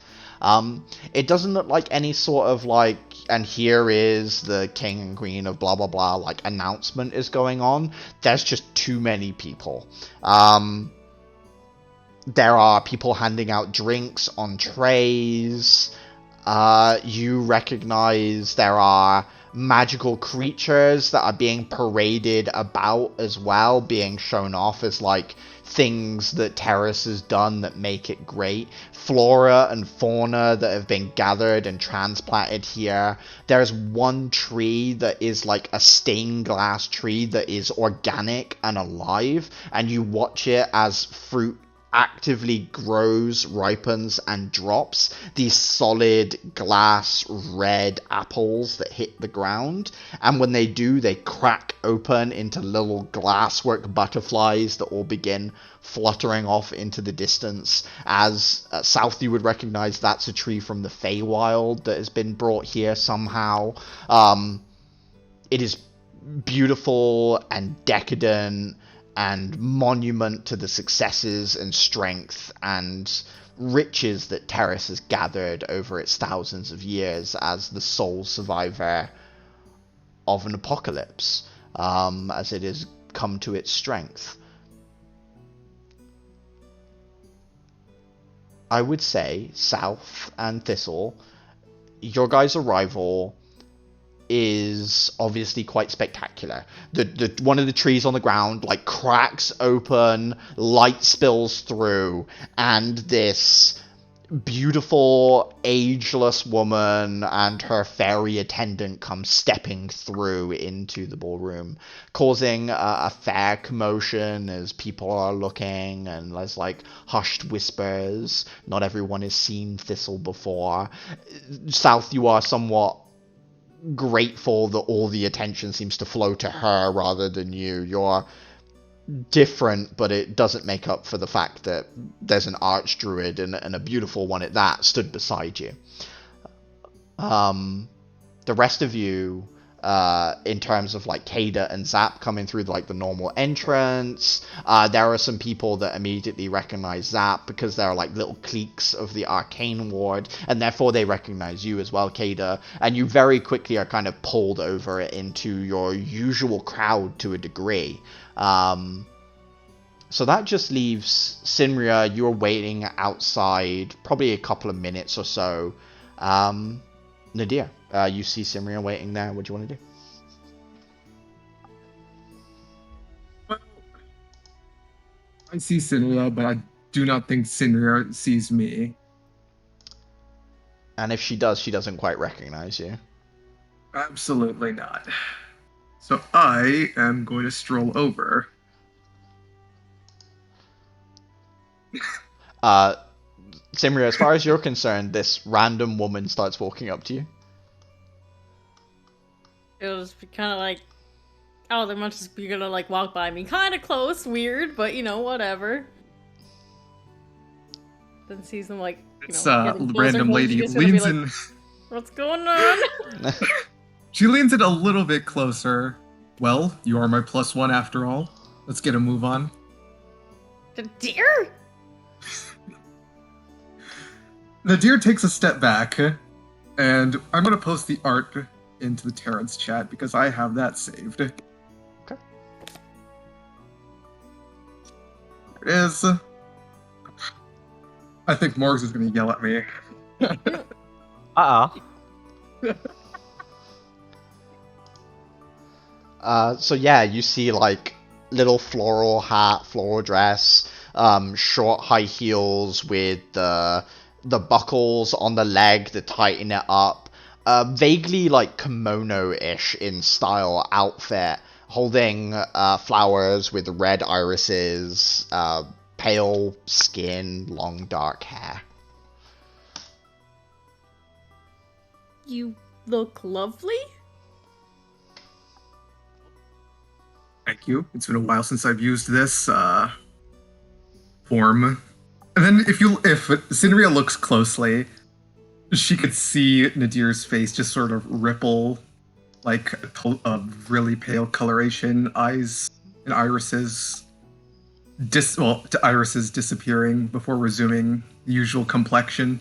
It doesn't look like any sort of like, and here is the king and queen of blah blah blah, like announcement is going on. There's just too many people. There are people handing out drinks on trays. You recognize there are magical creatures that are being paraded about as well, being shown off as like things that Terrace has done that make it great. Flora and fauna that have been gathered and transplanted here. There's one tree that is like a stained glass tree that is organic and alive, and you watch it as fruit actively grows, ripens, and drops these solid glass red apples that hit the ground, and when they do, they crack open into little glasswork butterflies that all begin fluttering off into the distance. As South, you would recognize that's a tree from the Feywild that has been brought here somehow. It is beautiful and decadent and monument to the successes and strength and riches that Terrace has gathered over its thousands of years as the sole survivor of an apocalypse, as it has come to its strength. I would say, South and Thistle, your guys' arrival is obviously quite spectacular. The one of the trees on the ground like cracks open, light spills through, and this beautiful ageless woman and her fairy attendant come stepping through into the ballroom, causing a fair commotion as people are looking, and there's like hushed whispers. Not everyone has seen Thistle before. South, you are somewhat grateful that all the attention seems to flow to her rather than you. You're different, but it doesn't make up for the fact that there's an archdruid and a beautiful one at that stood beside you. The rest of you, in terms of like Kada and Zap coming through like the normal entrance, there are some people that immediately recognize Zap because there are like little cliques of the arcane ward, and therefore they recognize you as well, Kada, and you very quickly are kind of pulled over into your usual crowd to a degree. So that just leaves Sinria. You're waiting outside probably a couple of minutes or so. Nadir, you see Simria waiting there. What do you want to do? Well, I see Sinria, but I do not think Sinria sees me. And if she does, she doesn't quite recognize you. Absolutely not. So I am going to stroll over. Simria, as far as you're concerned, this random woman starts walking up to you. It'll just be kind of like, oh, they must just be gonna like walk by me, kind of close, weird, but you know, whatever. Then sees them like, you know, random lady leans in. What's going on? She leans in a little bit closer. Well, you are my +1 after all. Let's get a move on. Dear? Nadir takes a step back, and I'm going to post the art into the Terrence chat because I have that saved. Okay. There it is. I think Morgs is going to yell at me. Uh-oh. So yeah, you see like little floral hat, floral dress, short high heels with the buckles on the leg that tighten it up. Vaguely like kimono-ish in style outfit, holding flowers with red irises, pale skin, long dark hair. You look lovely? Thank you. It's been a while since I've used this form. And then if Cinria looks closely, she could see Nadir's face just sort of ripple, like a really pale coloration, eyes and irises, to irises disappearing before resuming the usual complexion.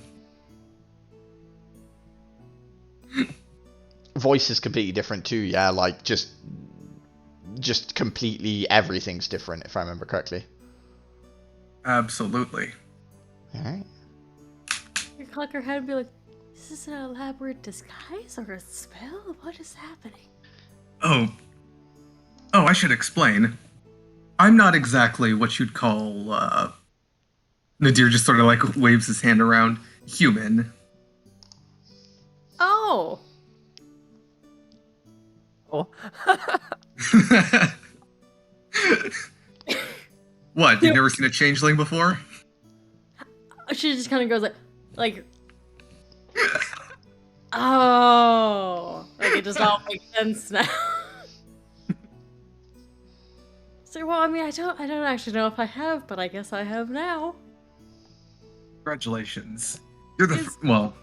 Voice is completely different too, yeah, like just completely everything's different, if I remember correctly. Absolutely. Alright. Your clucker head would be like, is this an elaborate disguise or a spell? What is happening? Oh, I should explain. I'm not exactly what you'd call, Nadir just sort of like waves his hand around, human. Oh! Oh. What, you've never seen a changeling before? She just kind of goes like, oh, like it just all makes sense now. So, well, I mean, I don't actually know if I have, but I guess I have now. Congratulations. You're the well.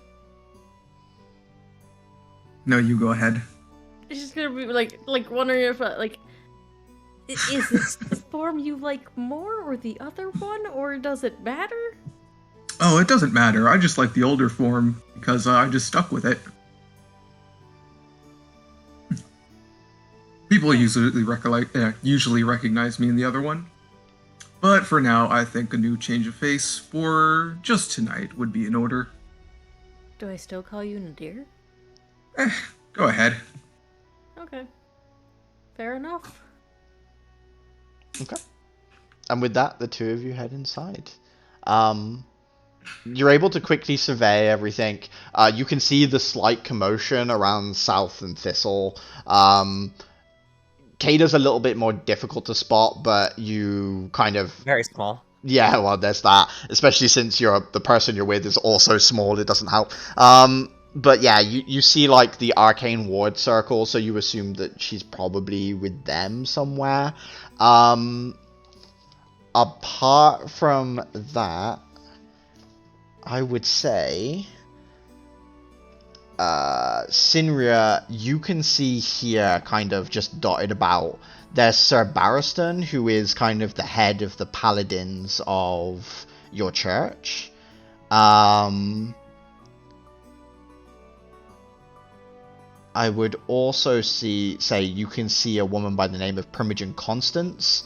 No, you go ahead. It's just gonna be like wondering if is this the form you like more or the other one, or does it matter? Oh, it doesn't matter. I just like the older form because I just stuck with it. People usually recognize me in the other one. But for now, I think a new change of face for just tonight would be in order. Do I still call you Nadir? Go ahead. Okay. Fair enough. Okay. And with that, the two of you head inside. You're able to quickly survey everything. You can see the slight commotion around South and Thistle. Kada's a little bit more difficult to spot, but you kind of... Very small. Yeah, well, there's that. Especially since the person you're with is also small, it doesn't help. But yeah, you see like the arcane ward circle, so you assume that she's probably with them somewhere. Apart from that, I would say, Sinria, you can see here, kind of just dotted about, there's Sir Barristan, who is kind of the head of the paladins of your church. I would also say you can see a woman by the name of Primogen Constance.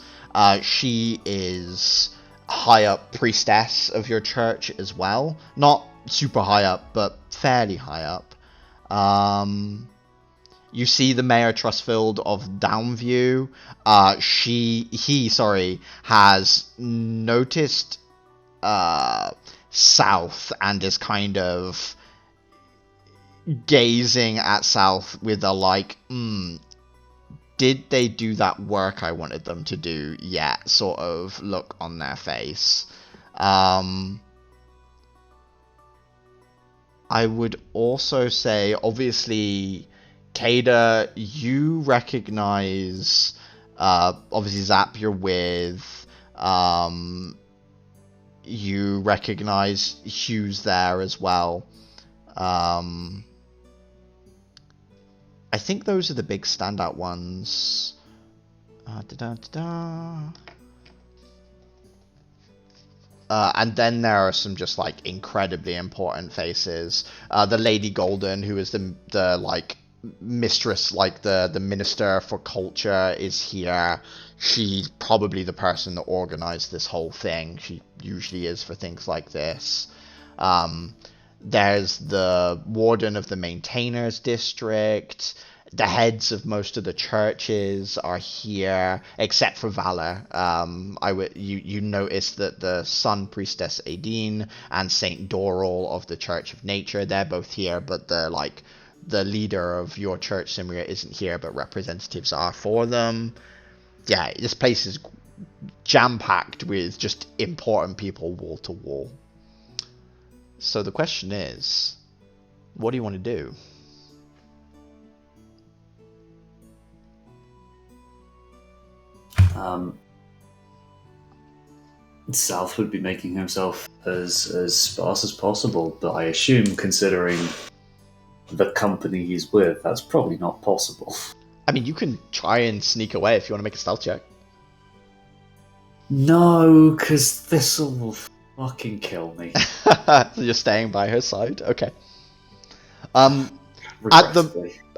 She is high up priestess of your church as well. Not super high up, but fairly high up. You see the Mayor Trustfield of Downview. He has noticed South and is kind of gazing at South with a like, did they do that work I wanted them to do yet sort of look on their face. I would also say, obviously, Kada, you recognize, obviously Zap you're with, you recognize Hughes there as well. I think those are the big standout ones. And then there are some just like incredibly important faces. The Lady Golden, who is the like mistress, like the minister for culture, is here. She's probably the person that organized this whole thing. She usually is for things like this. There's the warden of the maintainers district. The heads of most of the churches are here, except for Valor. You notice that the Sun Priestess Aideen and Saint Doral of the Church of Nature, they're both here, but the leader of your church, Simria, isn't here, but representatives are for them. Yeah, this place is jam-packed with just important people wall to wall. So the question is, what do you want to do? South would be making himself as sparse as possible, but I assume, considering the company he's with, that's probably not possible. I mean, you can try and sneak away if you want to make a stealth check. No, because this will fucking kill me. So you're staying by her side? Okay.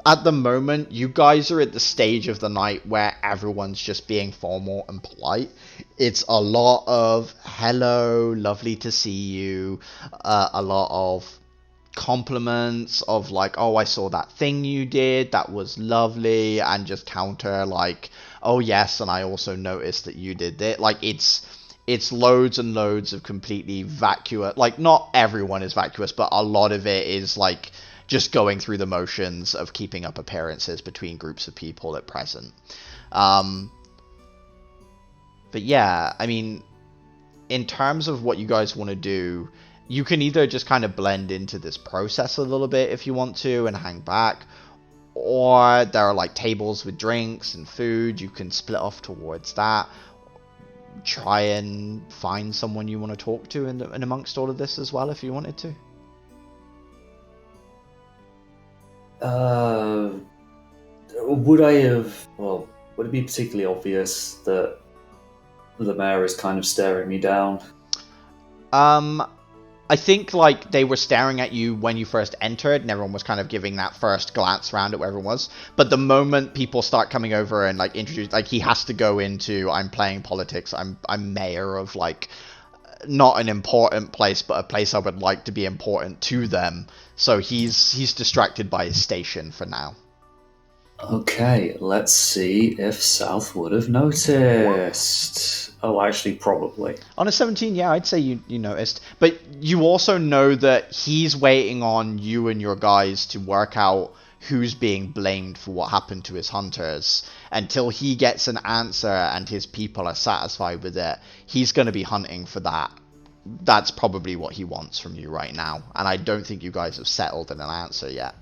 At the moment, you guys are at the stage of the night where everyone's just being formal and polite. It's a lot of hello, lovely to see you, a lot of compliments of like, oh, I saw that thing you did, that was lovely, and just counter like, oh yes, and I also noticed that you did it. Like it's loads and loads of completely vacuous, like not everyone is vacuous, but a lot of it is like just going through the motions of keeping up appearances between groups of people at present. But yeah, I mean, in terms of what you guys want to do, you can either just kind of blend into this process a little bit if you want to and hang back, or there are like tables with drinks and food. You can split off towards that. Try and find someone you want to talk to in amongst all of this as well if you wanted to. Would it be particularly obvious that the mayor is kind of staring me down? I think like they were staring at you when you first entered, and everyone was kind of giving that first glance around at where everyone was. But the moment people start coming over and like introduce, like he has to go into, I'm playing politics, I'm mayor of like not an important place, but a place I would like to be important to them. So he's distracted by his station for now. Okay, let's see if South would have noticed. Oh, actually, probably. On a 17, yeah, I'd say you noticed. But you also know that he's waiting on you and your guys to work out who's being blamed for what happened to his hunters. Until he gets an answer and his people are satisfied with it, he's going to be hunting for that. That's probably what he wants from you right now. And I don't think you guys have settled on an answer yet.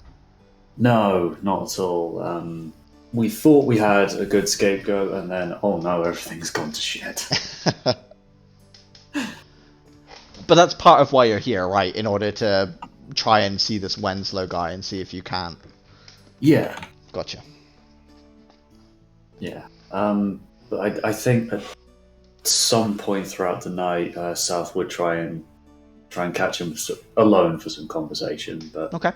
No, not at all. We thought we had a good scapegoat, and then, oh no, everything's gone to shit. But that's part of why you're here, right? In order to try and see this Wenslow guy and see if you can. Yeah. Gotcha. Yeah. But I think at some point throughout the night, South would try and catch him alone for some conversation. But okay.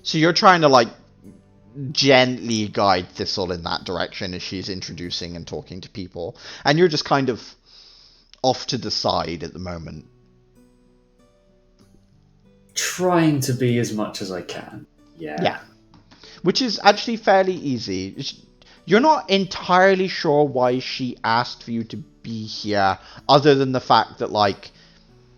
So you're trying to like gently guide Thistle in that direction as she's introducing and talking to people, and you're just kind of off to the side at the moment. Trying to be as much as I can. Yeah. Which is actually fairly easy. You're not entirely sure why she asked for you to be here, other than the fact that like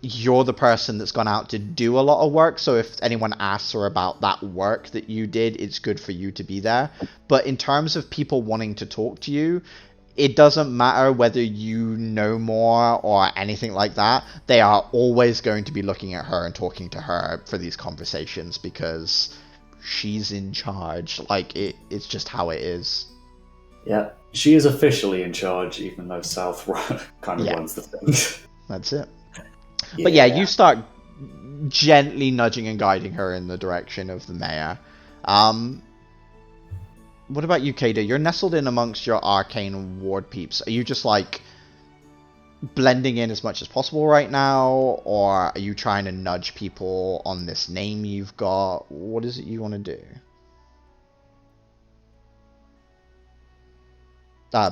you're the person that's gone out to do a lot of work, so if anyone asks her about that work that you did, it's good for you to be there. But in terms of people wanting to talk to you, it doesn't matter whether you know more or anything like that. They are always going to be looking at her and talking to her for these conversations because she's in charge. Like, it's just how it is. Yeah, she is officially in charge, even though South kind of runs the thing. That's it. But yeah, you start gently nudging and guiding her in the direction of the mayor. What about you, Kada? You're nestled in amongst your arcane ward peeps. Are you just like blending in as much as possible right now? Or are you trying to nudge people on this name you've got? What is it you want to do?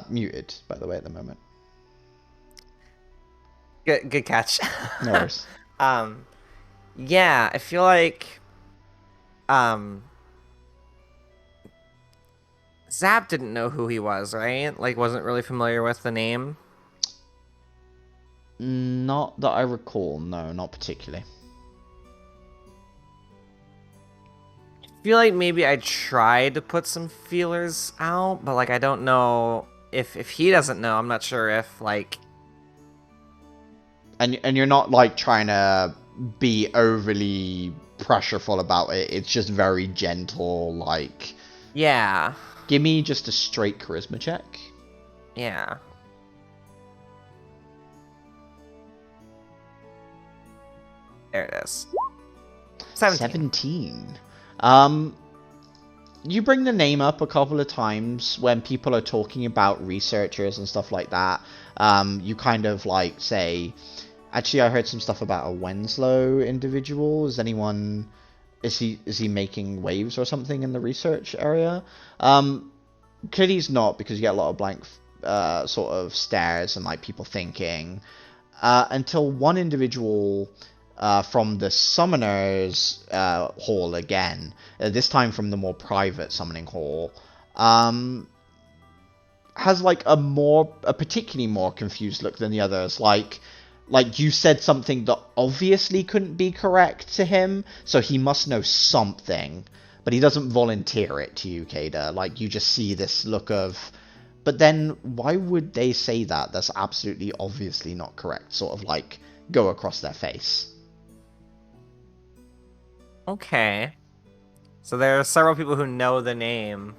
Muted, by the way, at the moment. Good catch. No worries. Yeah, I feel like Zap didn't know who he was, right? Like, wasn't really familiar with the name. Not that I recall. No, not particularly. I feel like maybe I tried to put some feelers out, but like I don't know if he doesn't know. I'm not sure if like. And you're not like trying to be overly pressureful about it. It's just very gentle. Like, Yeah. give me just a straight charisma check. Yeah. There it is. 17. You bring the name up a couple of times when people are talking about researchers and stuff like that. You kind of like say, actually, I heard some stuff about a Winslow individual. Is he making waves or something in the research area? Clearly he's not, because you get a lot of blank sort of stares and like people thinking. Until one individual from the Summoners Hall again, this time from the more private Summoning Hall, has like a particularly more confused look than the others. Like you said something that obviously couldn't be correct to him, so he must know something, but he doesn't volunteer it to you, Kada. Like, you just see this look of, but then why would they say that? That's absolutely obviously not correct, sort of like go across their face. Okay. So there are several people who know the name.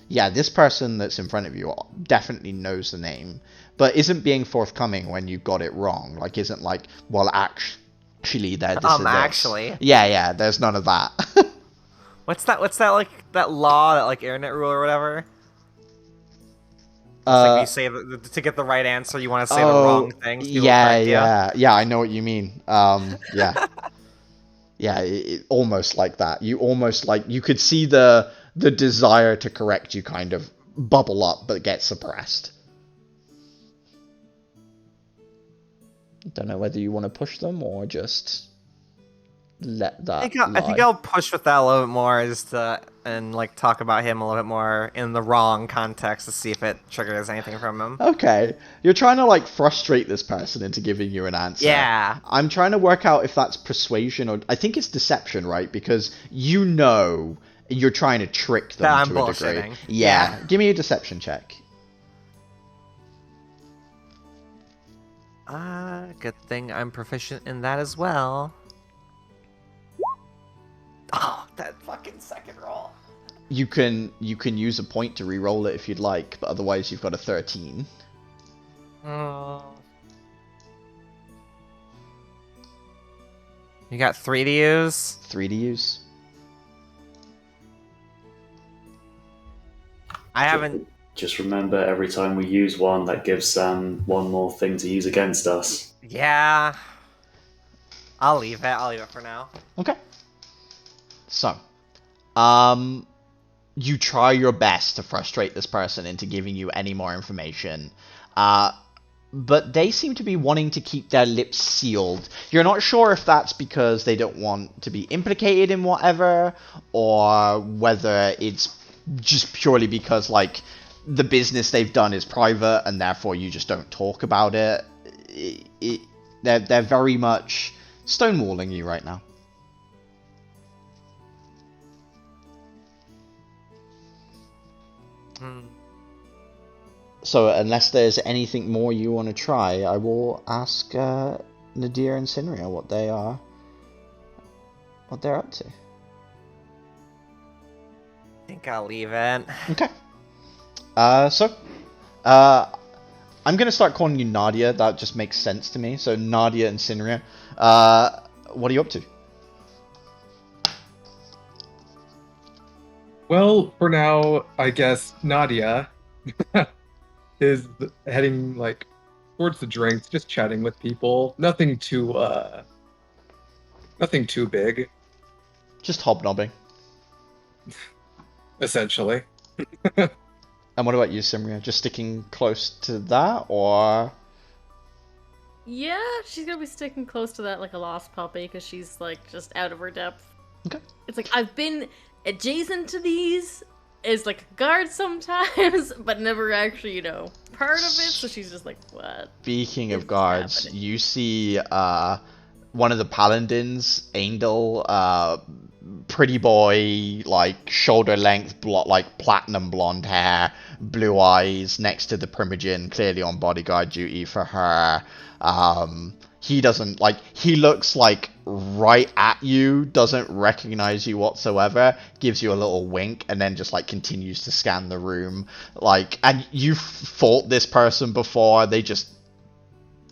Yeah, this person that's in front of you definitely knows the name, but isn't being forthcoming when you got it wrong. Like, isn't like, well, actually, this is this. Actually. Yeah, there's none of that. What's that like, that law, that like internet rule or whatever? It's like you say to get the right answer, you want to say the wrong thing. So yeah, I know what you mean. Yeah. Yeah, almost like that. You could see the desire to correct you kind of bubble up, but get suppressed. Don't know whether you want to push them or just let that. I think I'll push with that a little bit more, and like talk about him a little bit more in the wrong context to see if it triggers anything from him. Okay, you're trying to like frustrate this person into giving you an answer. Yeah. I'm trying to work out if that's persuasion or I think it's deception, right? Because you're trying to trick them to a degree. Yeah. Give me a deception check. Good thing I'm proficient in that as well. Oh, that fucking second roll. You can use a point to re-roll it if you'd like, but otherwise you've got a 13. You got 3 to use? 3 to use. I haven't... Just remember, every time we use one, that gives Sam one more thing to use against us. Yeah. I'll leave it for now. Okay. So, you try your best to frustrate this person into giving you any more information, but they seem to be wanting to keep their lips sealed. You're not sure if that's because they don't want to be implicated in whatever, or whether it's just purely because, like, the business they've done is private, and therefore you just don't talk about it. They're very much stonewalling you right now. So, unless there's anything more you want to try, I will ask Nadir and Sinria what they're up to. I think I'll leave it. Okay. I'm gonna start calling you Nadia. That just makes sense to me. So, Nadia and Sinria, what are you up to? Well, for now, I guess Nadia is heading like towards the drinks, just chatting with people. Nothing too big. Just hobnobbing. Essentially. And what about you, Simria? Just sticking close to that, or? Yeah, she's gonna be sticking close to that like a lost puppy because she's like just out of her depth. Okay. It's like I've been adjacent to these as like a guard sometimes, but never actually, part of it. So she's just like, what? Speaking of is guards, happening? you see one of the paladins, Angel, pretty boy, like shoulder length, like platinum blonde hair, blue eyes, next to the Primogen, clearly on bodyguard duty for her. He doesn't like. He looks like right at you, doesn't recognize you whatsoever, gives you a little wink, and then just like continues to scan the room. Like, and you've fought this person before. They just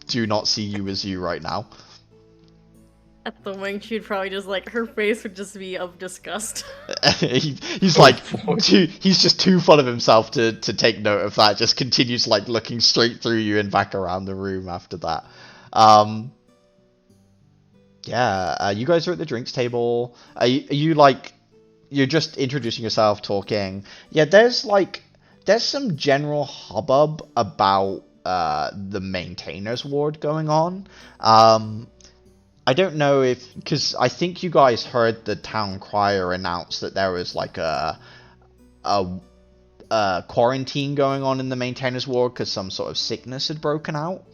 do not see you as you right now. At the wing, she'd probably just like her face would just be of disgust. He's like he's just too full of himself to take note of that. Just continues like looking straight through you and back around the room after that. You guys are at the drinks table. Are you like, you're just introducing yourself, talking? Yeah, there's some general hubbub about the maintainers ward going on. I don't know if, because I think you guys heard the town crier announce that there was like a quarantine going on in the maintainers ward because some sort of sickness had broken out.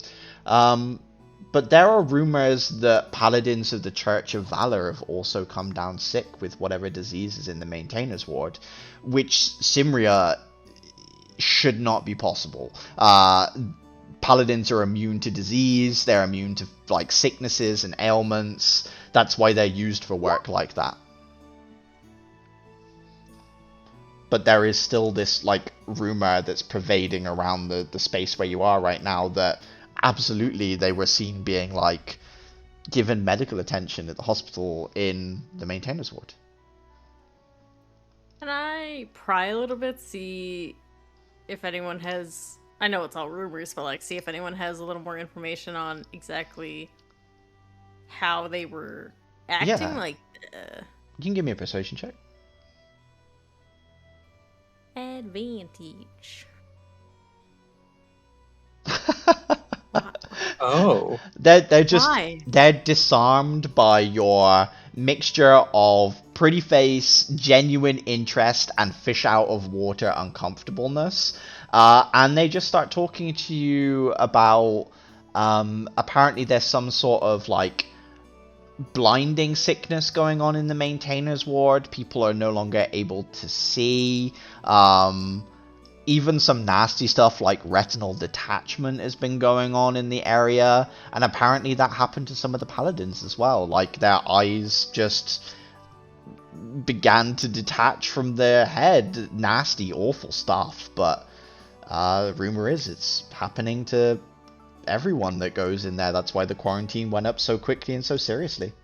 But there are rumors that paladins of the Church of Valor have also come down sick with whatever disease is in the maintainers ward, which Simria should not be possible. Paladins are immune to disease, they're immune to like sicknesses and ailments. That's why they're used for work like that. But there is still this like rumor that's pervading around the space where you are right now that absolutely they were seen being like given medical attention at the hospital in the maintainers ward. Can I pry a little bit, see if anyone has... I know it's all rumors, but like see if anyone has a little more information on exactly how they were acting? Yeah. Like, You can give me a persuasion check. advantage. Oh. They're just Why? they're disarmed by your mixture of pretty face, genuine interest, and fish out of water uncomfortableness. And they just start talking to you about apparently there's some sort of like blinding sickness going on in the maintainers ward. People are no longer able to see. Even some nasty stuff like retinal detachment has been going on in the area, and apparently that happened to some of the paladins as well. Like their eyes just began to detach from their head. Nasty, awful stuff. But rumor is it's happening to everyone that goes in there. That's why the quarantine went up so quickly and so seriously.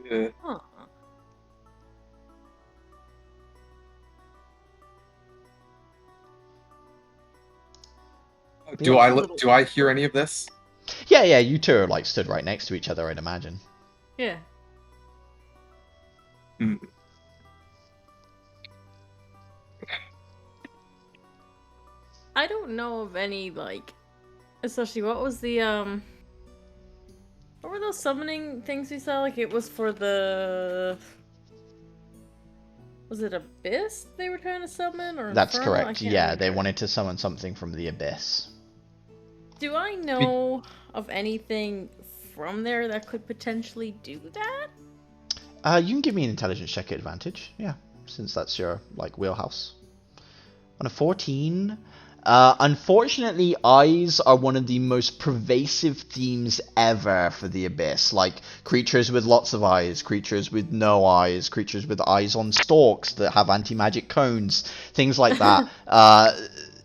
Yeah. Huh. Do I hear any of this? Yeah, you two are like stood right next to each other, I'd imagine. Yeah. Hmm. I don't know of any, like, especially what was the, what were those summoning things we saw? Like, it was for the... Was it Abyss they were trying to summon? Or That's Infernal? I correct. can't Yeah, they remember. wanted to summon something from the abyss. Do I know of anything from there that could potentially do that? You can give me an intelligence check at advantage, yeah, since that's your like wheelhouse. On a 14, unfortunately, eyes are one of the most pervasive themes ever for the abyss. Like creatures with lots of eyes, creatures with no eyes, creatures with eyes on stalks that have anti-magic cones, things like that.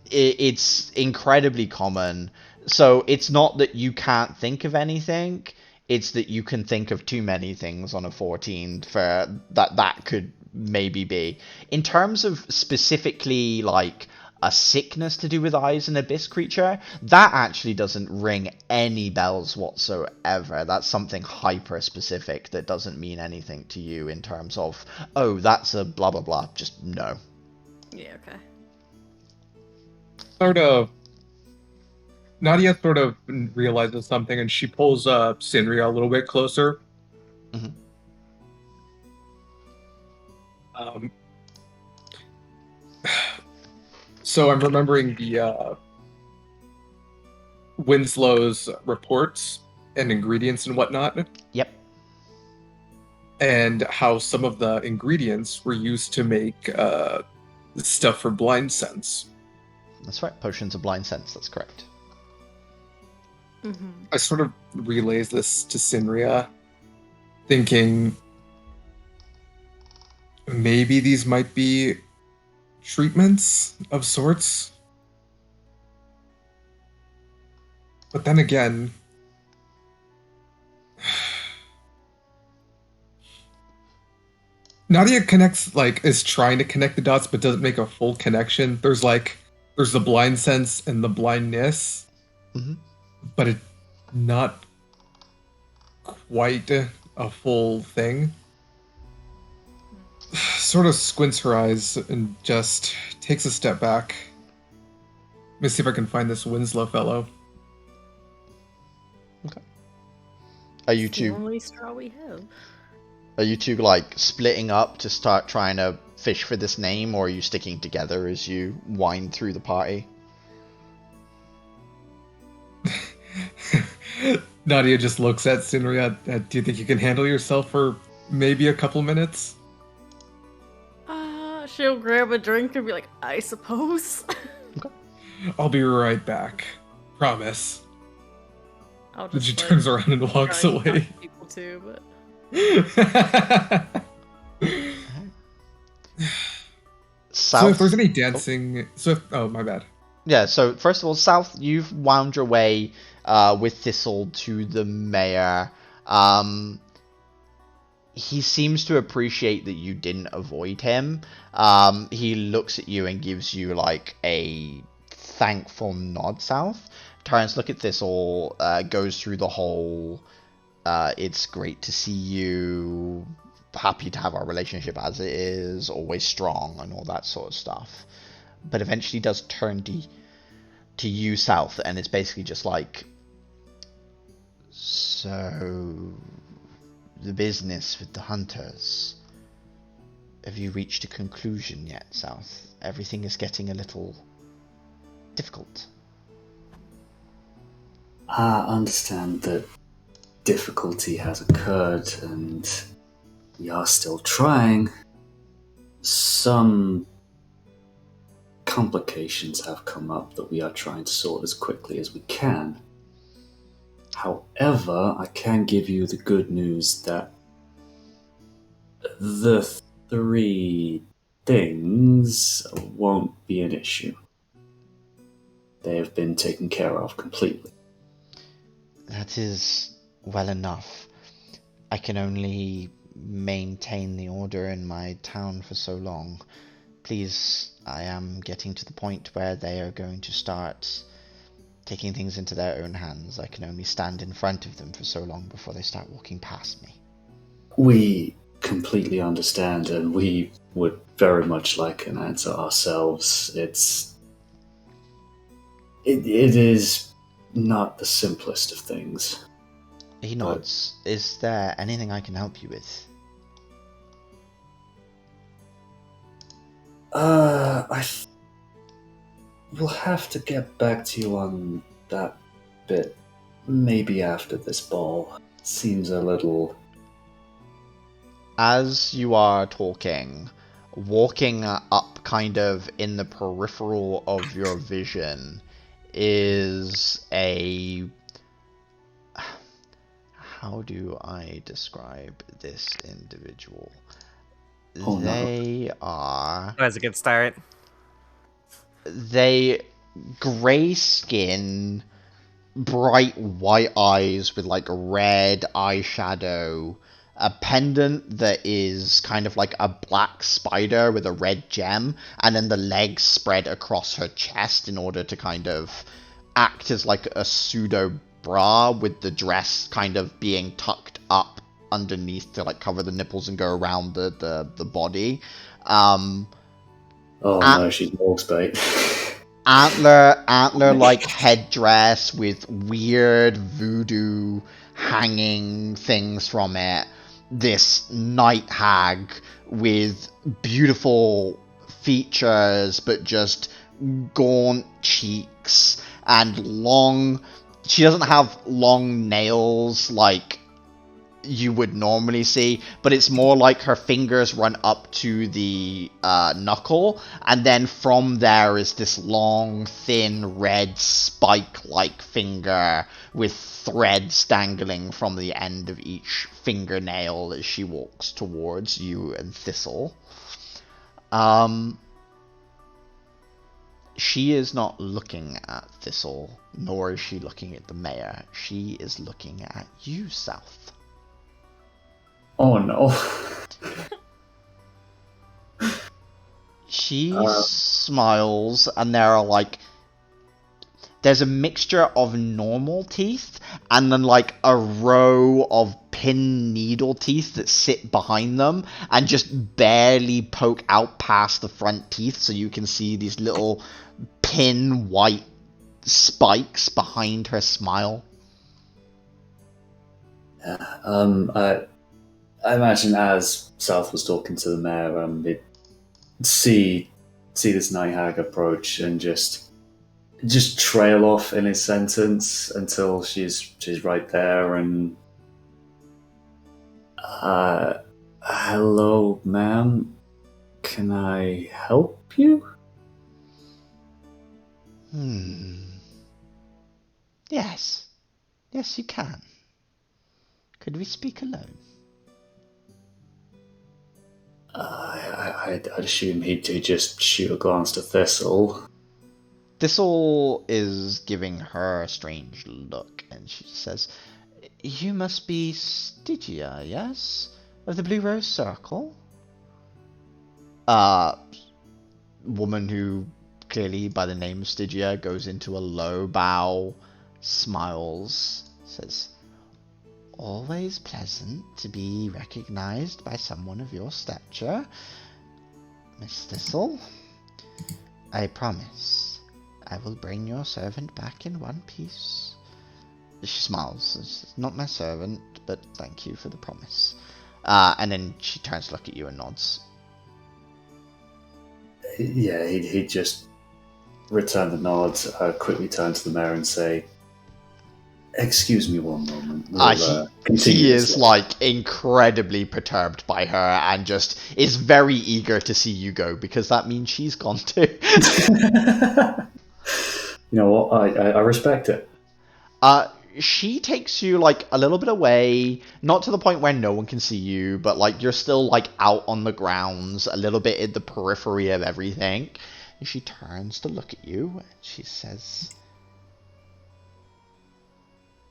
It's incredibly common. So it's not that you can't think of anything, it's that you can think of too many things on a 14 for that could maybe be. In terms of specifically like a sickness to do with eyes, an abyss creature, that actually doesn't ring any bells whatsoever. That's something hyper specific that doesn't mean anything to you in terms of, oh, that's a blah blah blah. Just no. Yeah, okay. Sort of. Nadia sort of realizes something, and she pulls Sinria a little bit closer. Mhm. So I'm remembering the Winslow's reports and ingredients and whatnot, Yep. and how some of the ingredients were used to make stuff for blind sense. That's right. Potions of blind sense. That's correct. Mm-hmm. I sort of relays this to Sinria, thinking maybe these might be treatments of sorts. But then again, Nadia connects, like, is trying to connect the dots, but doesn't make a full connection. There's the blind sense and the blindness, Mm-hmm. but it's not quite a full thing. Sort of squints her eyes and just takes a step back. Let me see if I can find this Winslow fellow. Okay. Are you It's the two? only straw we have. Are you two like splitting up to start trying to fish for this name, or are you sticking together as you wind through the party? Nadia just looks at Sinria. Do you think you can handle yourself for maybe a couple minutes? She'll grab a drink and be like, I suppose. I'll be right back. Promise. I'll Then just she like, turns around and walks try and talk away. to people too, but South. So if there's any dancing, oh my bad. Yeah, so first of all, South, you've wound your way with Thistle to the mayor. He seems to appreciate that you didn't avoid him. He looks at you and gives you like a thankful nod, South. Turns, look at Thistle, goes through the whole, it's great to see you, happy to have our relationship as it is, always strong, and all that sort of stuff. But eventually does turn to you, South, and it's basically just like, so the business with the hunters, have you reached a conclusion yet, South? Everything is getting a little difficult. I understand that difficulty has occurred and we are still trying. Some complications have come up that we are trying to sort as quickly as we can. However, I can give you the good news that the 3 things won't be an issue. They have been taken care of completely. That is well enough. I can only maintain the order in my town for so long. Please, I am getting to the point where they are going to start taking things into their own hands. I can only stand in front of them for so long before they start walking past me. We completely understand, and we would very much like an answer ourselves. It is not the simplest of things. He nods. Is there anything I can help you with? We'll have to get back to you on that bit maybe after this ball. Seems a little... As you are talking, walking up kind of in the peripheral of your vision is a... How do I describe this individual? Oh, no. They are... That's a good start. They... Grey skin, bright white eyes with like red eyeshadow, a pendant that is kind of like a black spider with a red gem, and then the legs spread across her chest in order to kind of act as like a pseudo bra, with the dress kind of being tucked up underneath to like cover the nipples and go around the body. Oh no, she's Morg's bait. antler like headdress with weird voodoo hanging things from it. This night hag with beautiful features but just gaunt cheeks and long. She doesn't have long nails like you would normally see, but it's more like her fingers run up to the knuckle, and then from there is this long, thin, red, spike-like finger with threads dangling from the end of each fingernail as she walks towards you and Thistle. She is not looking at Thistle, nor is she looking at the mayor. She is looking at you, South. Oh no. She smiles, and there's a mixture of normal teeth and then like a row of pin needle teeth that sit behind them and just barely poke out past the front teeth, so you can see these little pin white spikes behind her smile. I imagine as South was talking to the mayor, they'd see this night hag approach and just trail off in his sentence until she's right there and hello, ma'am. Can I help you? Yes. Yes, you can. Could we speak alone? I'd assume he'd just shoot a glance to Thistle. Thistle is giving her a strange look, and she says, "You must be Stygia, yes? Of the Blue Rose Circle?" Woman who clearly by the name Stygia goes into a low bow, smiles, says, "Always pleasant to be recognized by someone of your stature, Miss Thistle. I promise I will bring your servant back in one piece." She smiles. "It's not my servant, but thank you for the promise." And then she turns to look at you and nods. Yeah, he'd just return the nod, quickly turn to the mayor and say, "Excuse me one moment." He is like incredibly perturbed by her and just is very eager to see you go, because that means she's gone too. You know what? I respect it. She takes you like a little bit away, not to the point where no one can see you, but like you're still like out on the grounds, a little bit in the periphery of everything. And she turns to look at you and she says,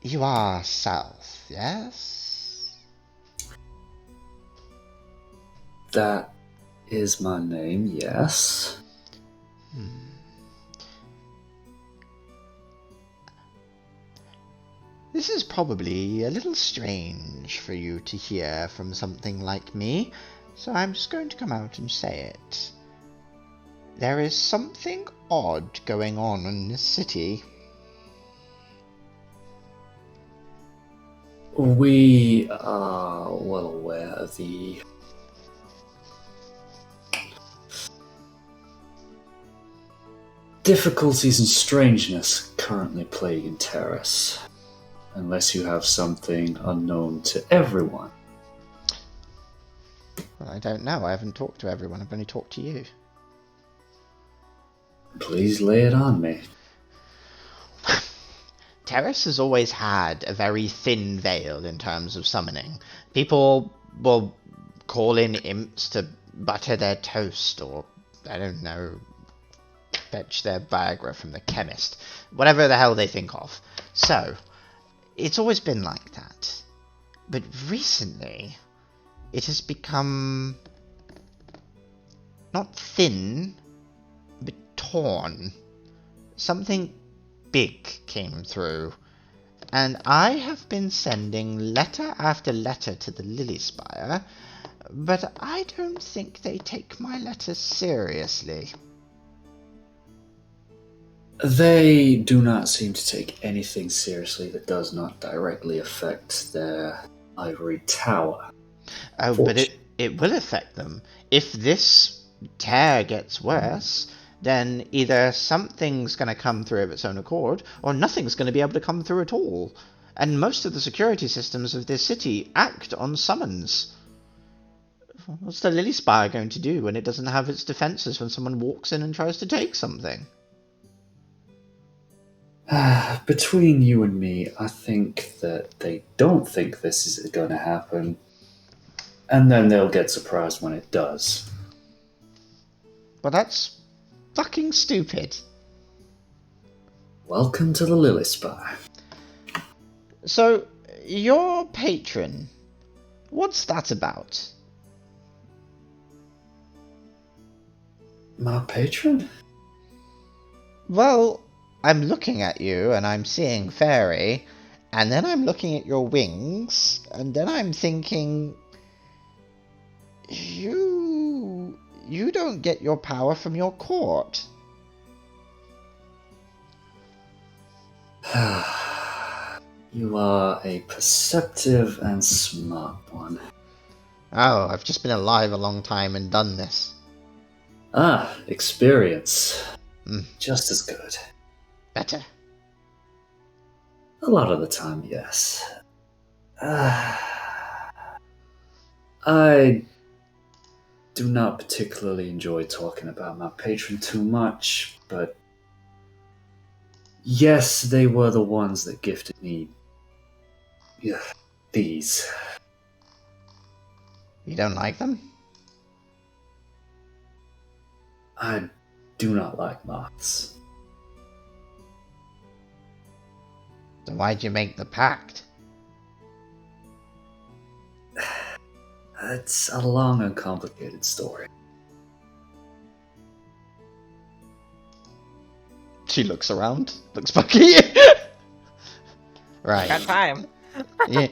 "You are South, yes?" That is my name, yes. This is probably a little strange for you to hear from something like me, so I'm just going to come out and say it. There is something odd going on in this city. We are well aware of the difficulties and strangeness currently plaguing Terrace, unless you have something unknown to everyone. Well, I don't know. I haven't talked to everyone. I've only talked to you. Please lay it on me. Terrace has always had a very thin veil in terms of summoning. People will call in imps to butter their toast, or, I don't know, fetch their Viagra from the chemist. Whatever the hell they think of. So, it's always been like that. But recently, it has become not thin, but torn. Something big came through, and I have been sending letter after letter to the Lily Spire, but I don't think they take my letters seriously. They do not seem to take anything seriously that does not directly affect their ivory tower. Oh, but it will affect them. If this tear gets worse, then either something's going to come through of its own accord, or nothing's going to be able to come through at all. And most of the security systems of this city act on summons. What's the Lily Spire going to do when it doesn't have its defenses when someone walks in and tries to take something? Between you and me, I think that they don't think this is going to happen, and then they'll get surprised when it does. Well, that's fucking stupid. Welcome to the Lily Spire. So, your patron, what's that about? My patron? Well, I'm looking at you and I'm seeing fairy, and then I'm looking at your wings, and then I'm thinking, you don't get your power from your court. You are a perceptive and smart one. Oh, I've just been alive a long time and done this. Experience. Just as good. Better. A lot of the time, yes. I do not particularly enjoy talking about my patron too much, but yes, they were the ones that gifted me these. You don't like them? I do not like moths. So why'd you make the pact? It's a long and complicated story. She looks around, looks back at you. Right. Got time. Yeah.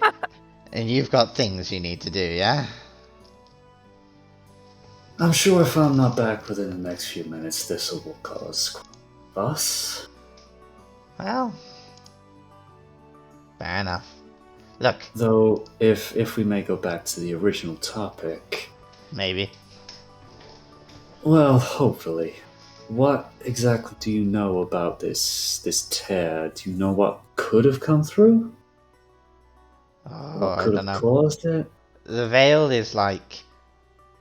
And you've got things you need to do, yeah? I'm sure if I'm not back within the next few minutes, this will cause fuss. Well, fair enough. Look, Though, if we may go back to the original topic, maybe. well, hopefully. What exactly do you know about this tear? Do you know what could have come through? Oh, What I could don't have know. caused it? The veil is like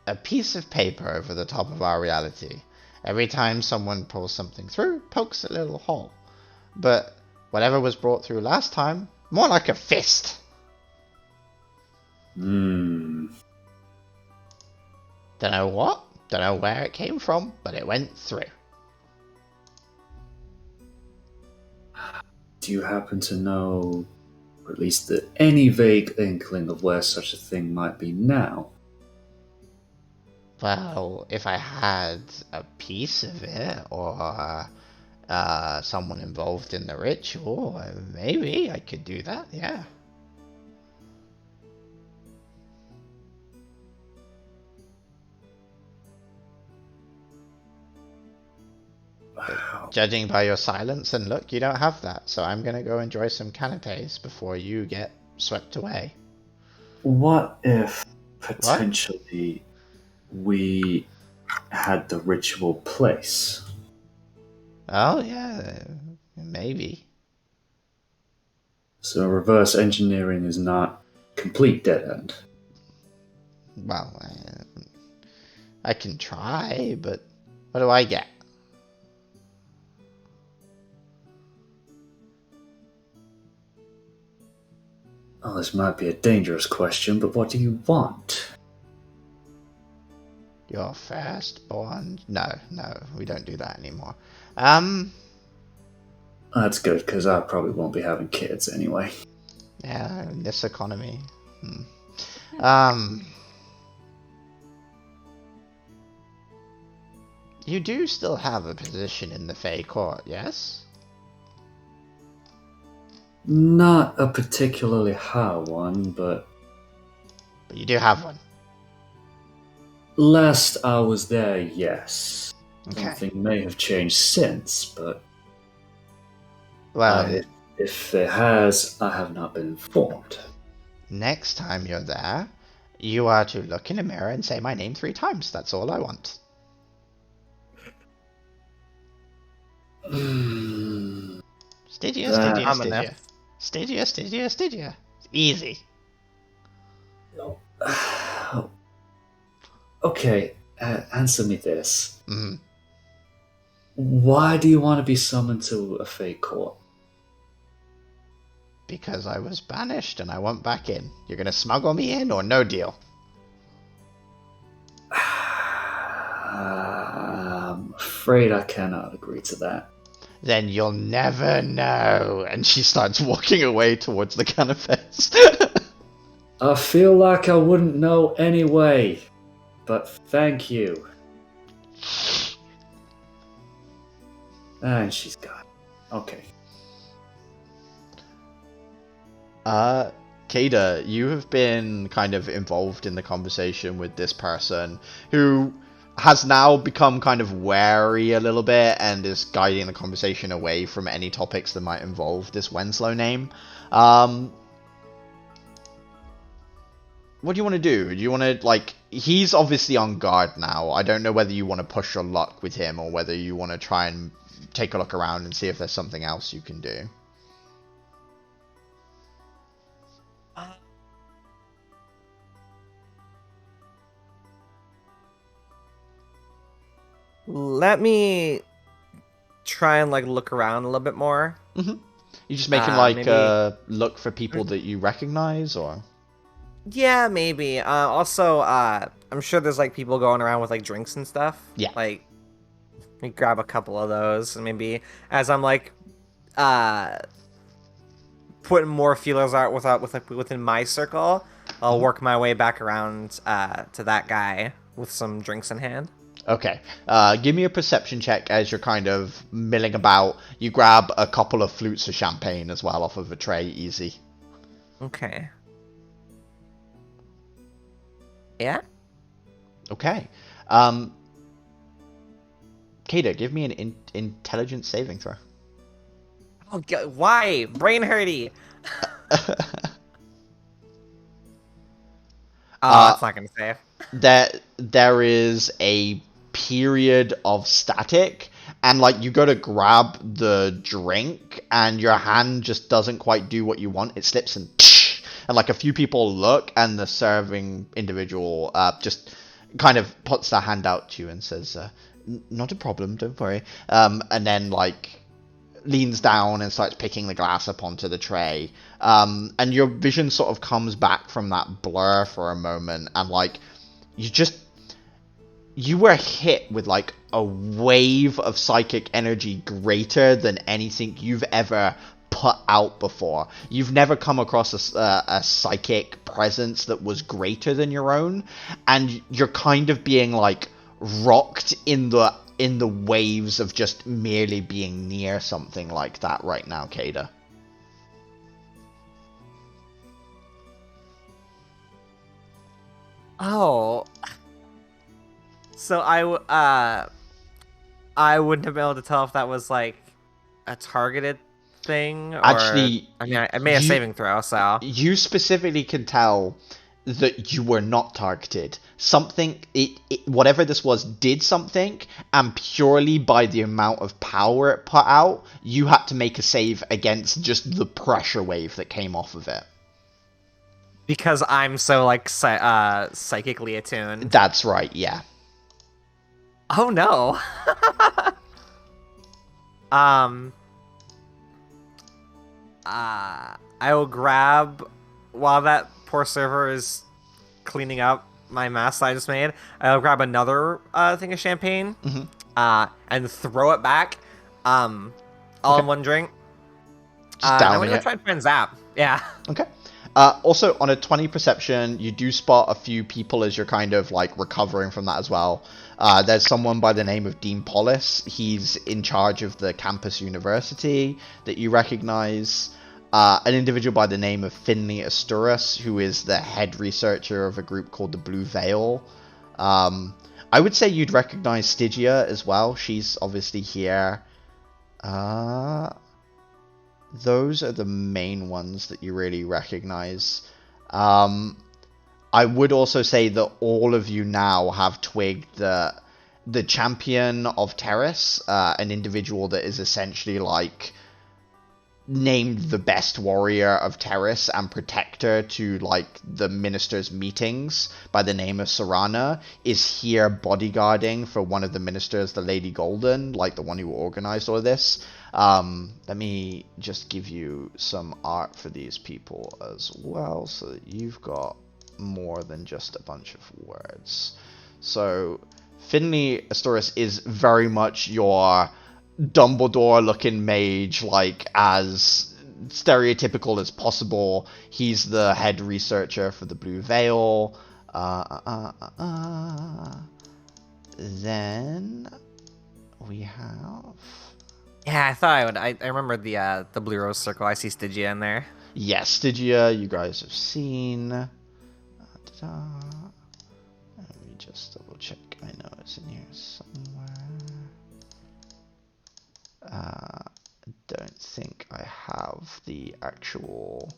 a piece of paper over the top of our reality. Every time someone pulls something through, pokes a little hole. But whatever was brought through last time, more like a fist. Hmm. Don't know what, don't know where it came from, but it went through. Do you happen to know, or at least any vague inkling of where such a thing might be now? Well, if I had a piece of it, or someone involved in the ritual, maybe I could do that, yeah. Wow. Judging by your silence and look, you don't have that, so I'm gonna go enjoy some canapes before you get swept away. What if potentially we had the ritual place? Oh, yeah, maybe. So reverse engineering is not complete dead end. Well, I can try, but what do I get? Oh, this might be a dangerous question, but what do you want? Your firstborn? No, we don't do that anymore. That's good, because I probably won't be having kids anyway. Yeah, in this economy. You do still have a position in the Fey Court, yes? Not a particularly high one, but But you do have one. last I was there, yes. Okay. Something may have changed since, but Well, if it has, I have not been informed. next time you're there, you are to look in a mirror and say my name 3 times. That's all I want. Stygia, Stygia, I'm enough. Stygia. Stygia, Stygia, Stygia. Easy. Okay, answer me this. Mm. Why do you want to be summoned to a Fey Court? Because I was banished and I want back in. You're gonna smuggle me in or no deal? I'm afraid I cannot agree to that. Then you'll never know. And she starts walking away towards the canapes. I feel like I wouldn't know anyway, but thank you. And she's gone. Okay. Kada, you have been kind of involved in the conversation with this person who has now become kind of wary a little bit and is guiding the conversation away from any topics that might involve this Wenslow name. What do you want to do? Do you want to, like, he's obviously on guard now. I don't know whether you want to push your luck with him or whether you want to try and take a look around and see if there's something else you can do. Let me try and like look around a little bit more. Mm-hmm. You just making look for people that you recognize, or? Yeah, maybe. Also, I'm sure there's like people going around with like drinks and stuff. Yeah. Like, let me grab a couple of those, and maybe as I'm like, putting more feelers out within my circle, I'll work my way back around to that guy with some drinks in hand. Okay, give me a perception check as you're kind of milling about. You grab a couple of flutes of champagne as well off of a tray, easy. Okay. Yeah? Okay. Kada, give me an intelligence saving throw. Oh, God, why? Brain hurty. It's not gonna save. There is a period of static, and like you go to grab the drink and your hand just doesn't quite do what you want. It slips and like a few people look, and the serving individual just kind of puts their hand out to you and says, not a problem, don't worry, and then like leans down and starts picking the glass up onto the tray, and your vision sort of comes back from that blur for a moment, and like you were hit with like a wave of psychic energy greater than anything you've ever put out before. You've never come across a psychic presence that was greater than your own, and you're kind of being like rocked in the waves of just merely being near something like that right now, Kada. Oh. So I wouldn't have been able to tell if that was like a targeted thing, or Actually, I mean, I made a saving throw, so you specifically can tell that you were not targeted. Something, whatever this was, did something, and purely by the amount of power it put out, you had to make a save against just the pressure wave that came off of it. because I'm so like psychically attuned. That's right, yeah. Oh no. I will grab, while that poor server is cleaning up my mess I just made, I'll grab another thing of champagne, and throw it back, all in one drink. Just I'm downing gonna it. try and find Zap. Yeah. Okay. Also, on a 20 perception, you do spot a few people as you're kind of like recovering from that as well. There's someone by the name of Dean Pollis. He's in charge of the campus university that you recognize. An individual by the name of Finley Asturas, who is the head researcher of a group called the Blue Veil. I would say you'd recognize Stygia as well. She's obviously here. Those are the main ones that you really recognize. I would also say that all of you now have twigged that the champion of Terrace, an individual that is essentially like named the best warrior of Terrace and protector to like the minister's meetings by the name of Serana, is here bodyguarding for one of the ministers, the Lady Golden, like the one who organized all of this. Let me just give you some art for these people as well, so that you've got more than just a bunch of words. So Finley Astoris is very much your Dumbledore-looking mage, like as stereotypical as possible. He's the head researcher for the Blue Veil. Then we have. Yeah, I thought I would. I remember the Blue Rose Circle. I see Stygia in there. Yes, Stygia, you guys have seen. Let me just double check. I know it's in here somewhere. Don't think I have the actual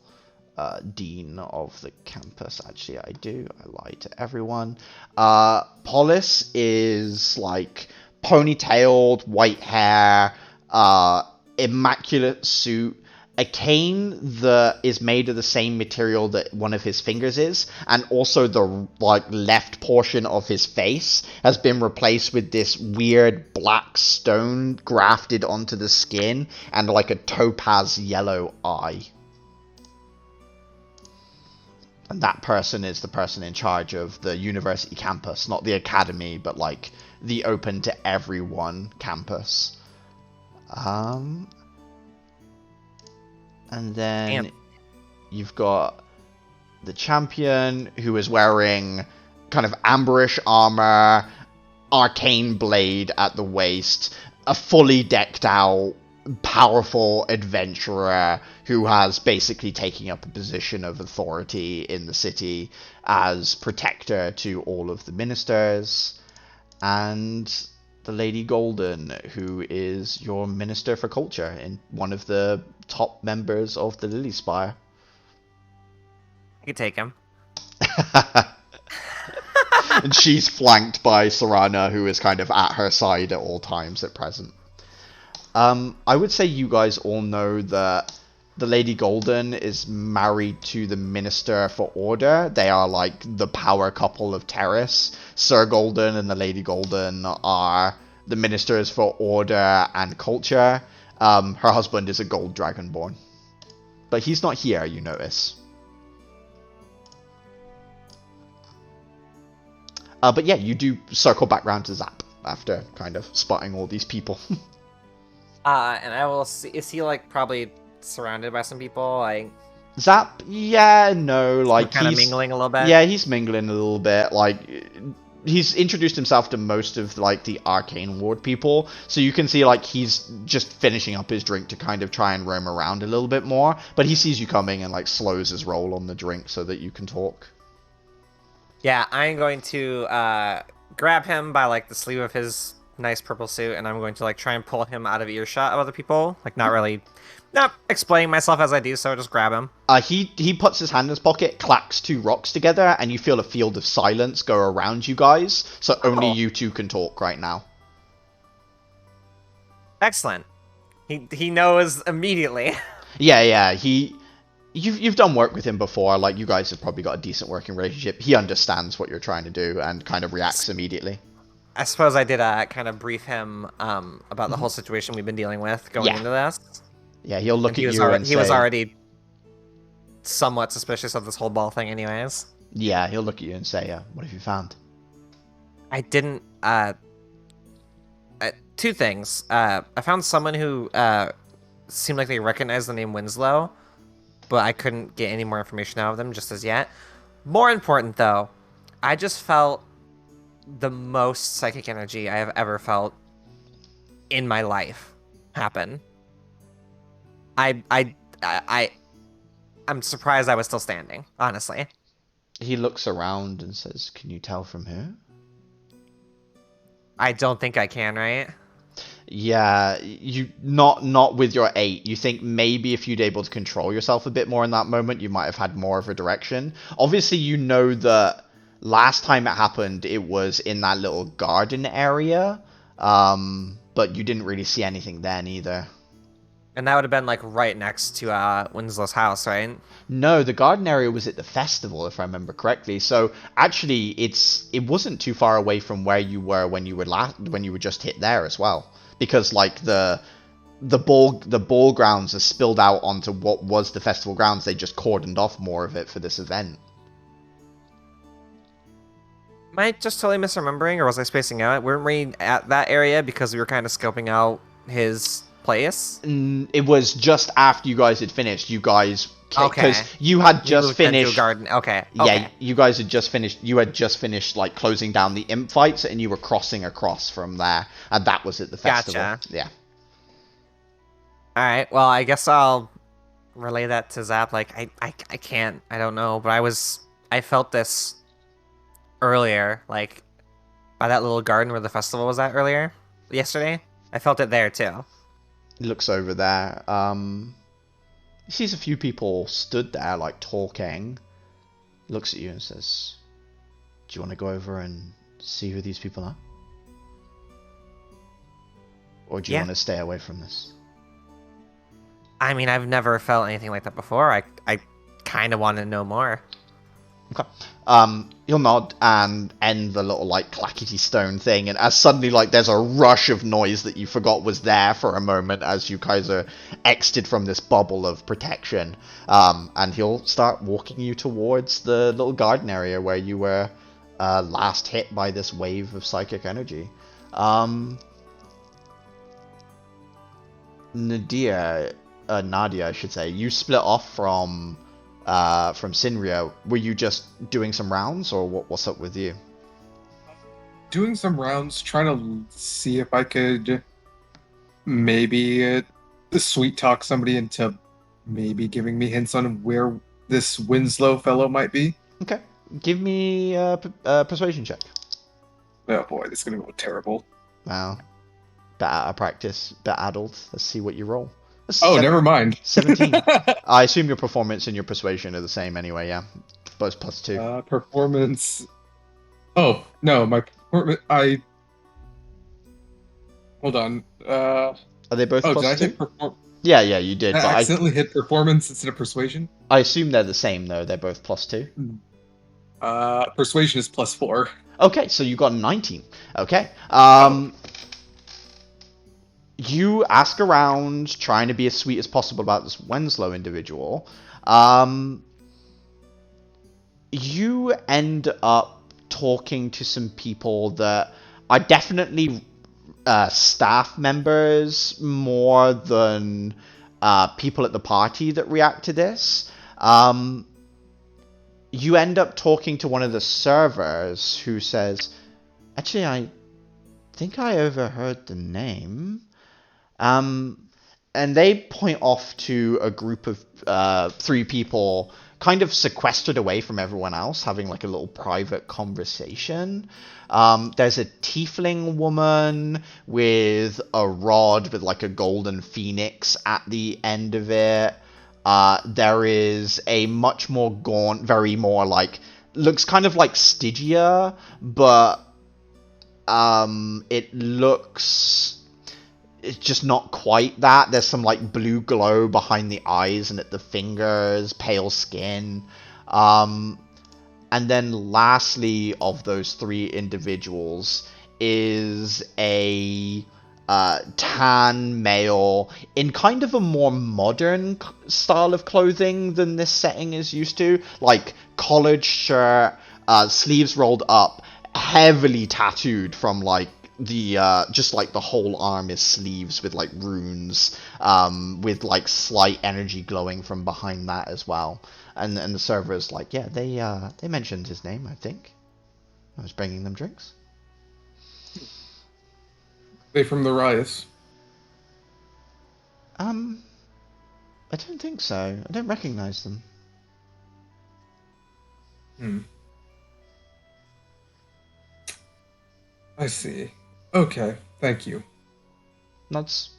dean of the campus. Actually, I do. I lied to everyone. Polis is like ponytailed, white hair, immaculate suit, a cane that is made of the same material that one of his fingers is, and also the like left portion of his face has been replaced with this weird black stone grafted onto the skin and like a topaz yellow eye. And that person is the person in charge of the university campus, not the academy, but like the open to everyone campus. And then you've got the champion, who is wearing kind of amberish armor, arcane blade at the waist, a fully decked out, powerful adventurer who has basically taken up a position of authority in the city as protector to all of the ministers. And the Lady Golden, who is your Minister for Culture and one of the top members of the Lily Spire. I could take him. And she's flanked by Serana, who is kind of at her side at all times at present. I would say you guys all know that the Lady Golden is married to the Minister for Order. They are like the power couple of Terrace. Sir Golden and the Lady Golden are the Ministers for Order and Culture. Her husband is a gold dragonborn. But he's not here, you notice. But yeah, you do circle back round to Zap after kind of spotting all these people. And I will see. Is he like probably surrounded by some people? Like Zap, yeah, no, like kind of he's mingling a little bit. Yeah, he's mingling a little bit. Like he's introduced himself to most of like the Arcane Ward people, so you can see like he's just finishing up his drink to kind of try and roam around a little bit more. But he sees you coming and like slows his roll on the drink so that you can talk. Yeah, I'm going to grab him by like the sleeve of his nice purple suit, and I'm going to like try and pull him out of earshot of other people. Like not explaining myself as I do so, just grab him. He puts his hand in his pocket, clacks two rocks together, and you feel a field of silence go around you guys, so only you two can talk right now. Excellent. He knows immediately. Yeah, you've done work with him before, like you guys have probably got a decent working relationship. He understands what you're trying to do and kind of reacts immediately. I suppose I did kind of brief him about the whole situation we've been dealing with going into this. Yeah, he'll look at you and say... He was already somewhat suspicious of this whole ball thing anyways. Yeah, he'll look at you and say, what have you found? I didn't... two things. I found someone who seemed like they recognized the name Winslow, but I couldn't get any more information out of them just as yet. More important, though, I just felt the most psychic energy I have ever felt in my life happen. I'm surprised I was still standing, honestly. He looks around and says, "Can you tell from who?" I don't think I can, right? Yeah, you not with your 8. You think maybe if you'd able to control yourself a bit more in that moment, you might have had more of a direction. Obviously, you know that last time it happened, it was in that little garden area, but you didn't really see anything then either. And that would have been like right next to Winslow's house, right? No, the garden area was at the festival, if I remember correctly. So actually, it wasn't too far away from where you were when you were just hit there as well, because like the ball grounds are spilled out onto what was the festival grounds. They just cordoned off more of it for this event. Am I just totally misremembering, or was I spacing out? Weren't we at that area because we were kind of scoping out his place? It was just after you guys had finished. You guys, because Okay. you had We just moved into a finished. garden. Okay. Yeah, Okay. you guys had just finished. You had just finished like closing down the imp fights, and you were crossing across from there, and that was at the festival. Gotcha. Yeah. All right. Well, I guess I'll relay that to Zap. Like, I can't. I don't know, but I felt this earlier, like by that little garden where the festival was at earlier yesterday. I felt it there too. He looks over there. He sees a few people stood there, like talking. He looks at you and says, "Do you want to go over and see who these people are, or do you Yeah. want to stay away from this?" I mean, I've never felt anything like that before. I kind of want to know more. Okay. He'll nod and end the little like clackety stone thing, and as suddenly like there's a rush of noise that you forgot was there for a moment as you guys are exited from this bubble of protection. And he'll start walking you towards the little garden area where you were last hit by this wave of psychic energy. Nadia, I should say, you split off from Sinria. Were you just doing some rounds, or what's up with you? Doing some rounds, trying to see if I could maybe sweet talk somebody into maybe giving me hints on where this Winslow fellow might be. Okay, give me a persuasion check. Oh boy, this is gonna go terrible. Wow, bit out of practice, bit addled. Let's see what you roll. Never mind. 17. I assume your performance and your persuasion are the same anyway, yeah? Both +2. Performance. Oh, no, my performance. Hold on. Are they both Did I +2? hit Yeah, you did. I But accidentally hit performance instead of persuasion? I assume they're the same, though. They're both +2. Persuasion is +4. Okay, so you got 19. Okay. You ask around, trying to be as sweet as possible about this Winslow individual. You end up talking to some people that are definitely staff members more than people at the party that react to this. You end up talking to one of the servers who says, "Actually, I think I overheard the name." And they point off to a group of 3 people kind of sequestered away from everyone else, having like a little private conversation. There's a tiefling woman with a rod with like a golden phoenix at the end of it. There is a much more gaunt, very more like, looks kind of like Stygia, but it looks... It's just not quite that. There's some like blue glow behind the eyes and at the fingers, pale skin. And then lastly of those 3 individuals is a tan male in kind of a more modern style of clothing than this setting is used to. Like collared shirt, sleeves rolled up, heavily tattooed from like the just like the whole arm is sleeves with like runes, with like slight energy glowing from behind that as well. And the server is like, yeah, they mentioned his name, I think. I was bringing them drinks. They from the Rise? I don't think so. I don't recognize them. I see. Okay, thank you. That's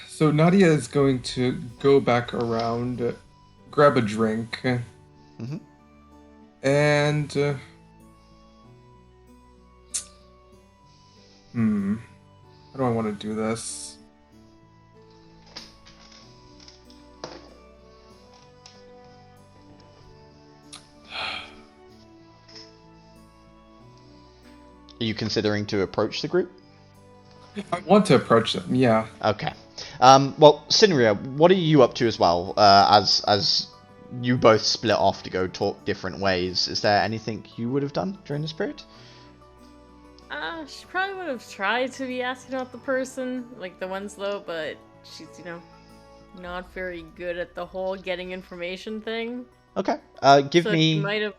So Nadia is going to go back around, grab a drink, mhm. and how do I want to do this? Are you considering to approach the group? I want to approach them, yeah. Okay. Well, Sinria, what are you up to as well? As you both split off to go talk different ways, is there anything you would have done during this period? She probably would have tried to be asking about the person, like the Winslow, but she's, not very good at the whole getting information thing. Okay. So she might have,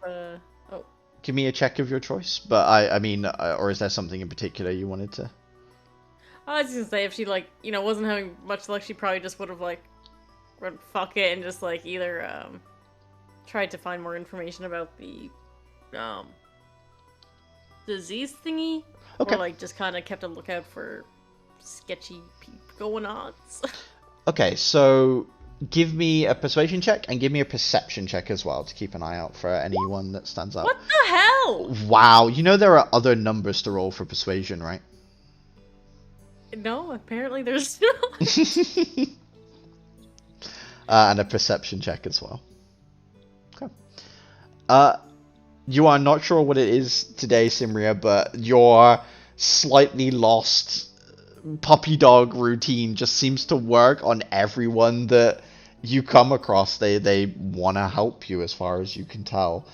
Give me a check of your choice. But I mean, or is there something in particular you wanted to? I was gonna say if she wasn't having much luck, she probably just would have went fuck it and just either tried to find more information about the disease thingy, Okay. or just kind of kept a lookout for sketchy going on. Okay, so give me a persuasion check and give me a perception check as well to keep an eye out for anyone that stands out. What the hell? Wow, you know there are other numbers to roll for persuasion, right? No, apparently there's And a perception check as well. Okay. You are not sure what it is today, Simria, but your slightly lost puppy dog routine just seems to work on everyone that you come across. They want to help you, as far as you can tell.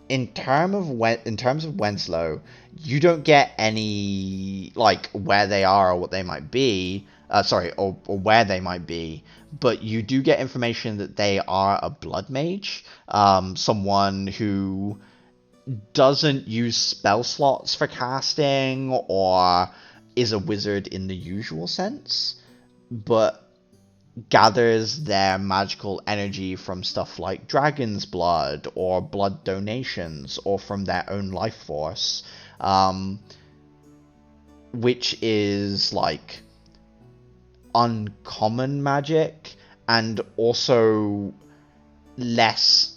In terms of Winslow, you don't get any where they are or what they might be. Or where they might be, but you do get information that they are a blood mage, someone who doesn't use spell slots for casting or is a wizard in the usual sense, but gathers their magical energy from stuff like dragon's blood or blood donations or from their own life force, which is uncommon magic and also less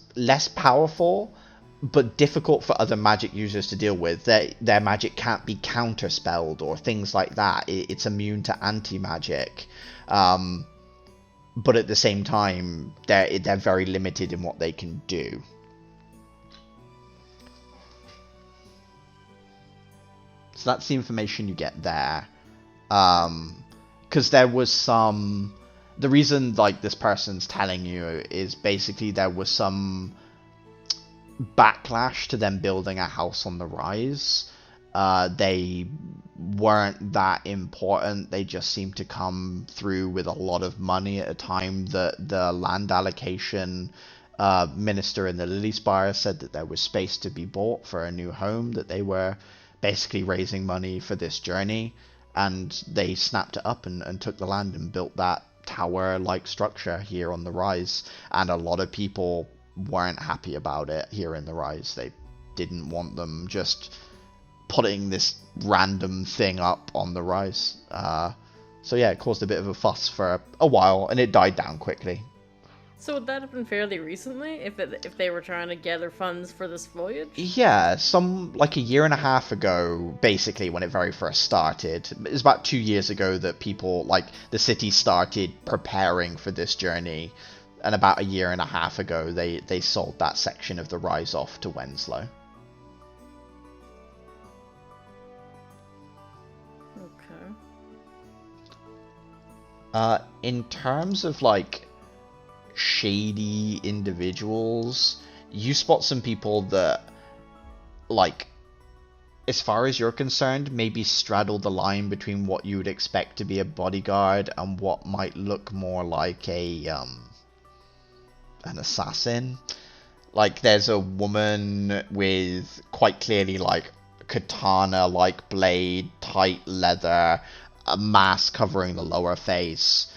powerful, but difficult for other magic users to deal with. Their magic can't be counterspelled or things like that. It's immune to anti-magic, but at the same time they're very limited in what they can do. So that's the information you get there. Because there was the reason this person's telling you is basically there was some backlash to them building a house on the Rise. They weren't that important. They just seemed to come through with a lot of money at a time that the land allocation minister in the Lilyspire said that there was space to be bought for a new home, that they were basically raising money for this journey. And they snapped it up and took the land and built that tower-like structure here on the Rise. And a lot of people weren't happy about it here in the Rise. They didn't want them just putting this random thing up on the Rise. So yeah, it caused a bit of a fuss for a while, and it died down quickly. So would that have been fairly recently, if they were trying to gather funds for this voyage? Yeah, a year and a half ago, basically, when it very first started. It was about 2 years ago that people, the city started preparing for this journey. And about a year and a half ago, they sold that section of the Rise off to Winslow. Okay. In terms of, shady individuals, you spot some people that as far as you're concerned, maybe straddle the line between what you would expect to be a bodyguard and what might look more like an assassin. Like, there's a woman with quite clearly, like, katana-like blade, tight leather, a mask covering the lower face.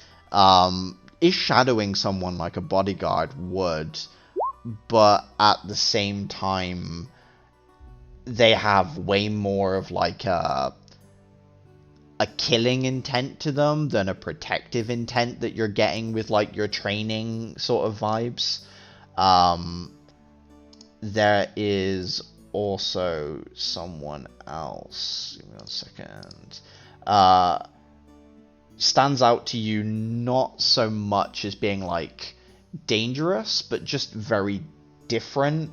Is shadowing someone like a bodyguard would, but at the same time, they have way more of, like, a killing intent to them than a protective intent that you're getting with, like, your training sort of vibes. There is also someone else. Give me 1 second. Stands out to you not so much as being, like, dangerous, but just very different.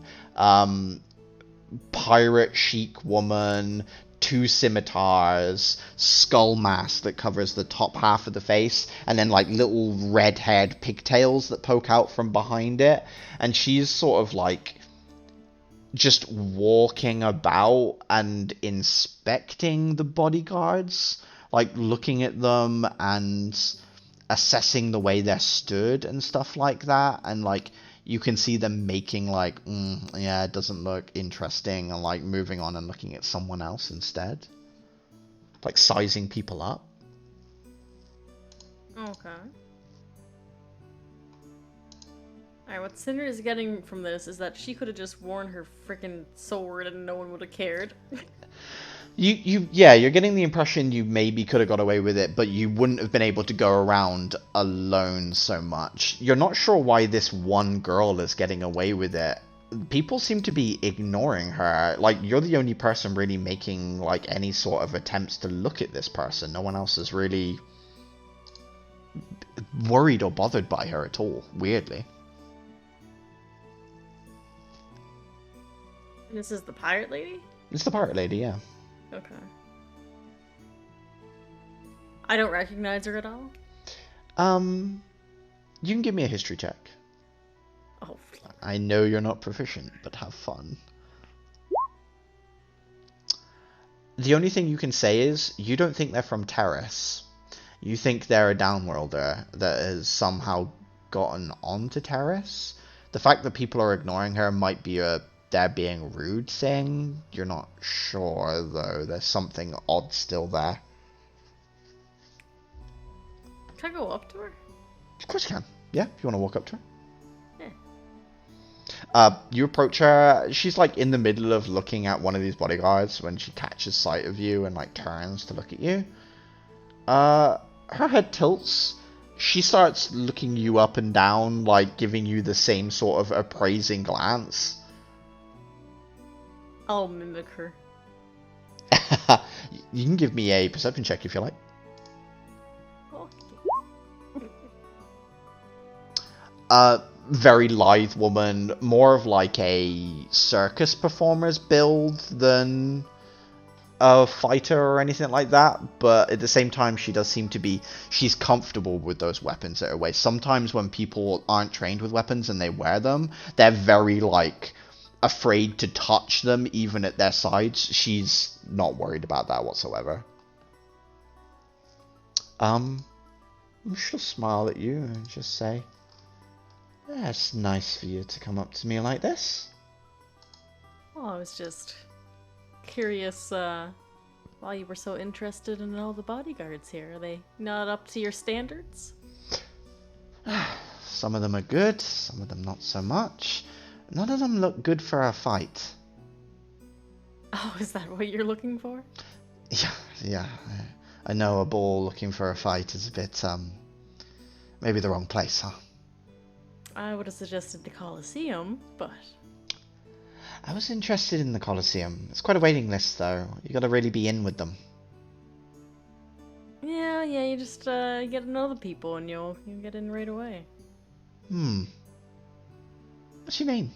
Pirate chic woman, 2 scimitars, skull mask that covers the top half of the face, and then, like, little red-haired pigtails that poke out from behind it. And she's sort of, like, just walking about and inspecting the bodyguards, like, looking at them and assessing the way they're stood and stuff like that. And, like, you can see them making, like, yeah, it doesn't look interesting, and, like, moving on and looking at someone else instead. Like, sizing people up. Okay. Alright, what Cinder is getting from this is that she could have just worn her freaking sword and no one would have cared. Yeah, you're getting the impression you maybe could have got away with it, but you wouldn't have been able to go around alone so much. You're not sure why this one girl is getting away with it. People seem to be ignoring her. Like, you're the only person really making, like, any sort of attempts to look at this person. No one else is really worried or bothered by her at all, weirdly. This is the pirate lady? It's the pirate lady, yeah. Okay. I don't recognize her at all? You can give me a history check. Oh. I know you're not proficient, but have fun. The only thing you can say is, you don't think they're from Terrace. You think they're a downworlder that has somehow gotten onto Terrace. The fact that people are ignoring her might be a they're being rude thing. You're not sure, though. There's something odd still there. Can I go up to her? Of course you can. Yeah, if you want to walk up to her. Yeah. You approach her. She's, like, in the middle of looking at one of these bodyguards when she catches sight of you and, like, turns to look at you. Her head tilts. She starts looking you up and down, like, giving you the same sort of appraising glance. I'll mimic her. You can give me a perception check if you like. Very lithe woman, more of like a circus performer's build than a fighter or anything like that, but at the same time she does seem to be, she's comfortable with those weapons at her waist. Sometimes when people aren't trained with weapons and they wear them, they're very, like, afraid to touch them even at their sides. She's not worried about that whatsoever. She'll smile at you and just say, "That's nice for you to come up to me like this." Well, I was just curious why you were so interested in all the bodyguards here. Are they not up to your standards? Some of them are good, some of them not so much. None of them look good for a fight. Oh, is that what you're looking for? Yeah. I know a ball looking for a fight is a bit, maybe the wrong place, huh? I would have suggested the Colosseum, but... I was interested in the Colosseum. It's quite a waiting list, though. You gotta really be in with them. Yeah, you just get to know the people and you'll get in right away. What's your name?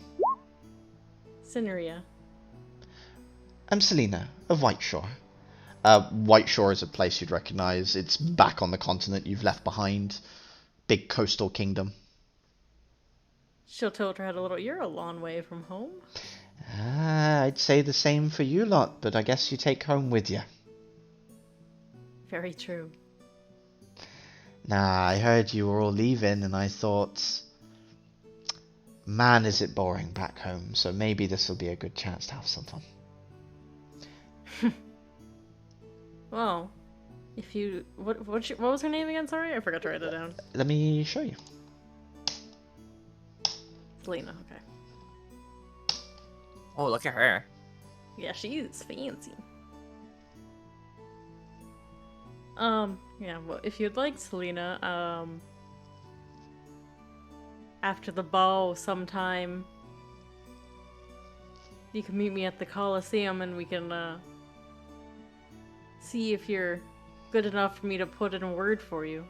Cineria. I'm Selena, of Whiteshore. Whiteshore is a place you'd recognize. It's back on the continent you've left behind. Big coastal kingdom. She'll tilt her head a little. You're a long way from home. I'd say the same for you lot, but I guess you take home with you. Very true. Nah, I heard you were all leaving, and I thought, man, is it boring back home, so maybe this will be a good chance to have some fun. Well, if you... What was her name again? Sorry, I forgot to write it down. Let me show you. Selena, okay. Oh, look at her. Yeah, she's fancy. Yeah, well, if you'd like, Selena, after the ball sometime, you can meet me at the Coliseum and we can, see if you're good enough for me to put in a word for you.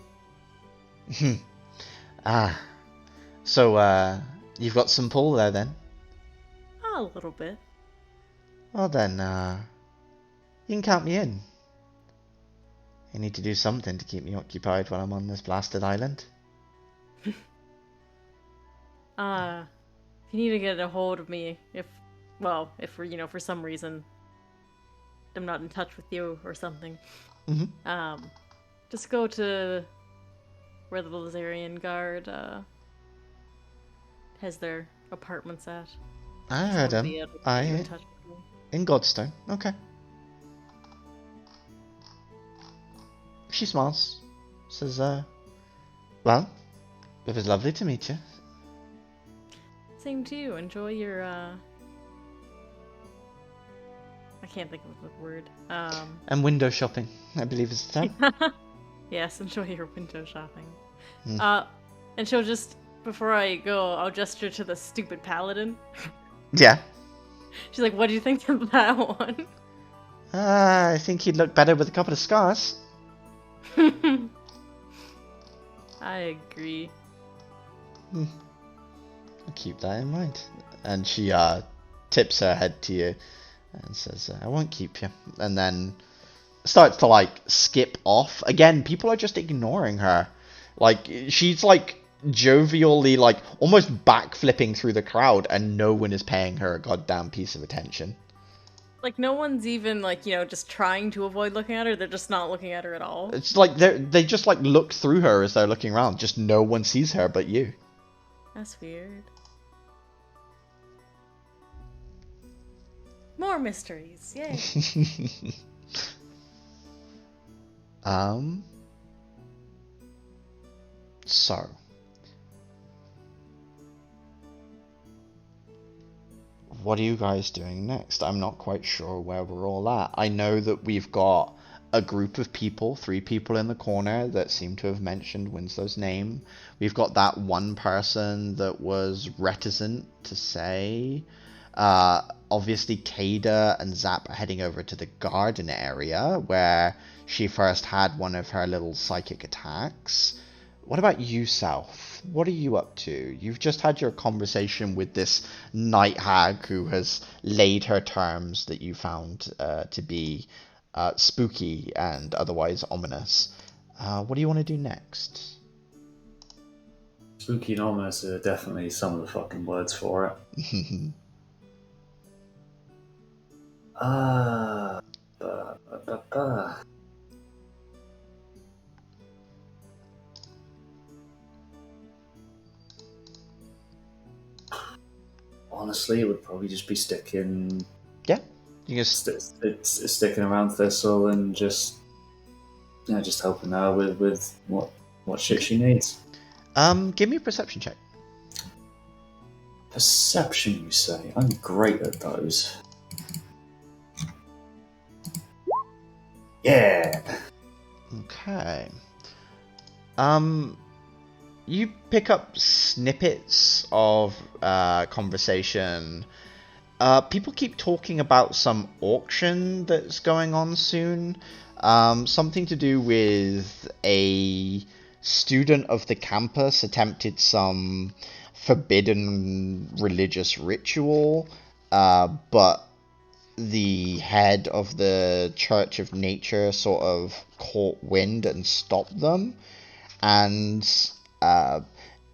So, you've got some pull there then? A little bit. Well then, you can count me in. I need to do something to keep me occupied while I'm on this blasted island. If you need to get a hold of me, if for some reason I'm not in touch with you or something, just go to where the Lazarian Guard, has their apartments at. I heard him. In Godstone. Okay. She smiles. Says, well, it was lovely to meet you. Same to you. Enjoy your, I can't think of the word. And window shopping, I believe is the term. Yes, enjoy your window shopping. Mm. And she'll just, before I go, I'll gesture to the stupid paladin. Yeah. She's like, what do you think of that one? I think he'd look better with a couple of scars. I agree. I'll keep that in mind. And she tips her head to you and says, I won't keep you. And then starts to like skip off. Again, people are just ignoring her. Like, she's like jovially, like almost backflipping through the crowd, and no one is paying her a goddamn piece of attention. Like, no one's even, like, just trying to avoid looking at her. They're just not looking at her at all. It's like they just like look through her as they're looking around. Just no one sees her but you. That's weird. More mysteries, yay. So. What are you guys doing next? I'm not quite sure where we're all at. I know that we've got a group of people, 3 people in the corner that seem to have mentioned Winslow's name. We've got that one person that was reticent to say. Obviously, Kada and Zap are heading over to the garden area where she first had one of her little psychic attacks. What about you, South? What are you up to? You've just had your conversation with this night hag who has laid her terms that you found to be spooky and otherwise ominous. What do you want to do next? Spooky and ominous are definitely some of the fucking words for it. Honestly, it would probably just be sticking. Yeah, you just sticking around Thistle and just helping her with what shit she needs. Give me a perception check. Perception, you say? I'm great at those. Yeah. Okay. You pick up snippets of conversation. People keep talking about some auction that's going on soon. Something to do with a student of the campus attempted some forbidden religious ritual, but the head of the Church of Nature sort of caught wind and stopped them. And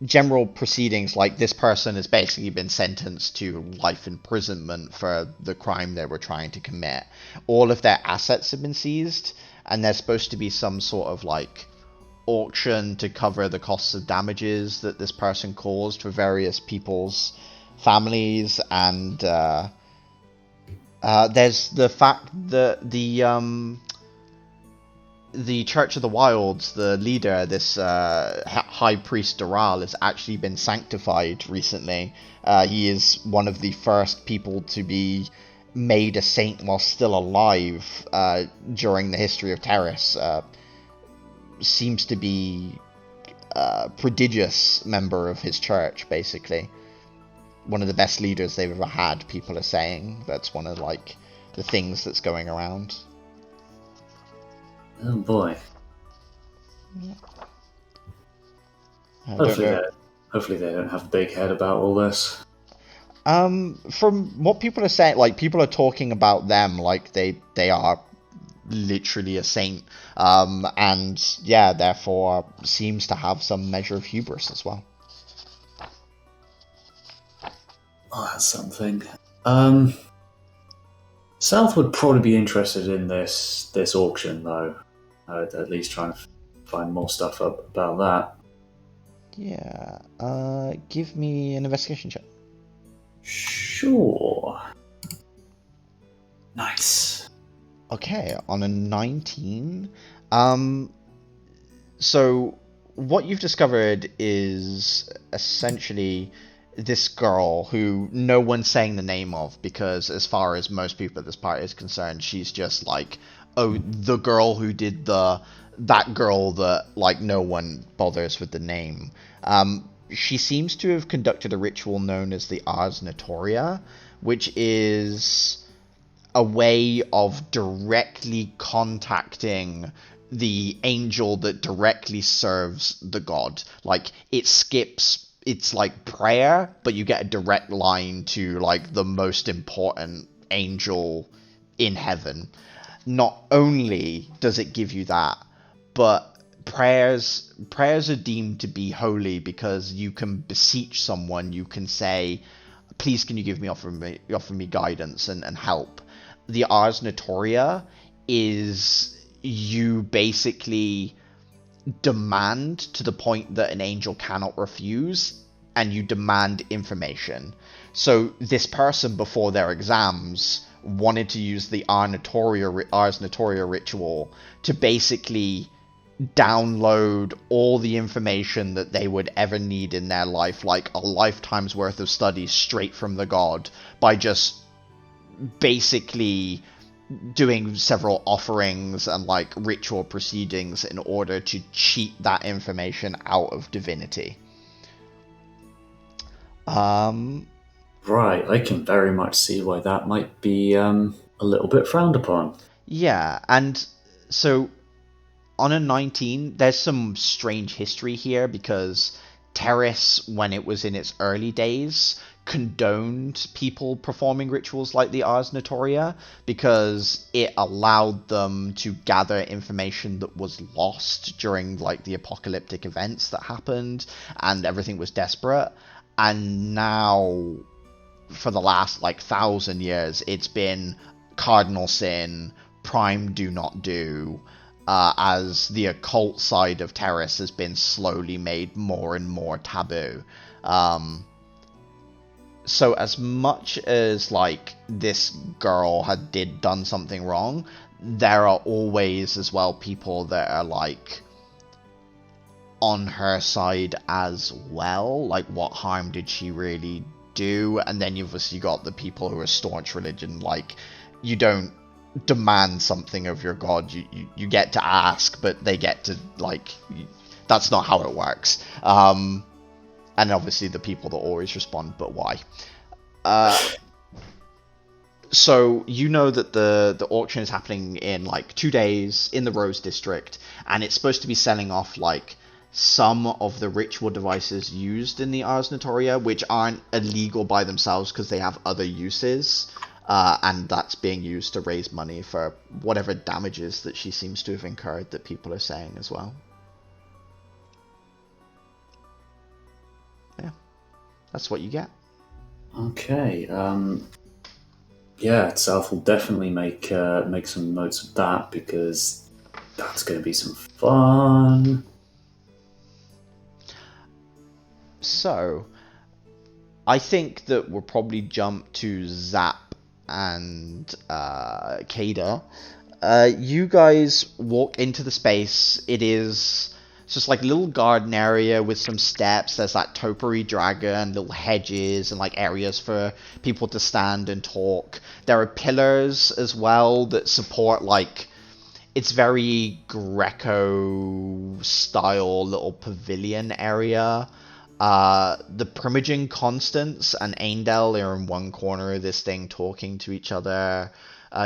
general proceedings, like this person has basically been sentenced to life imprisonment for the crime they were trying to commit. All of their assets have been seized, and there's supposed to be some sort of like auction to cover the costs of damages that this person caused for various people's families. And there's the fact that the Church of the Wilds, the leader, this High Priest Doral, has actually been sanctified recently. He is one of the first people to be made a saint while still alive during the history of Terrace. Seems to be a prodigious member of his church, basically. One of the best leaders they've ever had, people are saying. That's one of, like, the things that's going around. Oh boy. I Hopefully they don't have a big head about all this. From what people are saying, like, people are talking about them like they are literally a saint, and yeah, therefore seems to have some measure of hubris as well. Oh, that's something. South would probably be interested in this auction, though. At least trying to find more stuff up about that. Yeah. Give me an investigation check. Sure. Nice. Okay, on a 19. So what you've discovered is essentially this girl who no one's saying the name of, because as far as most people at this party is concerned, she's just like, oh, the girl who did that girl that, like, no one bothers with the name. She seems to have conducted a ritual known as the Ars Notoria, which is a way of directly contacting the angel that directly serves the god. Like, it's like prayer, but you get a direct line to, like, the most important angel in heaven. Not only does it give you that, but prayers are deemed to be holy because you can beseech someone. You can say, please can you offer me guidance and help. The Ars Notoria is you basically demand to the point that an angel cannot refuse, and you demand information. So this person, before their exams, wanted to use the Ars Notoria ritual to basically download all the information that they would ever need in their life, like a lifetime's worth of study straight from the god, by just basically doing several offerings and, like, ritual proceedings in order to cheat that information out of divinity. Right, I can very much see why that might be a little bit frowned upon. Yeah, and so on a 19, there's some strange history here, because Terrace, when it was in its early days, condoned people performing rituals like the Ars Notoria because it allowed them to gather information that was lost during, like, the apocalyptic events that happened, and everything was desperate. And now, for the last, like, 1,000 years, it's been cardinal sin, prime do not do, as the occult side of Terrace has been slowly made more and more taboo. So as much as, like, this girl had done something wrong, there are always as well people that are, like, on her side as well. Like, what harm did she really do? And then you've obviously got the people who are staunch religion. Like, you don't demand something of your god, you get to ask, but they get to, like, that's not how it works. And obviously the people that always respond, but why? So you know that the auction is happening in, like, 2 days in the Rose District, and it's supposed to be selling off, like, some of the ritual devices used in the Ars Notoria, which aren't illegal by themselves because they have other uses, and that's being used to raise money for whatever damages that she seems to have incurred that people are saying as well. yeah, that's what you get. Okay. Yeah, South will definitely make some notes of that because that's going to be some fun. So, I think that we'll probably jump to Zap and Kada. You guys walk into the space. It's just like a little garden area with some steps. There's that topiary dragon, little hedges, and like areas for people to stand and talk. There are pillars as well that support like it's very Greco style little pavilion area. The Primogen Constance and Aindel are in one corner of this thing talking to each other.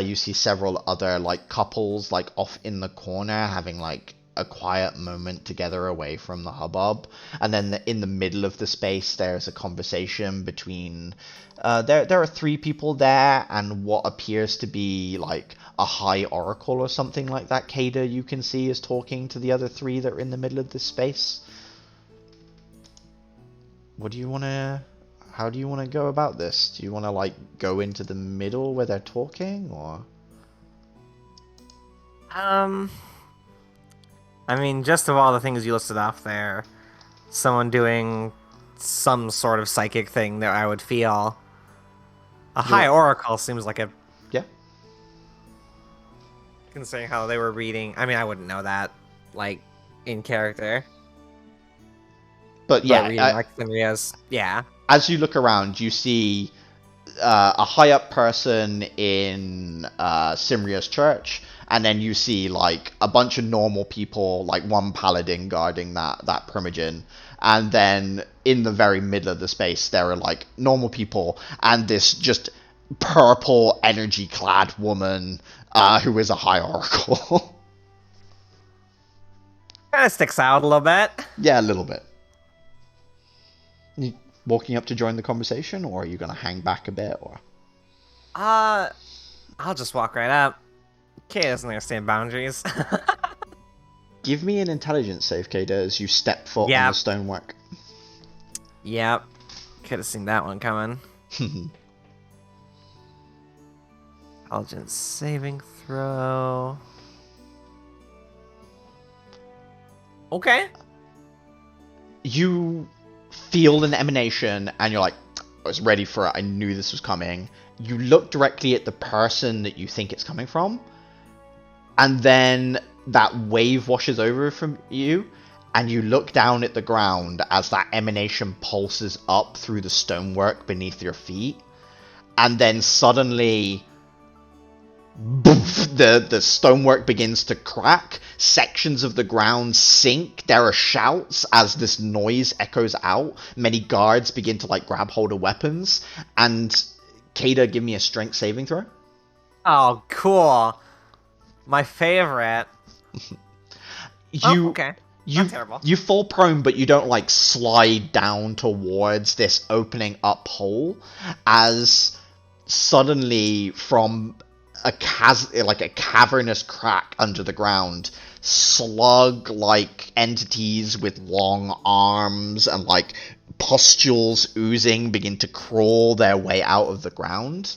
You see several other like couples like off in the corner having like a quiet moment together away from the hubbub. And then in the middle of the space there's a conversation between there are three people there and what appears to be like a high oracle or something like that. Kada, you can see, is talking to the other three that are in the middle of this space. How do you want to go about this? Do you want to like go into the middle where they're talking, or? I mean, just of all the things you listed off there, someone doing some sort of psychic thing that I would feel. A high oracle seems like a... Yeah. Considering how they were reading, I mean, I wouldn't know that, like, in character. But yeah, reading like Simria's, yeah. As you look around, you see a high up person in Simria's church, and then you see like a bunch of normal people, like one paladin guarding that Primogen, and then in the very middle of the space there are like normal people and this just purple energy clad woman who is a high oracle. Kind of sticks out a little bit. Yeah, a little bit. You walking up to join the conversation, or are you gonna hang back a bit, or? I'll just walk right up. Kay doesn't understand boundaries. Give me an intelligence save, Kada, as you step foot on the stonework. Yep. Could have seen that one coming. Intelligence saving throw. Okay. You feel an emanation, and you're like, I was ready for it. I knew this was coming. You look directly at the person that you think it's coming from, and then that wave washes over from you, and you look down at the ground as that emanation pulses up through the stonework beneath your feet, and then suddenly the stonework begins to crack, sections of the ground sink, there are shouts as this noise echoes out, many guards begin to like grab hold of weapons, and Kada, give me a strength saving throw. Oh, cool. My favorite. Okay. Not terrible. You fall prone, but you don't like slide down towards this opening up hole, as suddenly from a cavernous crack under the ground, slug-like entities with long arms and like pustules oozing begin to crawl their way out of the ground,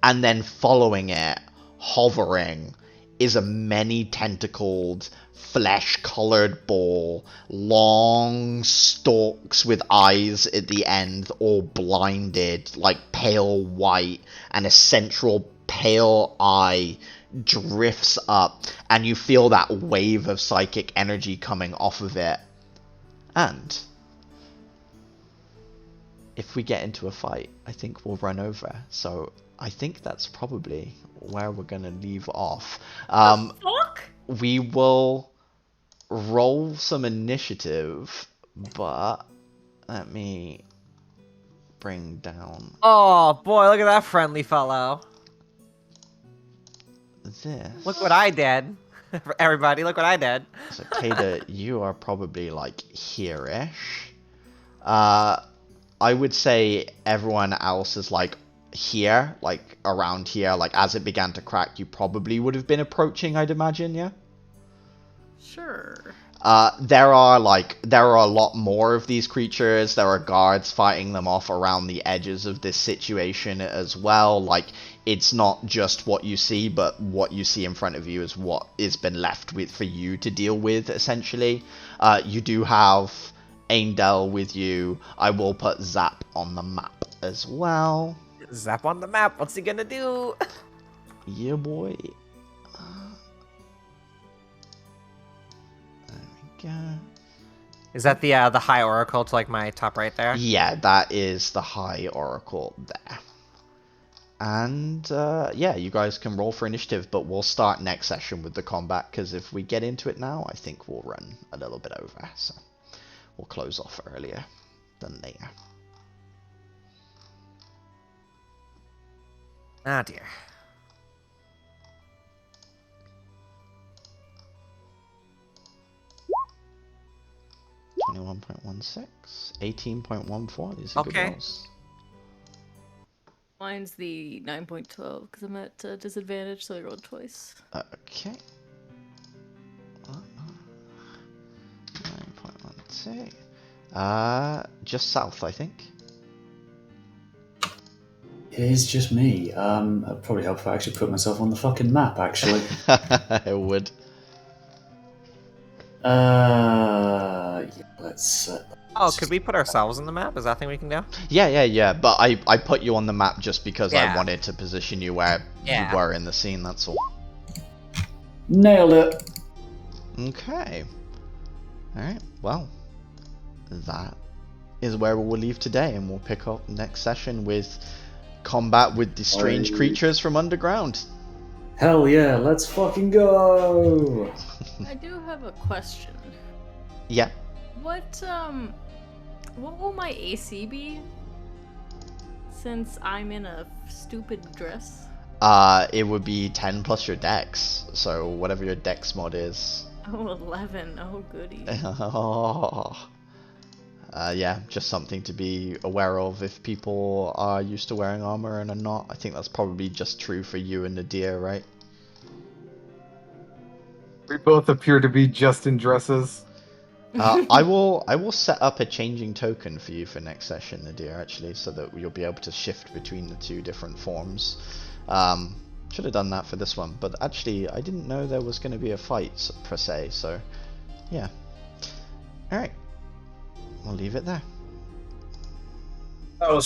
and then following it, hovering, is a many-tentacled, flesh-colored ball, long stalks with eyes at the end, all blinded, like pale white, and a central pale eye drifts up, and you feel that wave of psychic energy coming off of it. And if we get into a fight, I think we'll run over. So I think that's probably where we're gonna leave off. Fuck? We will roll some initiative, but let me bring down Oh boy, look at that friendly fellow. this. Look what I did. Everybody, look what I did. So Kada, you are probably like here-ish. I would say everyone else is like here, like around here, like as it began to crack, you probably would have been approaching, I'd imagine, yeah? Sure. There are a lot more of these creatures. There are guards fighting them off around the edges of this situation as well. Like, it's not just what you see, but what you see in front of you is what is been left with for you to deal with, essentially. You do have Aindel with you. I will put Zap on the map as well. Zap on the map. What's he gonna do? Yeah, boy. There we go. Is that the high oracle to like my top right there? Yeah, that is the high oracle there. And yeah, you guys can roll for initiative, but we'll start next session with the combat, because if we get into it now, I think we'll run a little bit over. So we'll close off earlier than later. Ah, dear. $21.16, 18.14. These are good Okay. rolls. Mine's the 9.12 because I'm at disadvantage, so I rolled twice. Okay. 9.12. Just south, I think. It is just me. It'd probably help if I actually put myself on the fucking map, actually. It would. Yeah, let's... Oh, could we put ourselves on the map? Is that a thing we can do? Yeah. But I put you on the map just because I Yeah. wanted to position you where Yeah. you were in the scene, that's all. Nailed it! Okay. Alright, well, that is where we'll leave today, and we'll pick up next session with combat with the strange creatures from underground. Hell yeah, let's fucking go! I do have a question. Yeah. What will my AC be? Since I'm in a stupid dress. It would be 10 plus your dex, so whatever your dex mod is. Oh, 11. Oh, goody. Yeah, just something to be aware of if people are used to wearing armor and are not. I think that's probably just true for you and Nadir, right? We both appear to be just in dresses. I will set up a changing token for you for next session, Nadir, actually, so that you'll be able to shift between the two different forms. Should have done that for this one, but actually I didn't know there was going to be a fight per se, so yeah. Alright, we'll leave it there. That was